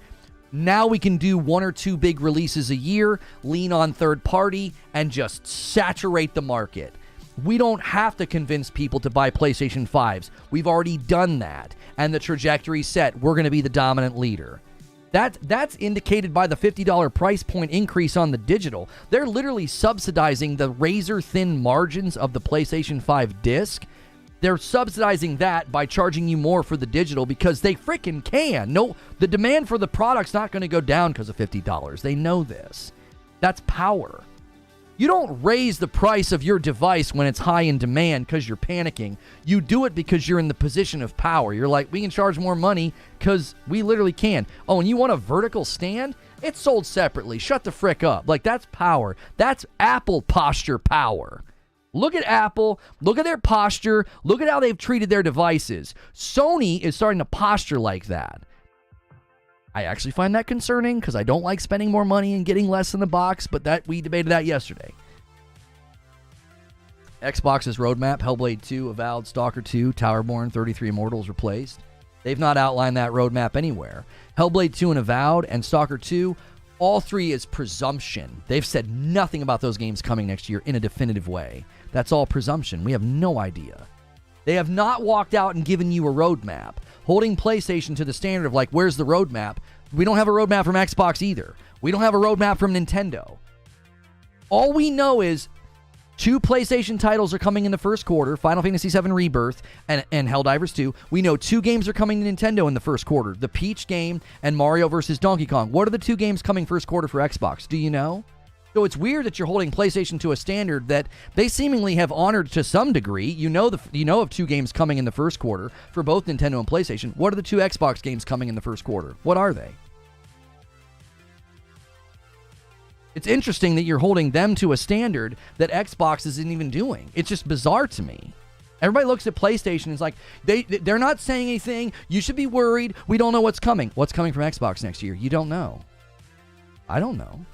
now we can do 1 or 2 big releases a year, lean on third party, and just saturate the market. We don't have to convince people to buy PlayStation 5s. We've already done that. And the trajectory set. We're going to be the dominant leader. That's indicated by the $50 price point increase on the digital. They're literally subsidizing the razor-thin margins of the PlayStation 5 disc. They're subsidizing that by charging you more for the digital because they freaking can. No, the demand for the product's not going to go down because of $50. They know this. That's power. You don't raise the price of your device when it's high in demand because you're panicking. You do it because you're in the position of power. You're like, we can charge more money because we literally can. Oh, and you want a vertical stand? It's sold separately. Shut the frick up. Like, that's power. That's Apple posture power. Look at Apple. Look at their posture. Look at how they've treated their devices. Sony is starting to posture like that. I actually find that concerning because I don't like spending more money and getting less in the box, but that we debated that yesterday. Xbox's roadmap, Hellblade 2, Avowed, Stalker 2, Towerborn, 33 Immortals replaced. They've not outlined that roadmap anywhere. Hellblade 2 and Avowed and Stalker 2 All three is presumption. They've said nothing about those games coming next year in a definitive way. That's all presumption. We have no idea. They have not walked out and given you a roadmap, holding PlayStation to the standard of like, where's the roadmap? We don't have a roadmap from Xbox either. We don't have a roadmap from Nintendo. All we know is 2 PlayStation titles are coming in the first quarter, Final Fantasy VII Rebirth and Helldivers 2. We know 2 games are coming to Nintendo in the first quarter, the Peach game and Mario vs. Donkey Kong. What are the 2 games coming first quarter for Xbox? Do you know? So it's weird that you're holding PlayStation to a standard that they seemingly have honored to some degree. You know of 2 games coming in the first quarter for both Nintendo and PlayStation. What are the 2 Xbox games coming in the first quarter? What are they? It's interesting that you're holding them to a standard that Xbox isn't even doing. It's just bizarre to me. Everybody looks at PlayStation and is like, they're not saying anything. You should be worried. We don't know what's coming. What's coming from Xbox next year? You don't know. I don't know.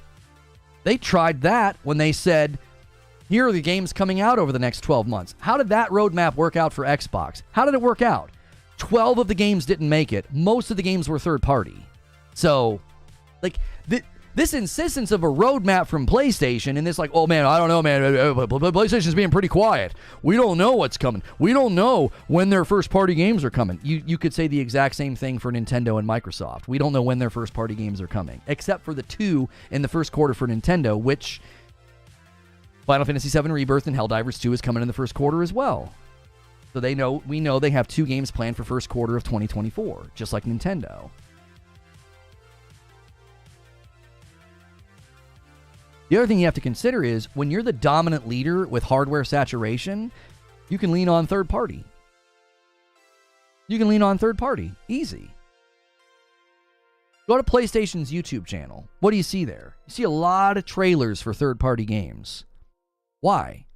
They tried that when they said, here are the games coming out over the next 12 months. How did that roadmap work out for Xbox? How did it work out? 12 of the games didn't make it. Most of the games were third party. So, like, this insistence of a roadmap from PlayStation and this like, oh man, I don't know, man, PlayStation's being pretty quiet. We don't know what's coming. We don't know when their first-party games are coming. You could say the exact same thing for Nintendo and Microsoft. We don't know when their first-party games are coming, except for the 2 in the first quarter for Nintendo, which Final Fantasy VII Rebirth and Helldivers 2 is coming in the first quarter as well. So we know they have 2 games planned for first quarter of 2024, just like Nintendo. The other thing you have to consider is when you're the dominant leader with hardware saturation, you can lean on third party. You can lean on third party. Easy. Go to PlayStation's YouTube channel. What do you see there? You see a lot of trailers for third-party games. Why?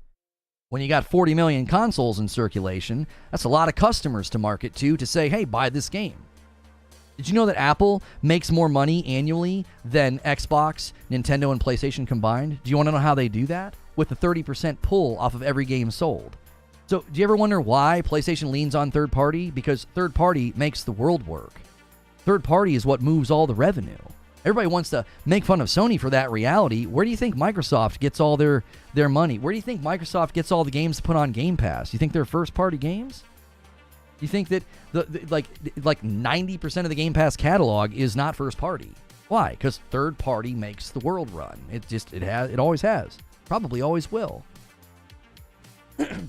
When you got 40 million consoles in circulation, that's a lot of customers to market to say, hey, buy this game. Did you know that Apple makes more money annually than Xbox, Nintendo, and PlayStation combined? Do you want to know how they do that? With a 30% pull off of every game sold. So, do you ever wonder why PlayStation leans on third party? Because third party makes the world work. Third party is what moves all the revenue. Everybody wants to make fun of Sony for that reality. Where do you think Microsoft gets all their money? Where do you think Microsoft gets all the games put on Game Pass? You think they're first-party games? You think that like 90% of the Game Pass catalog is not first party? Why? Because third party makes the world run. It always has. Probably always will. They're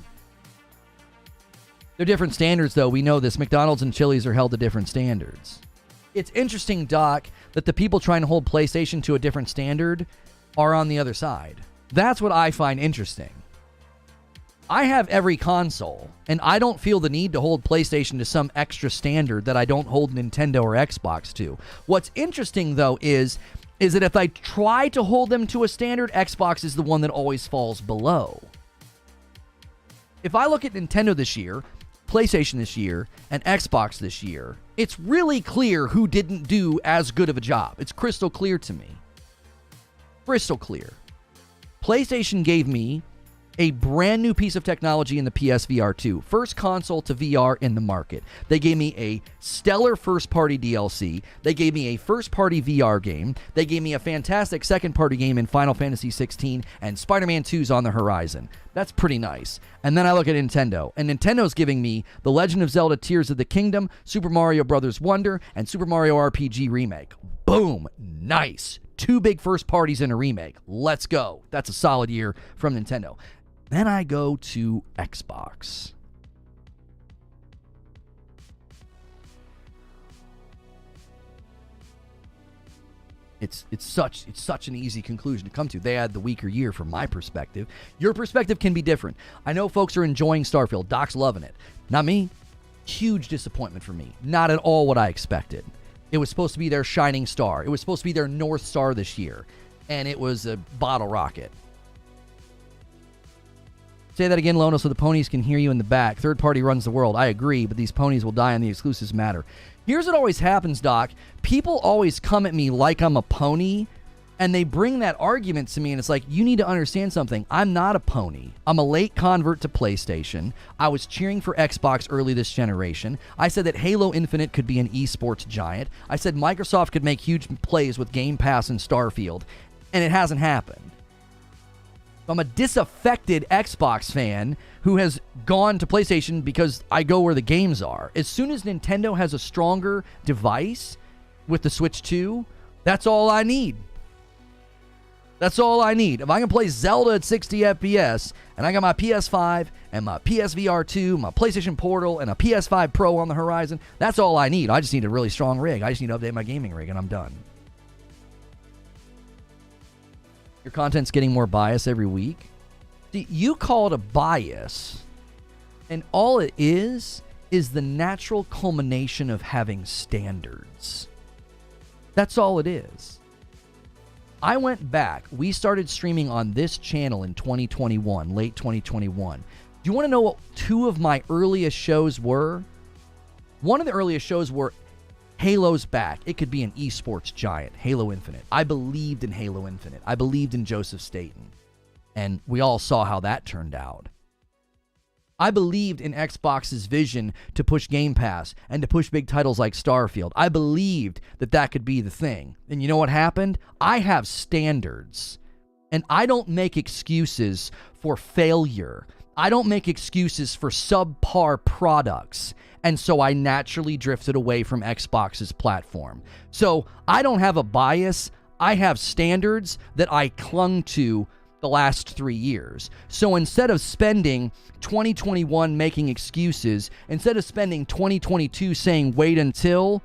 different standards, though. We know this. McDonald's and Chili's are held to different standards. It's interesting, Doc, that the people trying to hold PlayStation to a different standard are on the other side. That's what I find interesting. I have every console, and I don't feel the need to hold PlayStation to some extra standard that I don't hold Nintendo or Xbox to. What's interesting, though, is that if I try to hold them to a standard, Xbox is the one that always falls below. If I look at Nintendo this year, PlayStation this year, and Xbox this year, it's really clear who didn't do as good of a job. It's crystal clear to me. Crystal clear. PlayStation gave me a brand new piece of technology in the PSVR 2. First console to VR in the market. They gave me a stellar first-party DLC. They gave me a first-party VR game. They gave me a fantastic second-party game in Final Fantasy 16, and Spider-Man 2's on the horizon. That's pretty nice. And then I look at Nintendo, and Nintendo's giving me The Legend of Zelda Tears of the Kingdom, Super Mario Bros. Wonder, and Super Mario RPG Remake. Boom. Nice. 2 big first parties in a remake. Let's go. That's a solid year from Nintendo. Then I go to Xbox. It's such an easy conclusion to come to. They had the weaker year from my perspective. Your perspective can be different. I know folks are enjoying Starfield. Doc's loving it. Not me. Huge disappointment for me. Not at all what I expected. It was supposed to be their shining star. It was supposed to be their North Star this year. And it was a bottle rocket. Say that again, Lono, so the ponies can hear you in the back. Third party runs the world. I agree, but these ponies will die on the exclusives matter. Here's what always happens, Doc. People always come at me like I'm a pony And they bring that argument to me, and it's like, you need to understand something. I'm not a pony. I'm a late convert to PlayStation. I was cheering for Xbox early this generation. I said that Halo Infinite could be an esports giant. I said Microsoft could make huge plays with Game Pass and Starfield, and it hasn't happened. I'm a disaffected Xbox fan who has gone to PlayStation because I go where the games are. As soon as Nintendo has a stronger device with the Switch 2, that's all I need. That's all I need. If I can play Zelda at 60 FPS, and I got my PS5 and my PSVR 2, my PlayStation Portal, and a PS5 Pro on the horizon, that's all I need. I just need a really strong rig. I just need to update my gaming rig, and I'm done. Your content's getting more bias every week. See, you call it a bias, and all it is the natural culmination of having standards. That's all it is. I went back. We started streaming on this channel in 2021, late 2021. Do you want to know what two of my earliest shows were? One of the earliest shows were Halo's back. It could be an esports giant, Halo Infinite. I believed in Halo Infinite. I believed in Joseph Staten. And we all saw how that turned out. I believed in Xbox's vision to push Game Pass and to push big titles like Starfield. I believed that that could be the thing. And you know what happened? I have standards. And I don't make excuses for failure. I don't make excuses for subpar products. And so I naturally drifted away from Xbox's platform. So I don't have a bias. I have standards that I clung to the last 3 years. So instead of spending 2021 making excuses, instead of spending 2022 saying wait until,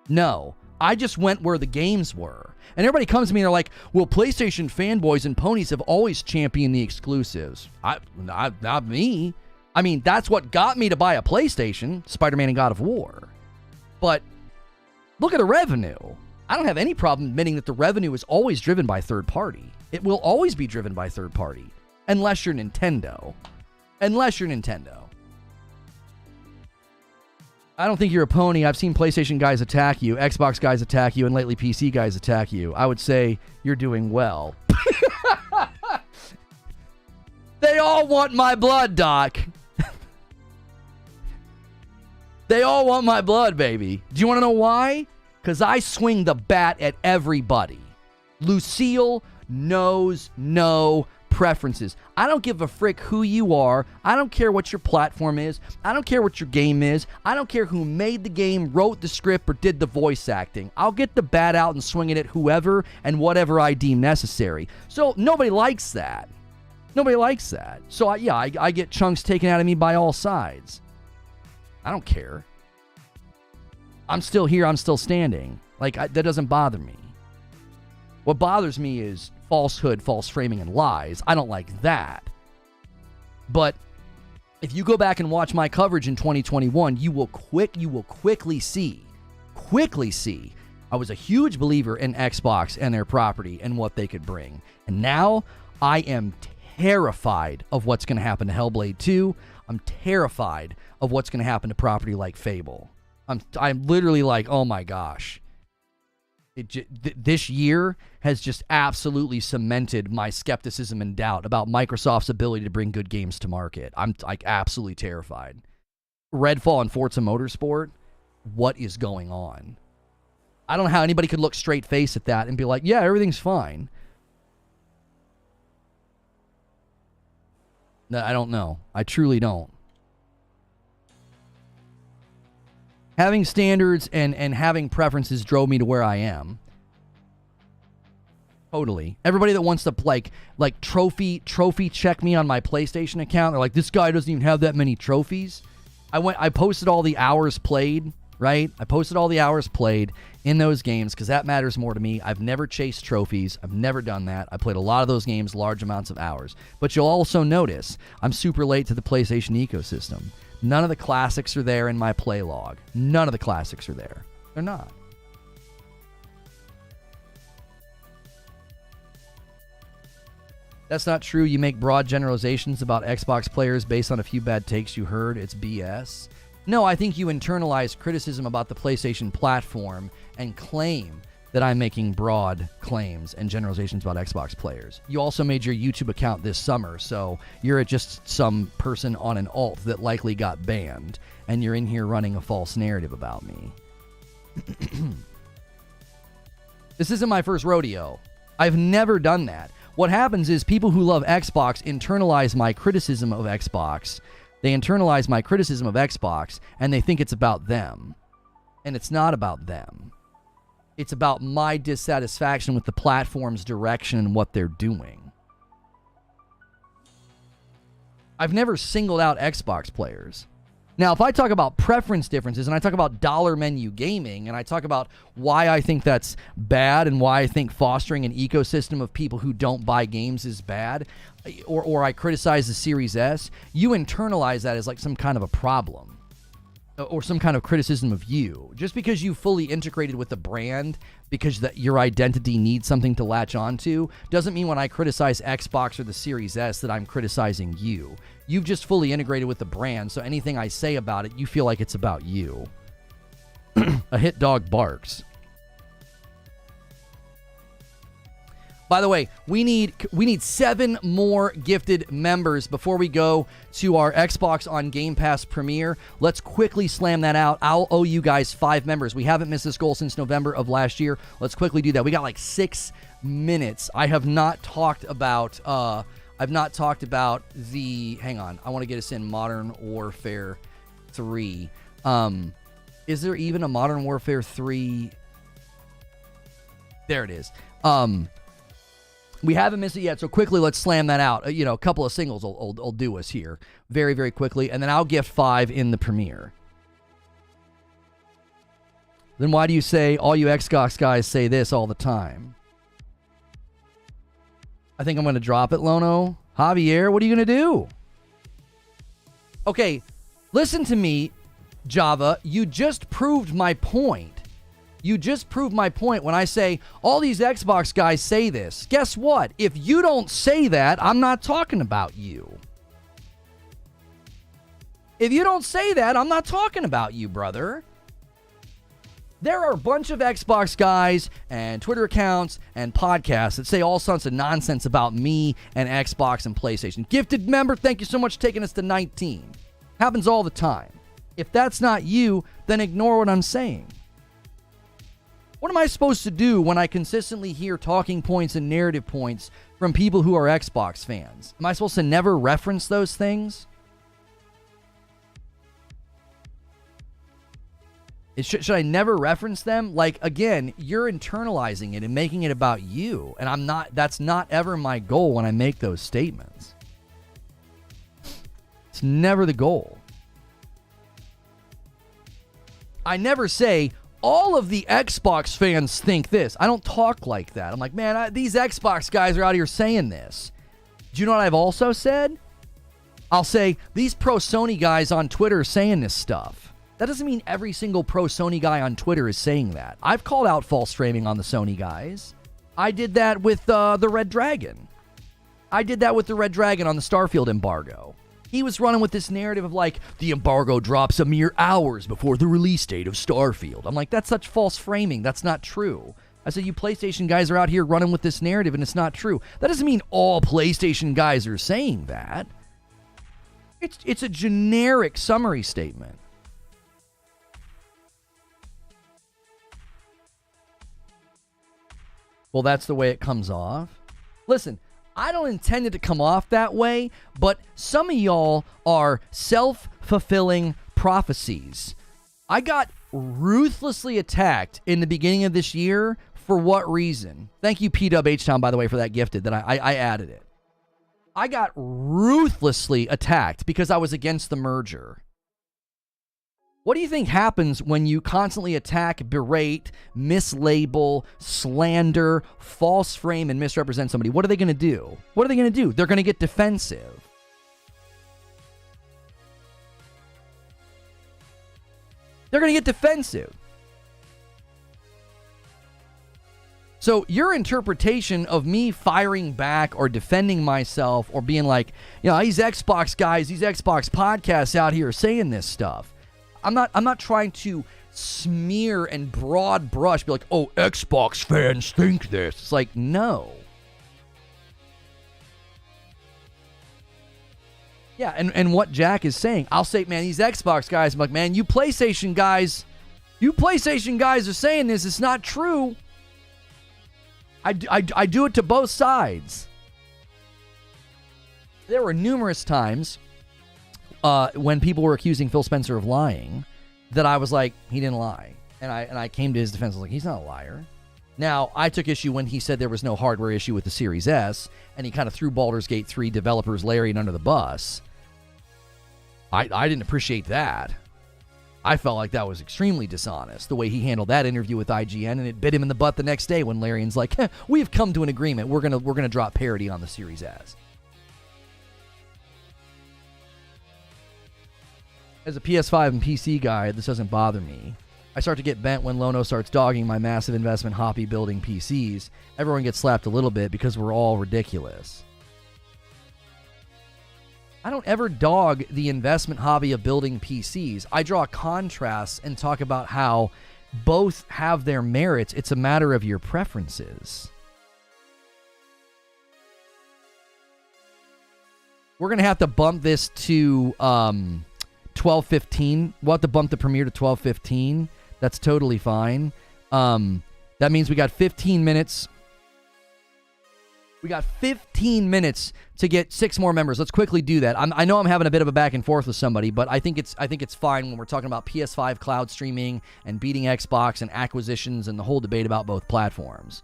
no, I just went where the games were. And everybody comes to me and they're like, well, PlayStation fanboys and ponies have always championed the exclusives. Not me. I mean, that's what got me to buy a PlayStation, Spider-Man and God of War. But look at the revenue. I don't have any problem admitting that the revenue is always driven by third party. It will always be driven by third party. Unless you're Nintendo. Unless you're Nintendo. I don't think you're a pony. I've seen PlayStation guys attack you, Xbox guys attack you, and lately PC guys attack you. I would say you're doing well. They all want my blood, Doc. They all want my blood, baby. Do you want to know why? Because I swing the bat at everybody. Lucille knows no preferences. I don't give a frick who you are. I don't care what your platform is. I don't care what your game is. I don't care who made the game, wrote the script, or did the voice acting. I'll get the bat out and swing it at whoever and whatever I deem necessary. So nobody likes that. Nobody likes that. So I get chunks taken out of me by all sides. I don't care. I'm still here. I'm still standing. That doesn't bother me. What bothers me is falsehood, false framing, and lies. I don't like that. But if you go back and watch my coverage in 2021, you will quickly see, I was a huge believer in Xbox and their property and what they could bring. And now I am terrified of what's going to happen to Hellblade 2. I'm terrified of what's going to happen to property like Fable. I'm literally like, oh my gosh. This year has just absolutely cemented my skepticism and doubt about Microsoft's ability to bring good games to market. I'm absolutely terrified. Redfall and Forza Motorsport, what is going on? I don't know how anybody could look straight face at that and be like, yeah, everything's fine. No, I don't know. I truly don't. Having standards and having preferences drove me to where I am. Totally. Everybody that wants to like trophy check me on my PlayStation account, they're like, this guy doesn't even have that many trophies. I posted all the hours played, right? I posted all the hours played in those games because that matters more to me. I've never chased trophies. I've never done that. I played a lot of those games, large amounts of hours. But you'll also notice I'm super late to the PlayStation ecosystem. None of the classics are there in my play log. None of the classics are there. They're not. That's not true. You make broad generalizations about Xbox players based on a few bad takes you heard. It's BS. No, I think you internalize criticism about the PlayStation platform and claim that I'm making broad claims and generalizations about Xbox players. You also made your YouTube account this summer, so you're just some person on an alt that likely got banned, and you're in here running a false narrative about me. This isn't my first rodeo. I've never done that. What happens is people who love Xbox internalize my criticism of Xbox. They internalize my criticism of Xbox, and they think it's about them. And it's not about them. It's about my dissatisfaction with the platform's direction and what they're doing. I've never singled out Xbox players. Now, if I talk about preference differences and I talk about dollar menu gaming and I talk about why I think that's bad and why I think fostering an ecosystem of people who don't buy games is bad, or I criticize the Series S, you internalize that as like some kind of a problem. Or some kind of criticism of you. Just because you fully integrated with the brand, because your identity needs something to latch onto, doesn't mean when I criticize Xbox or the Series S that I'm criticizing you. You've just fully integrated with the brand, so anything I say about it, you feel like it's about you. A hit dog barks. By the way, we need 7 more gifted members before we go to our Xbox on Game Pass premiere. Let's quickly slam that out. I'll owe you guys 5 members. We haven't missed this goal since November of last year. Let's quickly do that. We got like 6 minutes. I have not talked about the, hang on, I want to get us in Modern Warfare 3. Is there even a Modern Warfare 3? There it is. We haven't missed it yet, so quickly let's slam that out. A couple of singles will do us here very, very quickly, and then I'll gift 5 in the premiere. Then why do you say all you Xbox guys say this all the time? I think I'm going to drop it, Lono. Javier, what are you going to do? Okay, listen to me, Java. You just proved my point. You just proved my point when I say all these Xbox guys say this. Guess what? If you don't say that, I'm not talking about you. If you don't say that, I'm not talking about you, brother. There are a bunch of Xbox guys and Twitter accounts and podcasts that say all sorts of nonsense about me and Xbox and PlayStation. Gifted member, thank you so much for taking us to 19. Happens all the time. If that's not you, then ignore what I'm saying. What am I supposed to do when I consistently hear talking points and narrative points from people who are Xbox fans? Am I supposed to never reference those things? Should I never reference them? Like, again, you're internalizing it and making it about you. And I'm not, that's not ever my goal when I make those statements. It's never the goal. I never say, all of the Xbox fans think this. I don't talk like that. I'm like, man, these Xbox guys are out here saying this. Do you know what I've also said? I'll say, these pro-Sony guys on Twitter are saying this stuff. That doesn't mean every single pro-Sony guy on Twitter is saying that. I've called out false framing on the Sony guys. I did that with the Red Dragon. I did that with the Red Dragon on the Starfield embargo. He was running with this narrative of like, the embargo drops a mere hours before the release date of Starfield. I'm like, that's such false framing. That's not true. I said, you PlayStation guys are out here running with this narrative and it's not true. That doesn't mean all PlayStation guys are saying that. It's a generic summary statement. Well, that's the way it comes off. Listen, I don't intend it to come off that way, but some of y'all are self-fulfilling prophecies. I got ruthlessly attacked in the beginning of this year. For what reason? Thank you, PWH-Town, by the way, for that gifted, that I added it. I got ruthlessly attacked because I was against the merger. What do you think happens when you constantly attack, berate, mislabel, slander, false frame, and misrepresent somebody? What are they going to do? What are they going to do? They're going to get defensive. They're going to get defensive. So your interpretation of me firing back or defending myself or being like, these Xbox guys, these Xbox podcasts out here are saying this stuff. I'm not trying to smear and broad brush, be like, oh, Xbox fans think this. It's like, no. Yeah, and what Jack is saying, I'll say, man, these Xbox guys, I'm like, man, you PlayStation guys are saying this. It's not true. I do it to both sides. There were numerous times when people were accusing Phil Spencer of lying that I was like, he didn't lie. And I came to his defense. I was like, he's not a liar. Now, I took issue when he said there was no hardware issue with the Series S, and he kind of threw Baldur's Gate 3 developers Larian under the bus. I didn't appreciate that. I felt like that was extremely dishonest, the way he handled that interview with IGN, and it bit him in the butt the next day when Larian's like, we've come to an agreement. We're gonna drop parity on the Series S. As a PS5 and PC guy, this doesn't bother me. I start to get bent when Lono starts dogging my massive investment hobby building PCs. Everyone gets slapped a little bit because we're all ridiculous. I don't ever dog the investment hobby of building PCs. I draw contrasts and talk about how both have their merits. It's a matter of your preferences. We're going to have to bump this to 12:15. We'll have to bump the premiere to 12:15. That's totally fine. That means we got 15 minutes. We got 15 minutes to get 6 more members. Let's quickly do that. I know I'm having a bit of a back and forth with somebody, but I think it's fine when we're talking about PS5 Cloud Streaming and beating Xbox and acquisitions and the whole debate about both platforms.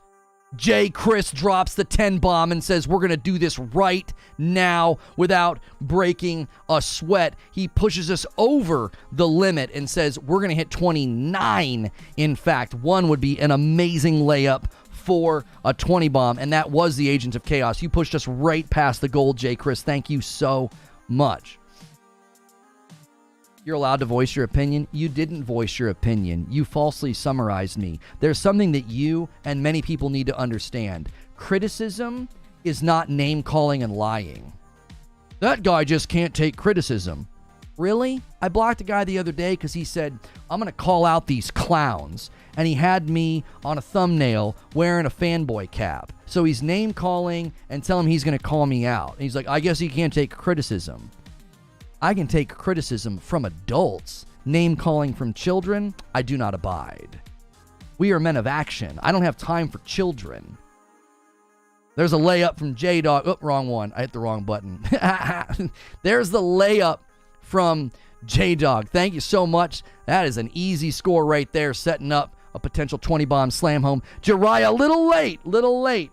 J. Chris drops the 10 bomb and says, we're going to do this right now without breaking a sweat. He pushes us over the limit and says, we're going to hit 29. In fact, one would be an amazing layup for a 20 bomb, and that was the Agents of Chaos. You pushed us right past the goal, J. Chris. Thank you so much. You're allowed to voice your opinion. You didn't voice your opinion. You falsely summarized me. There's something that you and many people need to understand. Criticism is not name-calling and lying. That guy just can't take criticism. Really? I blocked a guy the other day because he said, I'm going to call out these clowns. And he had me on a thumbnail wearing a fanboy cap. So he's name-calling and telling him he's going to call me out. And he's like, I guess he can't take criticism. I can take criticism from adults. Name-calling from children, I do not abide. We are men of action. I don't have time for children. There's a layup from J-Dog. Oh, wrong one. I hit the wrong button. There's the layup from J-Dog. Thank you so much. That is an easy score right there, setting up a potential 20-bomb slam home. Jiraiya, a little late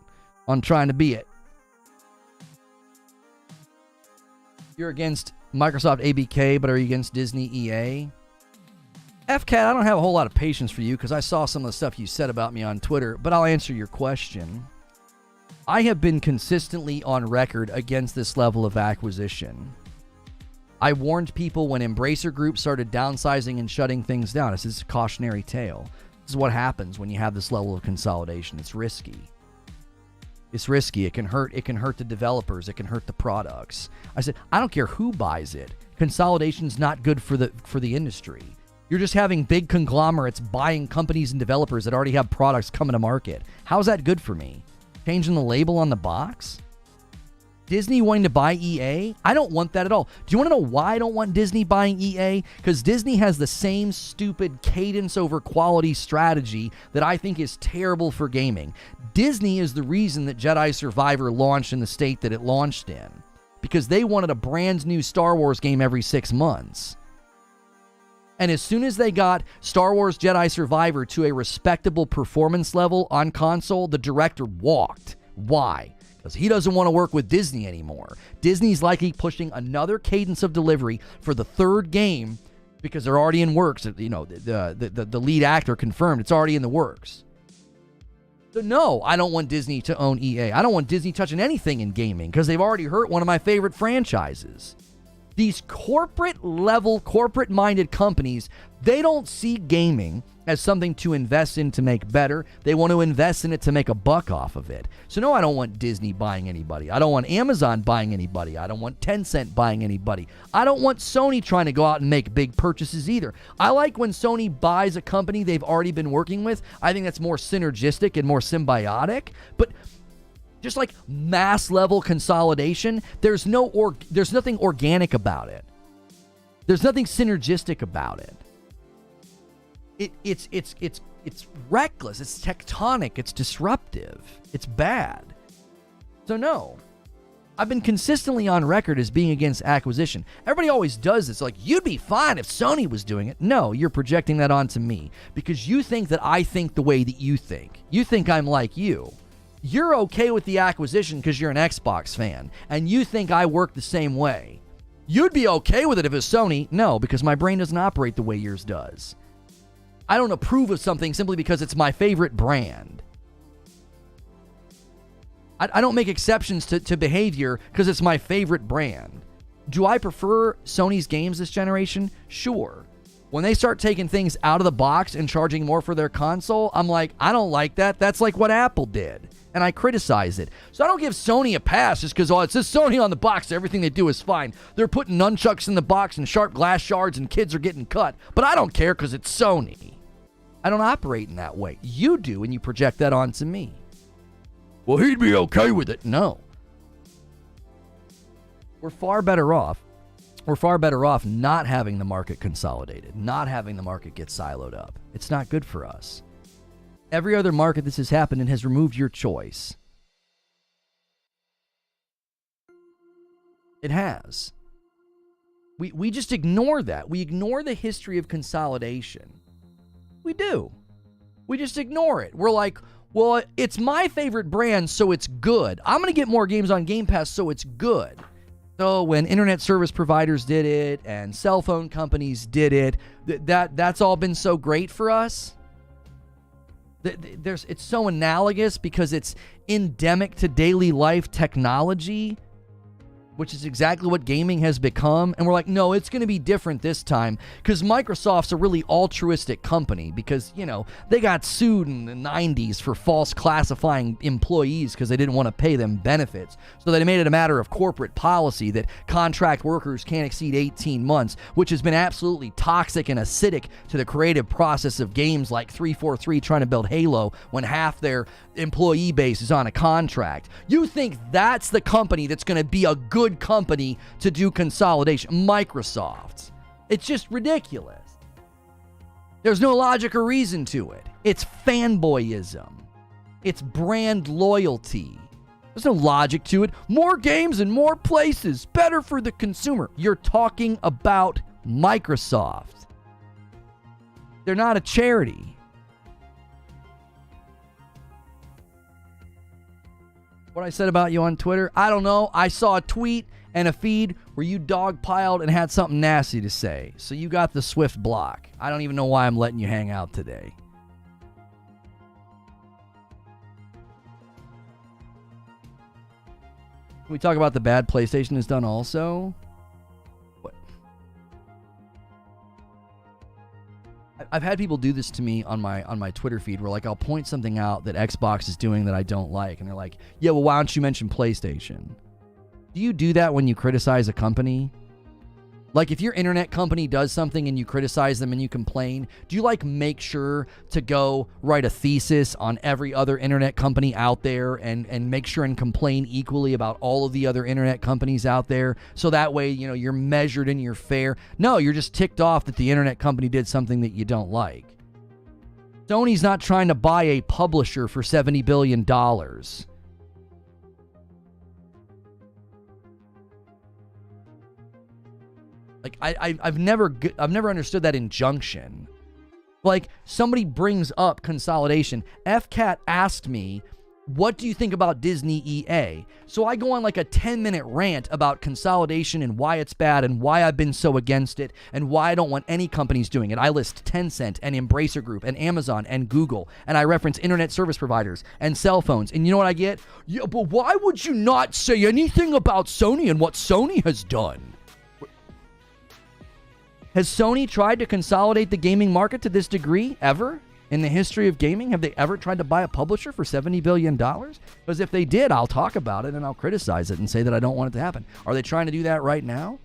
on trying to be it. You're against Microsoft ABK, but are you against Disney EA? FCAT, I don't have a whole lot of patience for you because I saw some of the stuff you said about me on Twitter, but I'll answer your question. I have been consistently on record against this level of acquisition. I warned people when Embracer Group started downsizing and shutting things down. This is a cautionary tale. This is what happens when you have this level of consolidation. It's risky. It's risky. It can hurt the developers. It can hurt the products. I said, I don't care who buys it. Consolidation's not good for the industry. You're just having big conglomerates buying companies and developers that already have products coming to market. How's that good for me? Changing the label on the box? Disney wanting to buy EA? I don't want that at all. Do you want to know why I don't want Disney buying EA? Because Disney has the same stupid cadence over quality strategy that I think is terrible for gaming. Disney is the reason that Jedi Survivor launched in the state that it launched in. Because they wanted a brand new Star Wars game every 6 months. And as soon as they got Star Wars Jedi Survivor to a respectable performance level on console, the director walked. Why? Because he doesn't want to work with Disney anymore. Disney's likely pushing another cadence of delivery for the third game because they're already in works. You know, the lead actor confirmed it's already in the works. So no, I don't want Disney to own EA. I don't want Disney touching anything in gaming because they've already hurt one of my favorite franchises. These corporate-minded companies, they don't see gaming as something to invest in to make better. They want to invest in it to make a buck off of it. So no, I don't want Disney buying anybody. I don't want Amazon buying anybody. I don't want Tencent buying anybody. I don't want Sony trying to go out and make big purchases either. I like when Sony buys a company they've already been working with. I think that's more synergistic and more symbiotic. But just like mass level consolidation, there's nothing organic about it. There's nothing synergistic about it. It's reckless. It's tectonic. It's disruptive. It's bad. So no, I've been consistently on record as being against acquisition. Everybody always does this. Like, you'd be fine if Sony was doing it. No, you're projecting that onto me because you think that I think the way that you think. You think I'm like you. You're okay with the acquisition because you're an Xbox fan, and you think I work the same way. You'd be okay with it if it was Sony. No, because my brain doesn't operate the way yours does. I don't approve of something simply because it's my favorite brand. I don't make exceptions to behavior because it's my favorite brand. Do I prefer Sony's games this generation? Sure. When they start taking things out of the box and charging more for their console, I'm like, I don't like that. That's like what Apple did. And I criticize it. So I don't give Sony a pass just because, it says Sony on the box, so everything they do is fine. They're putting nunchucks in the box and sharp glass shards and kids are getting cut. But I don't care because it's Sony. I don't operate in that way. You do, and you project that onto me. Well, he'd be okay with it. No. We're far better off. We're far better off not having the market consolidated, not having the market get siloed up. It's not good for us. Every other market this has happened in has removed your choice. It has. We just ignore that. We ignore the history of consolidation. We do. We just ignore it. We're like, well, it's my favorite brand, so it's good. I'm going to get more games on Game Pass, so it's good. So when internet service providers did it and cell phone companies did it, that's all been so great for us. It's so analogous because it's endemic to daily life technology, which is exactly what gaming has become. And we're like, no, it's going to be different this time because Microsoft's a really altruistic company because, they got sued in the 90s for false classifying employees because they didn't want to pay them benefits. So they made it a matter of corporate policy that contract workers can't exceed 18 months, which has been absolutely toxic and acidic to the creative process of games like 343 trying to build Halo when half their employee base is on a contract. You think that's the company that's going to be a good company to do consolidation? Microsoft. It's just ridiculous. There's no logic or reason to it. It's fanboyism. It's brand loyalty. There's no logic to it. More games in more places. Better for the consumer. You're talking about Microsoft. They're not a charity. What I said about you on Twitter, I don't know. I saw a tweet and a feed where you dogpiled and had something nasty to say. So you got the swift block. I don't even know why I'm letting you hang out today. Can we talk about the bad PlayStation has done also? What? I've had people do this to me on my Twitter feed where, like, I'll point something out that Xbox is doing that I don't like, and they're like, yeah, well, why don't you mention PlayStation? Do you do that when you criticize a company? Like, if your internet company does something and you criticize them and you complain, do you, like, make sure to go write a thesis on every other internet company out there and make sure and complain equally about all of the other internet companies out there so that way, you're measured and you're fair? No, you're just ticked off that the internet company did something that you don't like. Sony's not trying to buy a publisher for $70 billion. Like, I've never understood that injunction. Like, somebody brings up consolidation. FCAT asked me, what do you think about Disney EA? So I go on like a 10-minute rant about consolidation and why it's bad and why I've been so against it and why I don't want any companies doing it. I list Tencent and Embracer Group and Amazon and Google, and I reference internet service providers and cell phones. And you know what I get? Yeah, but why would you not say anything about Sony and what Sony has done? Has Sony tried to consolidate the gaming market to this degree ever in the history of gaming? Have they ever tried to buy a publisher for $70 billion? Because if they did, I'll talk about it and I'll criticize it and say that I don't want it to happen. Are they trying to do that right now?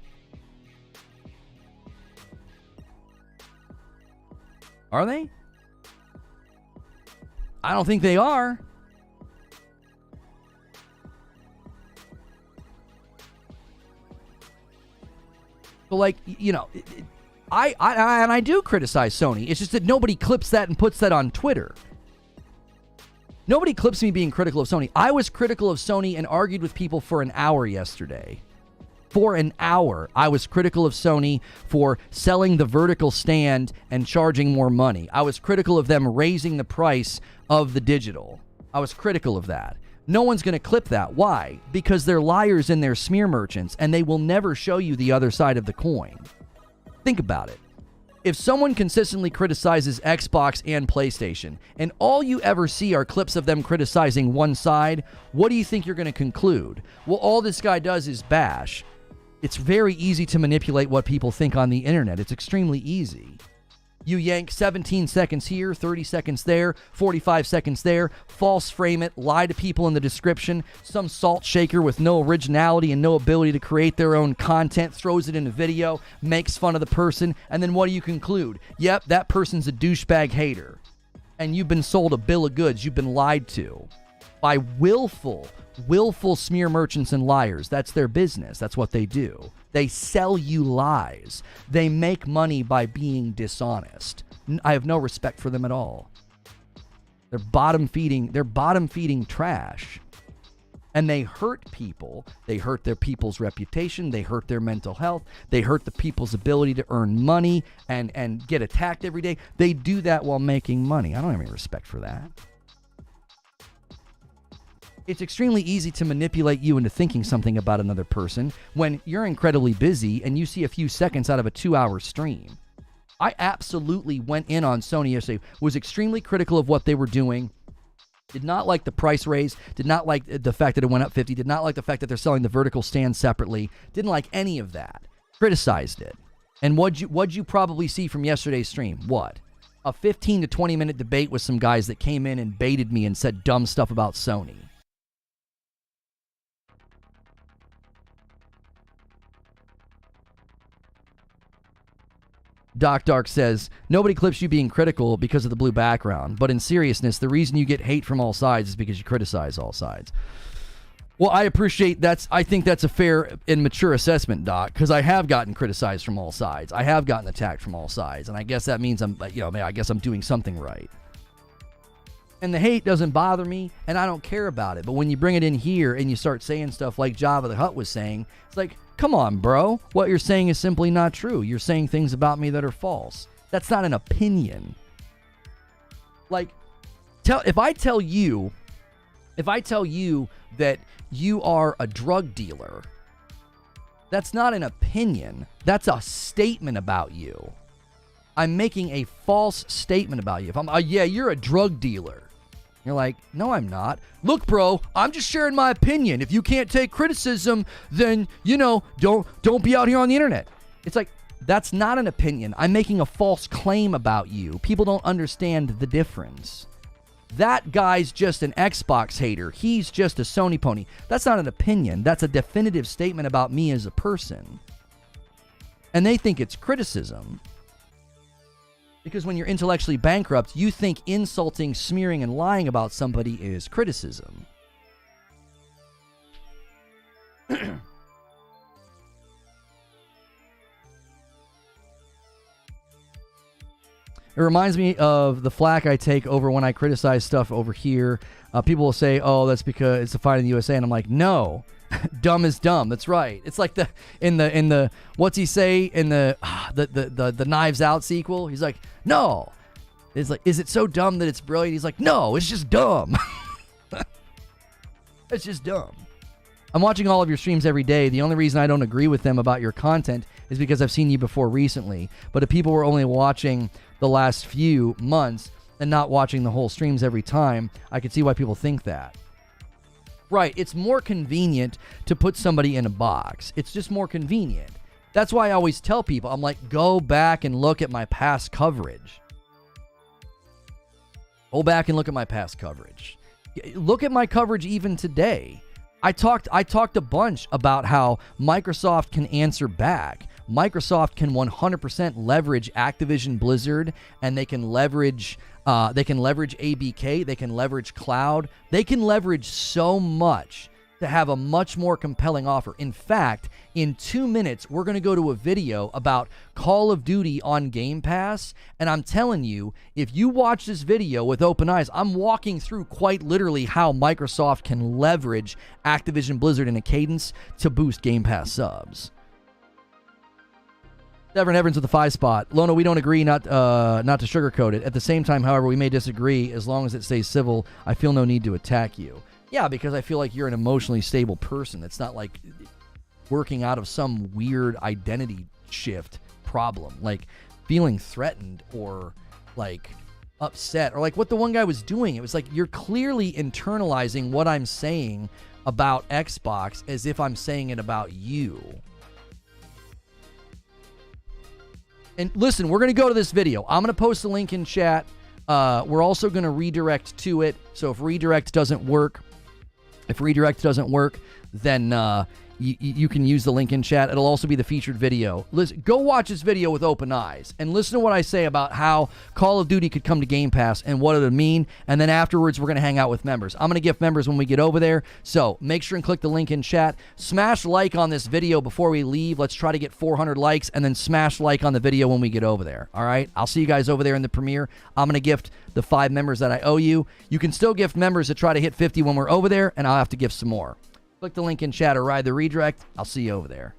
Are they? I don't think they are. But like, you know, I do criticize Sony. It's just that nobody clips that and puts that on Twitter. Nobody clips me being critical of Sony. I was critical of Sony and argued with people for an hour yesterday. For an hour, I was critical of Sony for selling the vertical stand and charging more money. I was critical of them raising the price of the digital. I was critical of that. No one's going to clip that. Why? Because they're liars and they're smear merchants, and they will never show you the other side of the coin. Think about it. If someone consistently criticizes Xbox and PlayStation, and all you ever see are clips of them criticizing one side, what do you think you're going to conclude? Well, all this guy does is bash. It's very easy to manipulate what people think on the internet. It's extremely easy. You yank 17 seconds here, 30 seconds there, 45 seconds there, false frame it, lie to people in the description. Some salt shaker with no originality and no ability to create their own content throws it in a video, makes fun of the person, and then what do you conclude? Yep, that person's a douchebag hater. And you've been sold a bill of goods. You've been lied to by willful smear merchants and liars. That's their business. That's what they do. They sell you lies. They make money by being dishonest. I have no respect for them at all. They're bottom feeding trash. And they hurt people. They hurt their people's reputation. They hurt their mental health. They hurt the people's ability to earn money and get attacked every day. They do that while making money. I don't have any respect for that. It's extremely easy to manipulate you into thinking something about another person when you're incredibly busy and you see a few seconds out of a 2-hour stream. I absolutely went in on Sony yesterday, was extremely critical of what they were doing, did not like the price raise, did not like the fact that it went up 50, did not like the fact that they're selling the vertical stand separately, didn't like any of that, criticized it. And what'd you probably see from yesterday's stream? What? A 15 to 20 minute debate with some guys that came in and baited me and said dumb stuff about Sony. Doc Dark says, nobody clips you being critical because of the blue background. But in seriousness, the reason you get hate from all sides is because you criticize all sides. Well, I appreciate that. I think that's a fair and mature assessment, Doc, because I have gotten criticized from all sides. I have gotten attacked from all sides. And I guess that means I guess I'm doing something right. And the hate doesn't bother me, and I don't care about it. But when you bring it in here and you start saying stuff like Jabba the Hutt was saying, it's like, come on, bro. What you're saying is simply not true. You're saying things about me that are false. That's not an opinion. Like, if I tell you that you are a drug dealer, that's not an opinion. That's a statement about you. I'm making a false statement about you. If I'm, yeah, you're a drug dealer. You're like, no, I'm not. Look, bro, I'm just sharing my opinion. If you can't take criticism, then, don't be out here on the internet. It's like, that's not an opinion. I'm making a false claim about you. People don't understand the difference. That guy's just an Xbox hater. He's just a Sony pony. That's not an opinion. That's a definitive statement about me as a person. And they think it's criticism. Because when you're intellectually bankrupt, you think insulting, smearing, and lying about somebody is criticism. It reminds me of the flack I take over when I criticize stuff over here. People will say, oh, that's because it's a fight in the USA. And I'm like, no. Dumb is dumb. That's right. It's like in the what's he say in the Knives Out sequel? He's like, no. It's like, is it so dumb that it's brilliant? He's like, no, it's just dumb. It's just dumb. I'm watching all of your streams every day. The only reason I don't agree with them about your content is because I've seen you before recently. But if people were only watching the last few months and not watching the whole streams every time, I could see why people think that. Right, it's more convenient to put somebody in a box. It's just more convenient. That's why I always tell people, I'm like, go back and look at my past coverage. Go back and look at my past coverage. Look at my coverage even today. I talked a bunch about how Microsoft can answer back. Microsoft can 100% leverage Activision Blizzard, and they can leverage ABK, they can leverage cloud. They can leverage so much to have a much more compelling offer. In fact, in 2 minutes, we're going to go to a video about Call of Duty on Game Pass, and I'm telling you, if you watch this video with open eyes, I'm walking through quite literally how Microsoft can leverage Activision Blizzard in a cadence to boost Game Pass subs. Devin Evans with a 5 spot. Lono, we don't agree not to sugarcoat it. At the same time, however, we may disagree. As long as it stays civil, I feel no need to attack you. Yeah, because I feel like you're an emotionally stable person. It's not like working out of some weird identity shift problem, like feeling threatened or like upset, or like what the one guy was doing. It was like you're clearly internalizing what I'm saying about Xbox as if I'm saying it about you. And listen, we're going to go to this video. I'm going to post a link in chat. We're also going to redirect to it. So if redirect doesn't work, then you can use the link in chat. It'll also be the featured video. Listen, go watch this video with open eyes and listen to what I say about how Call of Duty could come to Game Pass and what it would mean. And then afterwards, we're going to hang out with members. I'm going to gift members when we get over there. So make sure and click the link in chat. Smash like on this video before we leave. Let's try to get 400 likes, and then smash like on the video when we get over there. All right? I'll see you guys over there in the premiere. I'm going to gift the 5 members that I owe you. You can still gift members to try to hit 50 when we're over there, and I'll have to gift some more. Click the link in chat or ride the redirect. I'll see you over there.